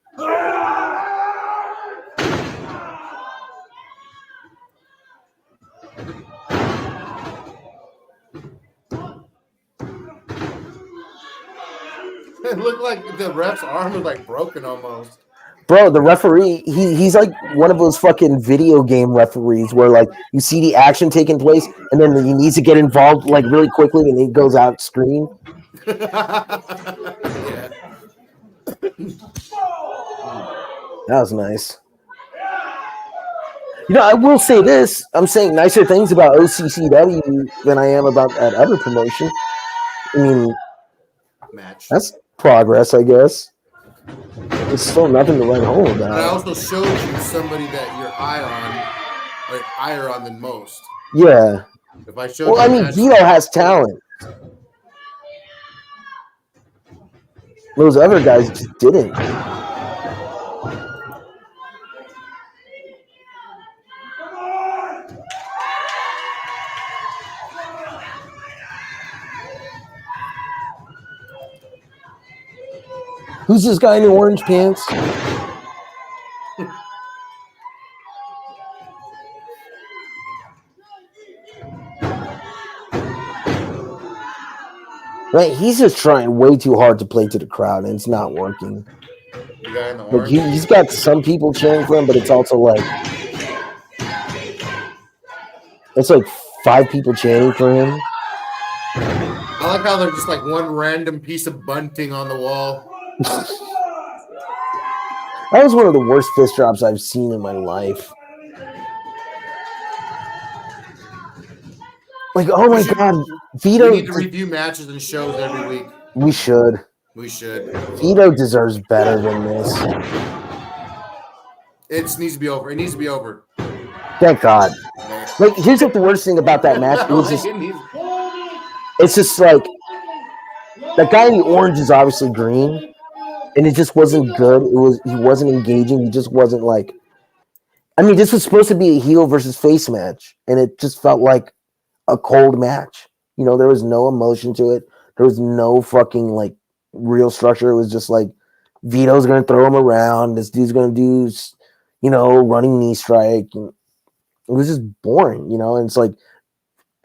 It looked like the ref's arm was like broken almost. Bro, the referee, he's like one of those fucking video game referees where like you see the action taking place and then he needs to get involved like really quickly and he goes out screen. Yeah. That was nice. You know, I will say this. I'm saying nicer things about OCCW than I am about that other promotion. I mean, Match. that's progress, I guess. It's still nothing to write home But I about. also showed you somebody that you're higher on than most. Yeah. If I showed Well, I you mean, that, Vito has talent. Those other guys just didn't. Who's this guy in the orange pants? Right, he's just trying way too hard to play to the crowd, and it's not working. the guy in the Like orange. he's got some people cheering for him, but it's also like it's like 5 people chanting for him. I like how they're just like one random piece of bunting on the wall. That was one of the worst fist drops I've seen in my life. Like, oh my god, Vito! We need to review matches and shows every week. We should. We should. Vito deserves better than this. It needs to be over. It needs to be over. Thank God. Like, here's what the worst thing about that match. It was just, it's just like that guy in the orange is obviously green, and it just wasn't good. He wasn't engaging. He just wasn't like. I mean, this was supposed to be a heel versus face match, and it just felt like a cold match. You know, there was no emotion to it. There was no fucking like real structure. It was just like Vito's gonna throw him around. This dude's gonna do, you know, running knee strike. And it was just boring, you know. And it's like,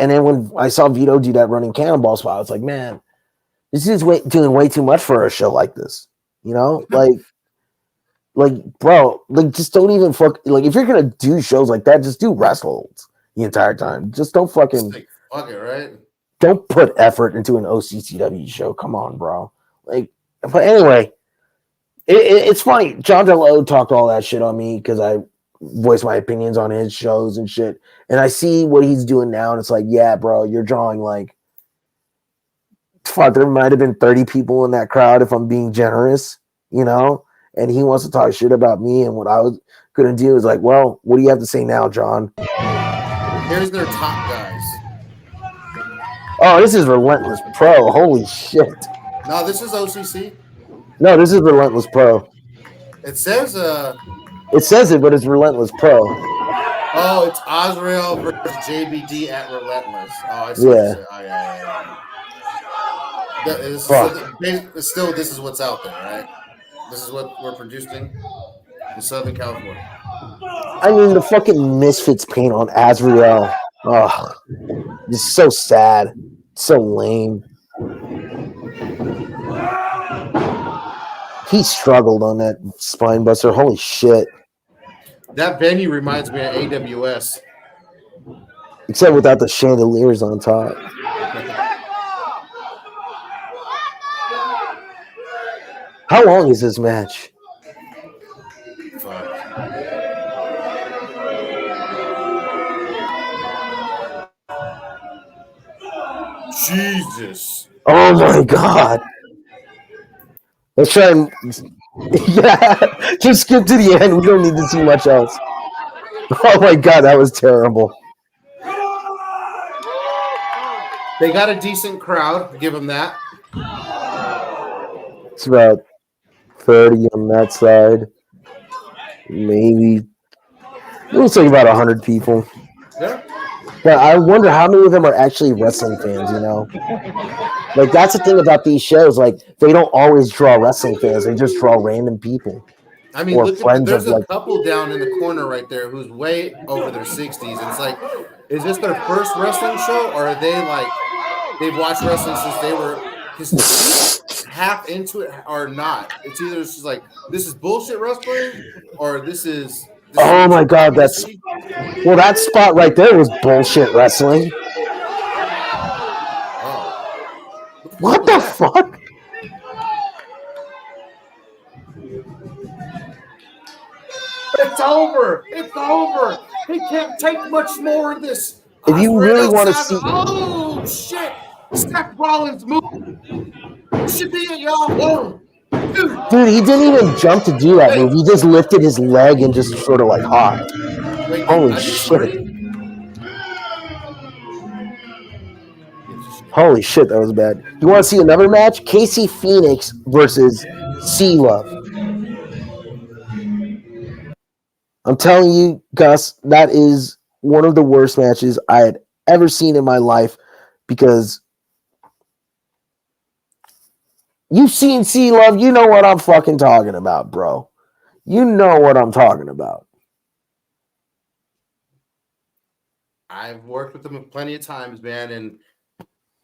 and then when I saw Vito do that running cannonball spot, it's like, man, this is doing way too much for a show like this. You know, like, bro, like, just don't even fuck. Like, if you're gonna do shows like that, just do wrestle holds the entire time. Just don't fucking Like, fuck it, right? don't put effort into an OCCW show. Come on, bro. Like, but anyway, it's funny. John DeLo talked all that shit on me because I voiced my opinions on his shows and shit. And I see what he's doing now, and it's like, yeah, bro, you're drawing like, fuck, there might have been 30 people in that crowd if I'm being generous, you know? And he wants to talk shit about me, and what I was gonna do is like, well, what do you have to say now, John? Here's their top guys. Oh, this is Relentless Pro. Holy shit. No, this is OCC. No, this is Relentless Pro. It says It says it, but it's Relentless Pro. oh, it's Osrail versus JBD at Relentless. Oh, I see. Yeah. Oh, yeah. That is, Fuck. still, this is what's out there, right? This is what we're producing in Southern California. I mean, the fucking Misfits paint on Azrael. Oh, it's so sad. So lame. He struggled on that spine buster. Holy shit. That venue reminds me of AWS. Except without the chandeliers on top. How long is this match? Fuck. Jesus. Oh my god. Let's try and yeah, just skip to the end. We don't need to see much else. Oh my god, that was terrible. They got a decent crowd. Give them that. It's about 30 on that side. Maybe. It looks like about 100 people. Yeah. But I wonder how many of them are actually wrestling fans, you know? Like that's the thing about these shows. Like they don't always draw wrestling fans; they just draw random people. I mean, Or look at friends there's of a like. couple down in the corner right there who's way over their 60s. And it's like, is this their first wrestling show, or are they like they've watched wrestling since they were? Because she's half into it or not. It's either she's like, this is bullshit wrestling, or this is Oh what my you brought god, me to that's see. well. That spot right there was bullshit wrestling. Oh, what the fuck What was the that? fuck? It's over. It's over. He can't take much more of this. If you Osprey really want to outside. see, Oh shit! Seth Rollins move. Should be it, y'all. 1, 2. dude, he didn't even jump to do that Wait, move. He just lifted his leg and just sort of like hopped. wait. Holy I shit! disagree. Holy shit, that was bad. You want to see another match? Casey Phoenix versus C Love. I'm telling you, Gus, that is one of the worst matches I had ever seen in my life because you've seen C Love. You know what I'm fucking talking about, bro. You know what I'm talking about. I've worked with him plenty of times, man, and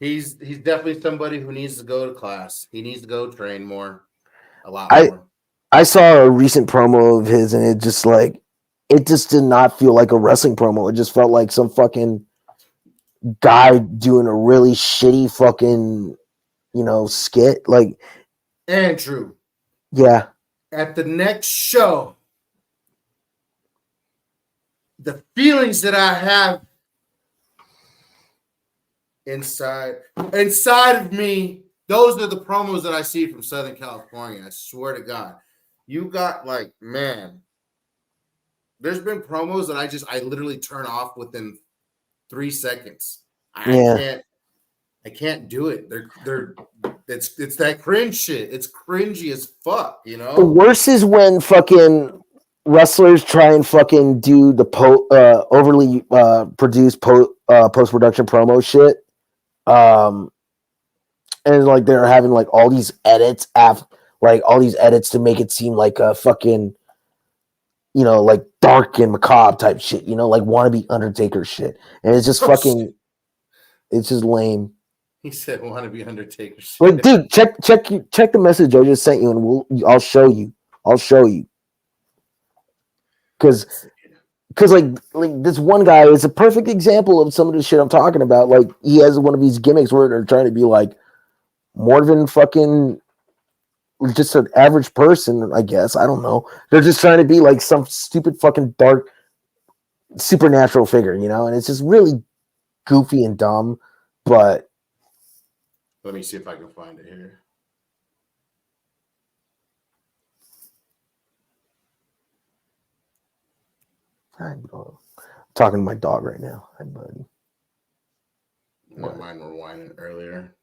he's definitely somebody who needs to go to class. He needs to go train more, a lot I more. I saw a recent promo of his and it just did not feel like a wrestling promo. It just felt like some fucking guy doing a really shitty fucking, skit. Like, Andrew, yeah. at the next show, the feelings that I have inside of me, those are the promos that I see from Southern California. I swear to God. You got like, man, there's been promos that I literally turn off within 3 seconds. Yeah. I can't do it. It's that cringe shit. It's cringy as fuck, you The know? worst is when fucking wrestlers try and fucking do the overly produced post production promo shit. And like they're having like all these edits to make it seem like a fucking like dark and macabre type shit, like wannabe Undertaker shit. And it's just Oh, fucking shit. it's just lame. He said want to be Undertaker shit. Like, dude, check the message I just sent you, and I'll show you. Because like this one guy is a perfect example of some of the shit I'm talking about. Like he has one of these gimmicks where they're trying to be like more than fucking just an average person, I guess. I don't know. They're just trying to be like some stupid fucking dark supernatural figure, and it's just really goofy and dumb. But let me see if I can find it here. I'm talking to my dog right now. Hi, buddy. No, mine were whining earlier.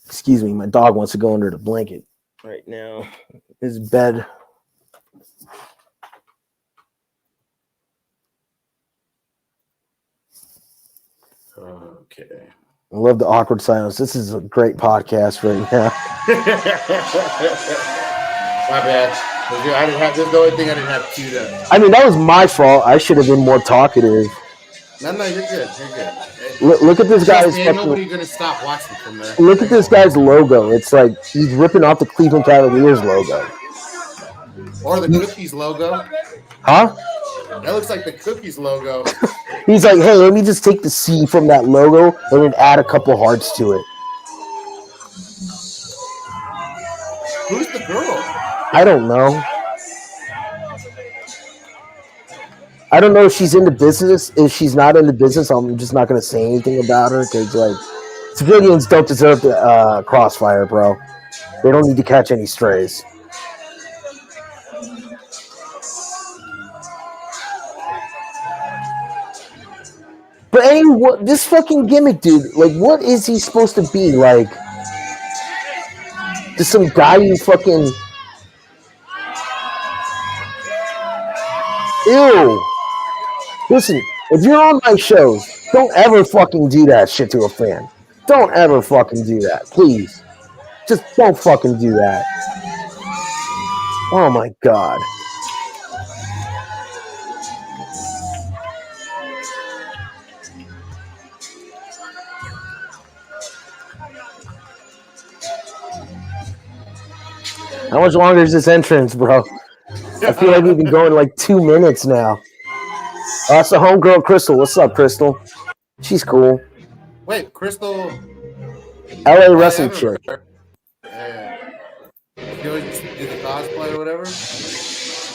Excuse me, my dog wants to go under the blanket right now. His bed. Okay. I love the awkward silence. This is a great podcast right now. My bad. I didn't have. This is the only thing I didn't have queued up. I mean, that was my fault. I should have been more talkative. No, you're good. You're good. Look at this guy's. Ain't nobody gonna stop watching from there. Look at this guy's logo. It's like he's ripping off the Cleveland Cavaliers logo. Or the Cookies logo. Huh? That looks like the Cookies logo. He's like, hey, let me just take the C from that logo and then add a couple hearts to it. Who's the girl? I don't know. I don't know if she's in the business. If she's not in the business, I'm just not going to say anything about her because, like, civilians don't deserve the crossfire, bro. They don't need to catch any strays. But this fucking gimmick, dude. Like, what is he supposed to be? Like, just some guy who fucking. Ew. Listen, if you're on my shows, don't ever fucking do that shit to a fan. Don't ever fucking do that, please. Just don't fucking do that. Oh my god. How much longer is this entrance, bro? I feel like we've been going like 2 minutes now. Oh, that's the homegirl Crystal. What's up, Crystal? She's cool. Wait, Crystal. LA wrestling chick. Yeah. You always do the cosplay or whatever?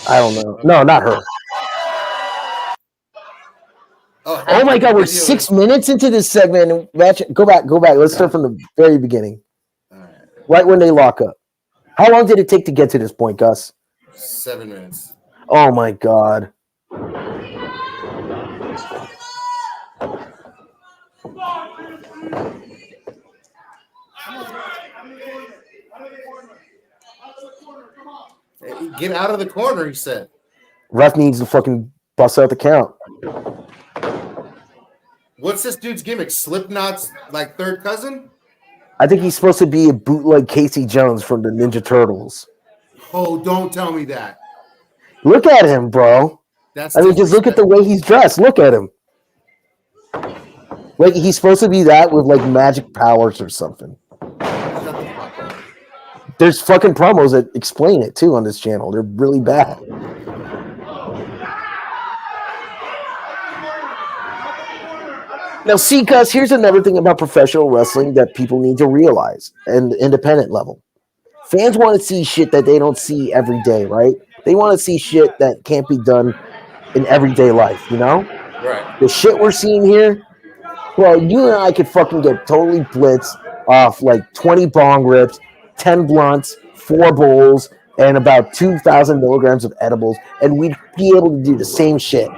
I don't know. No, not her. Oh my god, we're 6 minutes into this segment. Go back. Let's start from the very beginning. All Right when they lock up. How long did it take to get to this point, Gus? 7 minutes. Oh my god. Hey, get out of the corner, he said. Ref needs to fucking bust out the count. What's this dude's gimmick? Slipknot's like third cousin? I think he's supposed to be a bootleg Casey Jones from the Ninja Turtles. Oh, don't tell me that. Look at him, bro. That's just look at the way he's dressed. Look at him. Like, he's supposed to be that with, like, magic powers or something. There's fucking promos that explain it, too, on this channel. They're really bad. Now, see, Gus, here's another thing about professional wrestling that people need to realize, and the independent level. Fans want to see shit that they don't see every day, right? They want to see shit that can't be done in everyday life, you know? Right. The shit we're seeing here, well, you and I could fucking get totally blitzed off like 20 bong rips, 10 blunts, 4 bowls, and about 2,000 milligrams of edibles, and we'd be able to do the same shit,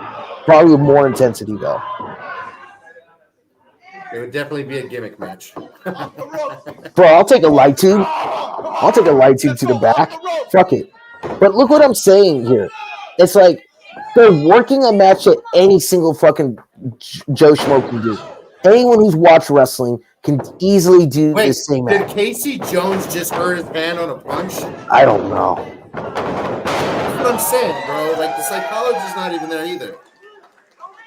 probably with more intensity, though. It would definitely be a gimmick match. Bro, I'll take a light tube. I'll take a light tube to the back. Fuck it. But look what I'm saying here. It's like they're working a match that any single fucking Joe Schmo can do. Anyone who's watched wrestling can easily do the same match. Did Casey Jones just hurt his hand on a punch? I don't know. That's what I'm saying, bro. Like, the psychologist's not even there either.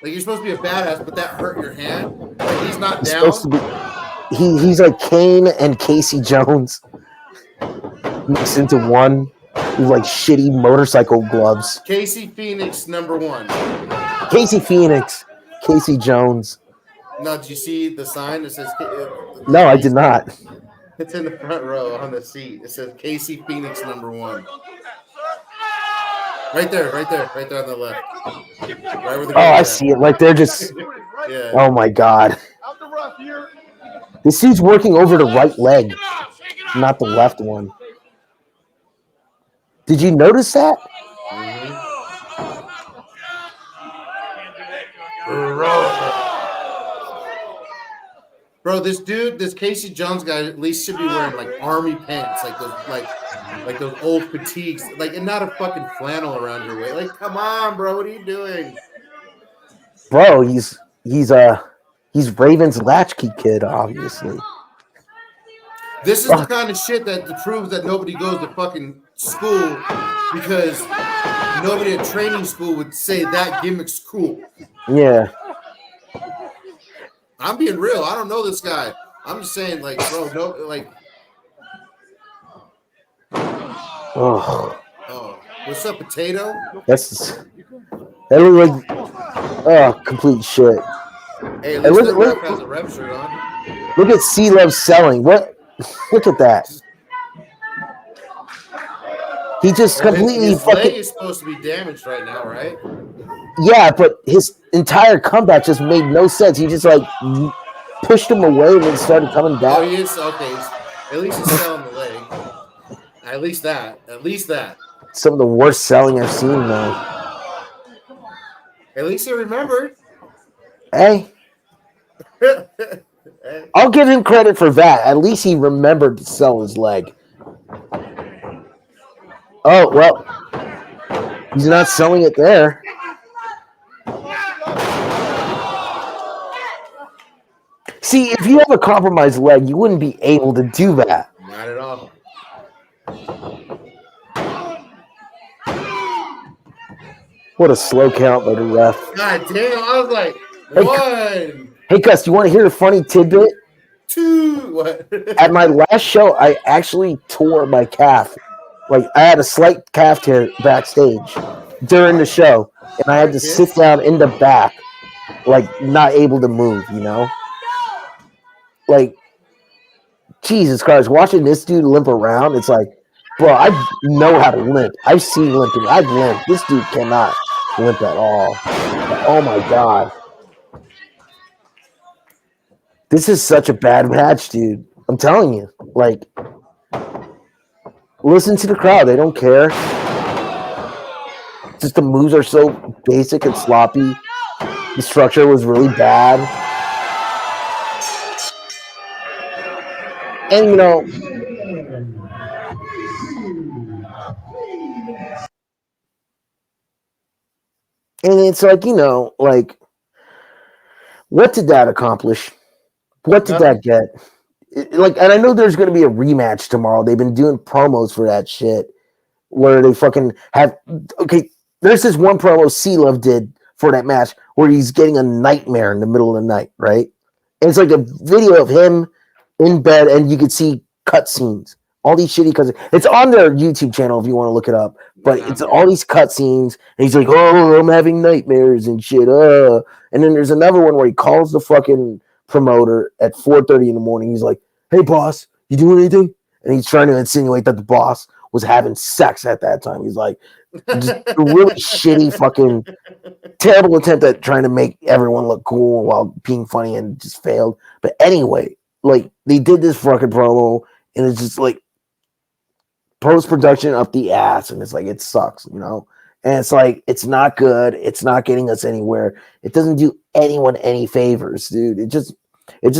Like, you're supposed to be a badass, but that hurt your hand? Like, he's not He's down? supposed to be. He's like Kane and Casey Jones mixed into one with like shitty motorcycle gloves. Casey Phoenix, number 1. Casey Phoenix, Casey Jones. No, did you see the sign that says? No, I did not. It's in the front row on the seat. It says Casey Phoenix, number 1. Right there on the left. Right where the I see it. Like they're just. Yeah. Oh my god. This dude's working over the right leg, not the left one. Did you notice that? Bro, this Casey Jones guy at least should be wearing like army pants, like those old fatigues, like, and not a fucking flannel around your waist. Like, come on, bro, what are you doing? Bro, he's Raven's latchkey kid, obviously. This is the kind of shit that proves that nobody goes to fucking school, because nobody at training school would say that gimmick's cool. Yeah. I'm being real. I don't know this guy. I'm just saying, like, bro, no, like. Oh, What's up, potato? that look like complete shit. Hey, at least the ref has a rep shirt on. Look at C-Love selling. What? Look at that. He just completely his fucking. leg is supposed to be damaged right now, right? Yeah, but his entire comeback just made no sense. He just like pushed him away and then started coming back. Oh, he is okay. At least he's selling the leg. At least that. Some of the worst selling I've seen, though. At least he remembered. Hey, I'll give him credit for that. At least he remembered to sell his leg. Oh, well, he's not selling it there. See, if you have a compromised leg, you wouldn't be able to do that. Not at all. What a slow count by the ref. God damn, I was like, 1, Hey, Gus, you want to hear a funny tidbit? 2, what? At my last show, I actually tore my calf. Like, I had a slight calf tear backstage during the show, and I had to sit down in the back, like, not able to move, you know? Like, Jesus Christ, watching this dude limp around, it's like, bro, I know how to limp. I've seen limping. I've limped. This dude cannot limp at all. Oh, my God. This is such a bad match, dude. I'm telling you. Like, listen to the crowd. They don't care. Just the moves are so basic and sloppy. The structure was really bad. And, you know, and it's like, you know, like, what did that accomplish? What did that get? Like, and I know there's going to be a rematch tomorrow. They've been doing promos for that shit where they fucking have. Okay, there's this one promo C-Love did for that match where he's getting a nightmare in the middle of the night, right? And it's like a video of him in bed, and you can see cutscenes. All these shitty cutscenes. It's on their YouTube channel if you want to look it up. But it's all these cutscenes, and he's like, "Oh, I'm having nightmares and shit." And then there's another one where he calls the fucking promoter at 4:30 in the morning. He's like, "Hey, boss, you doing anything?" And he's trying to insinuate that the boss was having sex at that time. He's like, just a really shitty fucking terrible attempt at trying to make everyone look cool while being funny and just failed. But anyway, like they did this fucking promo and it's just like post-production up the ass and it's like it sucks, you know? And it's like it's not good, it's not getting us anywhere. It doesn't do anyone any favors, dude. It just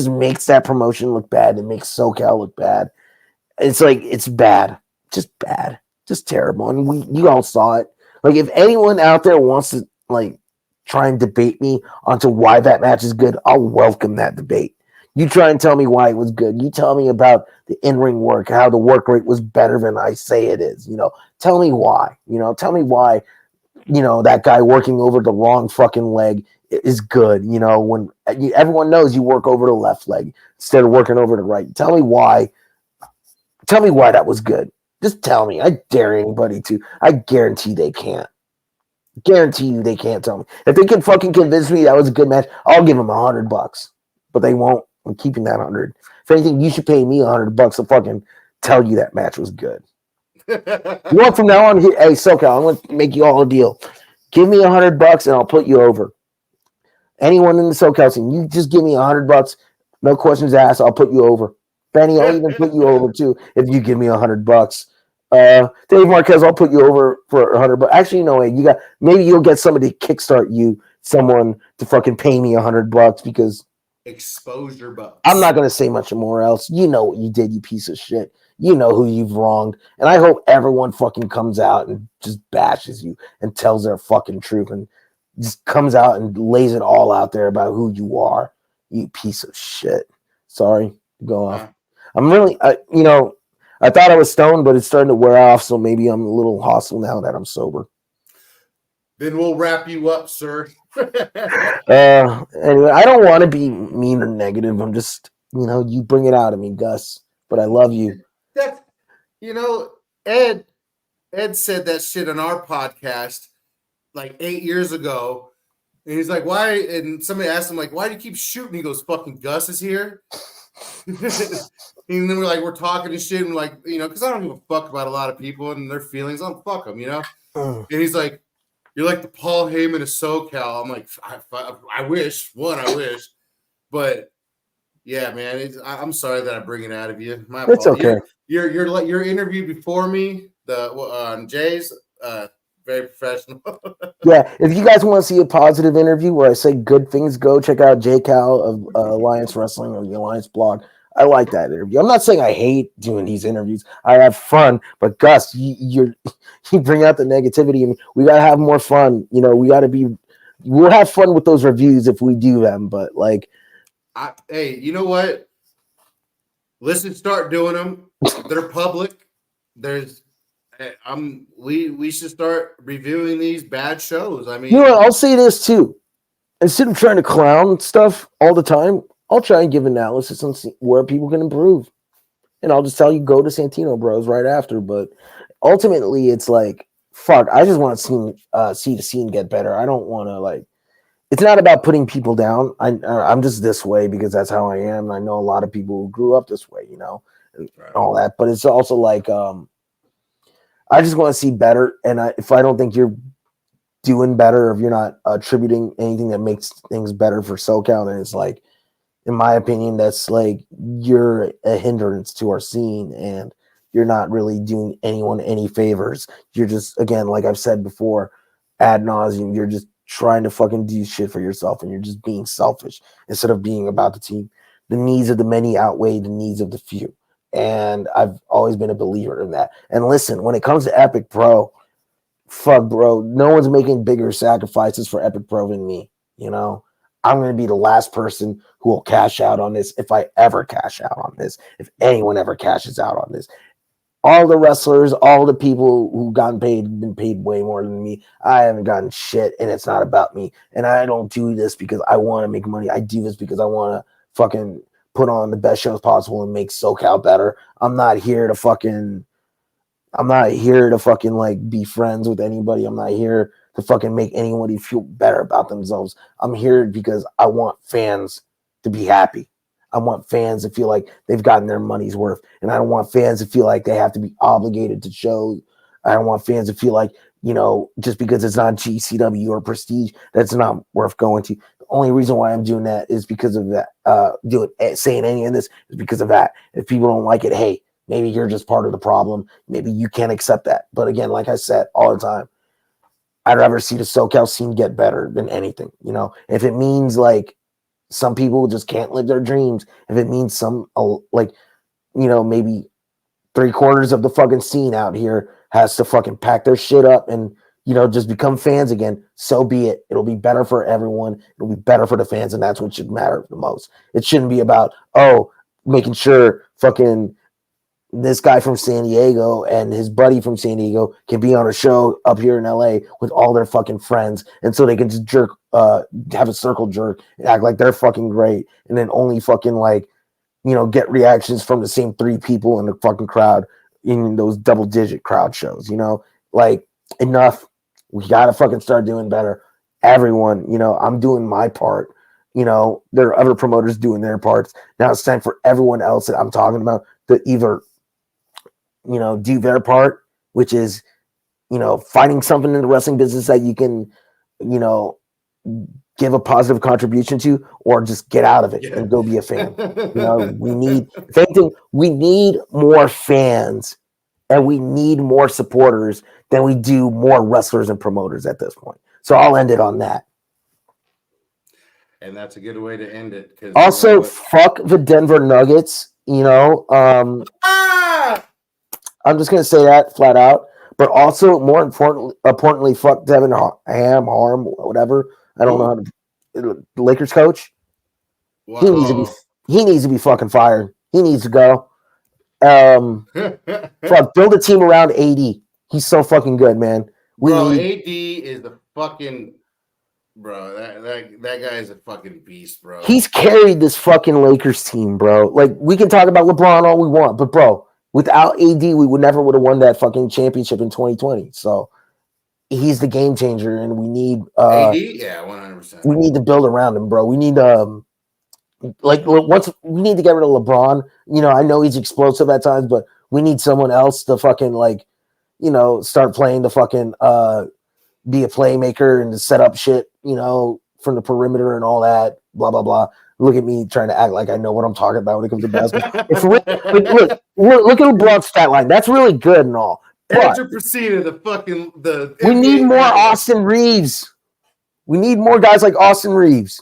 makes that promotion look bad. It makes SoCal look bad. It's like it's bad. Just bad. Just terrible. And you all saw it. Like if anyone out there wants to like try and debate me onto why that match is good, I'll welcome that debate. You try and tell me why it was good. You tell me about the in-ring work, how the work rate was better than I say it is. You know, tell me why. You know, tell me why, you know, that guy working over the wrong fucking leg is good. You know, when everyone knows you work over the left leg instead of working over the right. Tell me why. Tell me why that was good. Just tell me. I dare anybody to. I guarantee they can't. Guarantee you they can't tell me. If they can fucking convince me that was a good match, I'll give them $100. But they won't. I'm keeping that 100. If anything, you should pay me $100 to fucking tell you that match was good. You want from now on? Hey, SoCal, I'm gonna make you all a deal. Give me $100 and I'll put you over. Anyone in the SoCal scene, you just give me $100, no questions asked. I'll put you over. Benny, I'll even put you over too if you give me $100. Dave Marquez, I'll put you over for $100. Actually, no way. Maybe you'll get somebody to kickstart you, someone to fucking pay me $100 because exposure bucks. I'm not gonna say much more else. You know what you did, you piece of shit. You know who you've wronged, and I hope everyone fucking comes out and just bashes you and tells their fucking truth and just comes out and lays it all out there about who you are. You piece of shit. Sorry, go off. I'm really, you know, I thought I was stoned, but it's starting to wear off, so maybe I'm a little hostile now that I'm sober. Then we'll wrap you up, sir. Anyway, I don't want to be mean or negative. I'm just, you know, you bring it out of me, Gus. But I love you. That's, you know, Ed said that shit on our podcast like 8 years ago. And he's like, why? And somebody asked him, like, why do you keep shooting? He goes, fucking Gus is here. And then we're talking and shit. And like, you know, because I don't give a fuck about a lot of people and their feelings. I don't fuck them, you know? And he's like, you're like the Paul Heyman of SoCal. I'm like, I wish. I wish. But yeah, man, I'm sorry that I bring it out of you. It's okay. Your interview before me, the Jay's, very professional. Yeah, if you guys want to see a positive interview where I say good things, go check out J Cal of Alliance Wrestling or the Alliance blog. I like that interview. I'm not saying I hate doing these interviews. I have fun, but Gus, you bring out the negativity, and we gotta have more fun. We gotta be. We'll have fun with those reviews if we do them, but like, hey, you know what? Let's just start doing them. They're public. We should start reviewing these bad shows. I mean, I'll say this too. Instead of trying to clown stuff all the time, I'll try and give analysis and see where people can improve. And I'll just tell you, go to Santino Bros right after. But ultimately, it's like, fuck, I just want to see the scene get better. I don't want to, like, it's not about putting people down. I'm just this way because that's how I am. And I know a lot of people who grew up this way, and all that. But it's also like, I just want to see better. And if I don't think you're doing better, if you're not attributing anything that makes things better for SoCal, then it's like, in my opinion, that's like you're a hindrance to our scene and you're not really doing anyone any favors. You're just, again, like I've said before, ad nauseum, you're just trying to fucking do shit for yourself and you're just being selfish instead of being about the team. The needs of the many outweigh the needs of the few. And I've always been a believer in that. And listen, when it comes to Epic Pro, fuck, bro, no one's making bigger sacrifices for Epic Pro than me. I'm going to be the last person who will cash out on this if I ever cash out on this, if anyone ever cashes out on this. All the wrestlers, all the people who gotten paid have been paid way more than me. I haven't gotten shit, and it's not about me. And I don't do this because I want to make money. I do this because I want to fucking put on the best shows possible and make SoCal better. I'm not here to fucking like be friends with anybody. I'm not here to fucking make anybody feel better about themselves. I'm here because I want fans to be happy. I want fans to feel like they've gotten their money's worth. And I don't want fans to feel like they have to be obligated to shows. I don't want fans to feel like, just because it's not GCW or Prestige, that's not worth going to. The only reason why I'm doing that is because of that. Saying any of this is because of that. If people don't like it, hey, maybe you're just part of the problem. Maybe you can't accept that. But again, like I said all the time, I'd rather see the SoCal scene get better than anything. If it means like some people just can't live their dreams, if it means some maybe 3/4 of the fucking scene out here has to fucking pack their shit up and just become fans again, so be it. It'll be better for everyone. It'll be better for the fans, and that's what should matter the most. It shouldn't be about making sure fucking this guy from San Diego and his buddy from San Diego can be on a show up here in LA with all their fucking friends. And so they can just have a circle jerk and act like they're fucking great. And then only fucking get reactions from the same 3 people in the fucking crowd in those double-digit crowd shows, like enough. We got to fucking start doing better. Everyone, I'm doing my part. There are other promoters doing their parts. Now it's time for everyone else that I'm talking about to either do their part, which is, finding something in the wrestling business that you can, give a positive contribution to, or just get out of it and go be a fan. We need, if anything, we need more fans and we need more supporters than we do more wrestlers and promoters at this point. So I'll end it on that. And that's a good way to end it. Also, fuck the Denver Nuggets. I'm just gonna say that flat out. But also, more importantly, fuck Devin Harm, whatever. I don't know how to. The Lakers coach. Wow. He needs to be fucking fired. He needs to go. Fuck, build a team around AD. He's so fucking good, man. AD is the fucking. Bro, that guy is a fucking beast, bro. He's carried this fucking Lakers team, bro. Like, we can talk about LeBron all we want, but bro, without AD, we would have won that fucking championship in 2020. So he's the game changer, and we need AD, yeah, 100%. We need to build around him, bro. We need once we need to get rid of LeBron. I know he's explosive at times, but we need someone else to fucking start playing the fucking be a playmaker and to set up shit, from the perimeter and all that, blah, blah, blah. Look at me trying to act like I know what I'm talking about when it comes to basketball. Look at LeBron's stat line. That's really good and all. Andrew Pesina, we need NBA more analyst. Austin Reeves. We need more guys like Austin Reeves.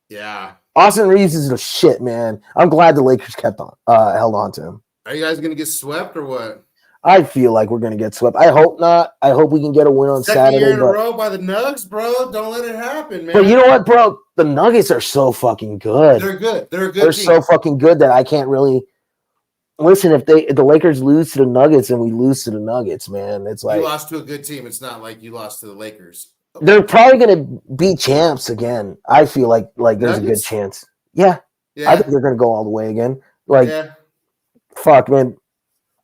Yeah. Austin Reeves is the shit, man. I'm glad the Lakers held on to him. Are you guys gonna get swept or what? I feel like we're gonna get swept. I hope not. I hope we can get a win on Second Saturday. year in a row by the Nuggets, bro. Don't let it happen, man. But you know what, bro? The Nuggets are so fucking good. They're good. They're a good They're team. so fucking good that I can't really listen. If the Lakers lose to the Nuggets and we lose to the Nuggets, man, it's like you lost to a good team. It's not like you lost to the Lakers. they're probably gonna be champs again. I feel like there's a good chance. Yeah. I think they're gonna go all the way again. Fuck, man.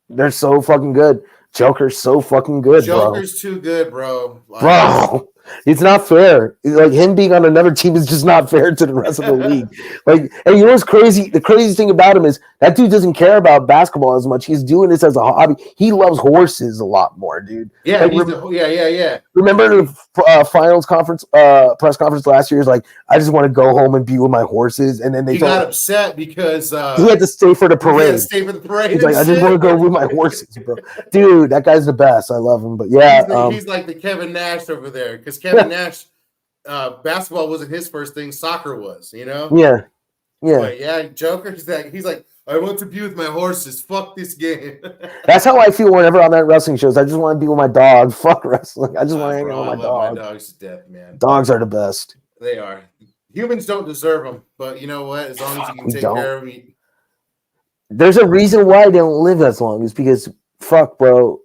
They're so fucking good. Joker's so fucking good, Joker's too good, bro. Bro, it's not fair. Like him being on another team is just not fair to the rest of the league. Like, and you know what's crazy? The craziest thing about him is that dude doesn't care about basketball as much. He's doing this as a hobby. He loves horses a lot more, dude. Yeah, like, yeah. Remember the finals conference, press conference last year? Is like, I just want to go home and be with my horses, and then they got upset because he had to stay for the parade. He's like, I just want to go with my horses, bro. Dude, that guy's the best. I love him, but yeah, he's like the Kevin Nash over there because Kevin Nash, basketball wasn't his first thing. Soccer was, you know. Yeah. But yeah, Joker's that he's like, I want to be with my horses. Fuck this game. That's how I feel whenever I'm at wrestling shows. I just want to be with my dog. Fuck wrestling. I just want to hang out with my dog. My dogs to death, man. Dogs are the best. They are. Humans don't deserve them, but you know what? As long as you can take care of them. There's a reason why they don't live as long. Is because fuck, bro.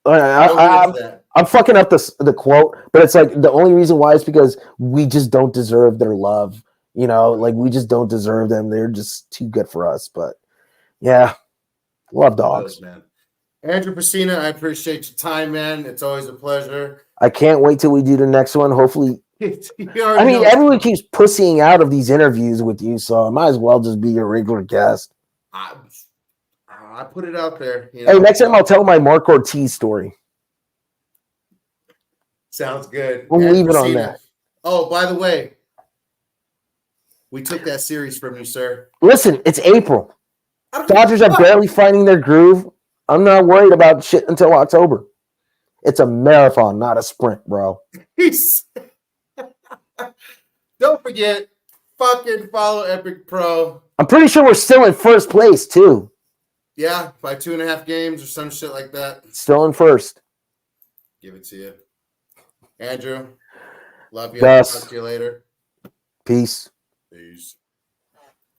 I'm fucking up the quote, but it's like the only reason why is because we just don't deserve their love. You know, like we just don't deserve them. They're just too good for us. But yeah, love dogs, man. Andrew Pesina, I appreciate your time, man. It's always a pleasure. I can't wait till we do the next one. Hopefully, I mean, everyone keeps pussying out of these interviews with you, so I might as well just be your regular guest. I put it out there. You know? Hey, next time I'll tell my Mark Ortiz story. Sounds good. We'll leave it on that. Oh, by the way, we took that series from you, sir. Listen, it's April. Dodgers are barely finding their groove. I'm not worried about shit until October. It's a marathon, not a sprint, bro. Don't forget, fucking follow Epic Pro. I'm pretty sure we're still in first place, too. Yeah, by 2.5 games or some shit like that. Still in first. Give it to you. Andrew, love you. Yes. Talk to you later. Peace. Peace.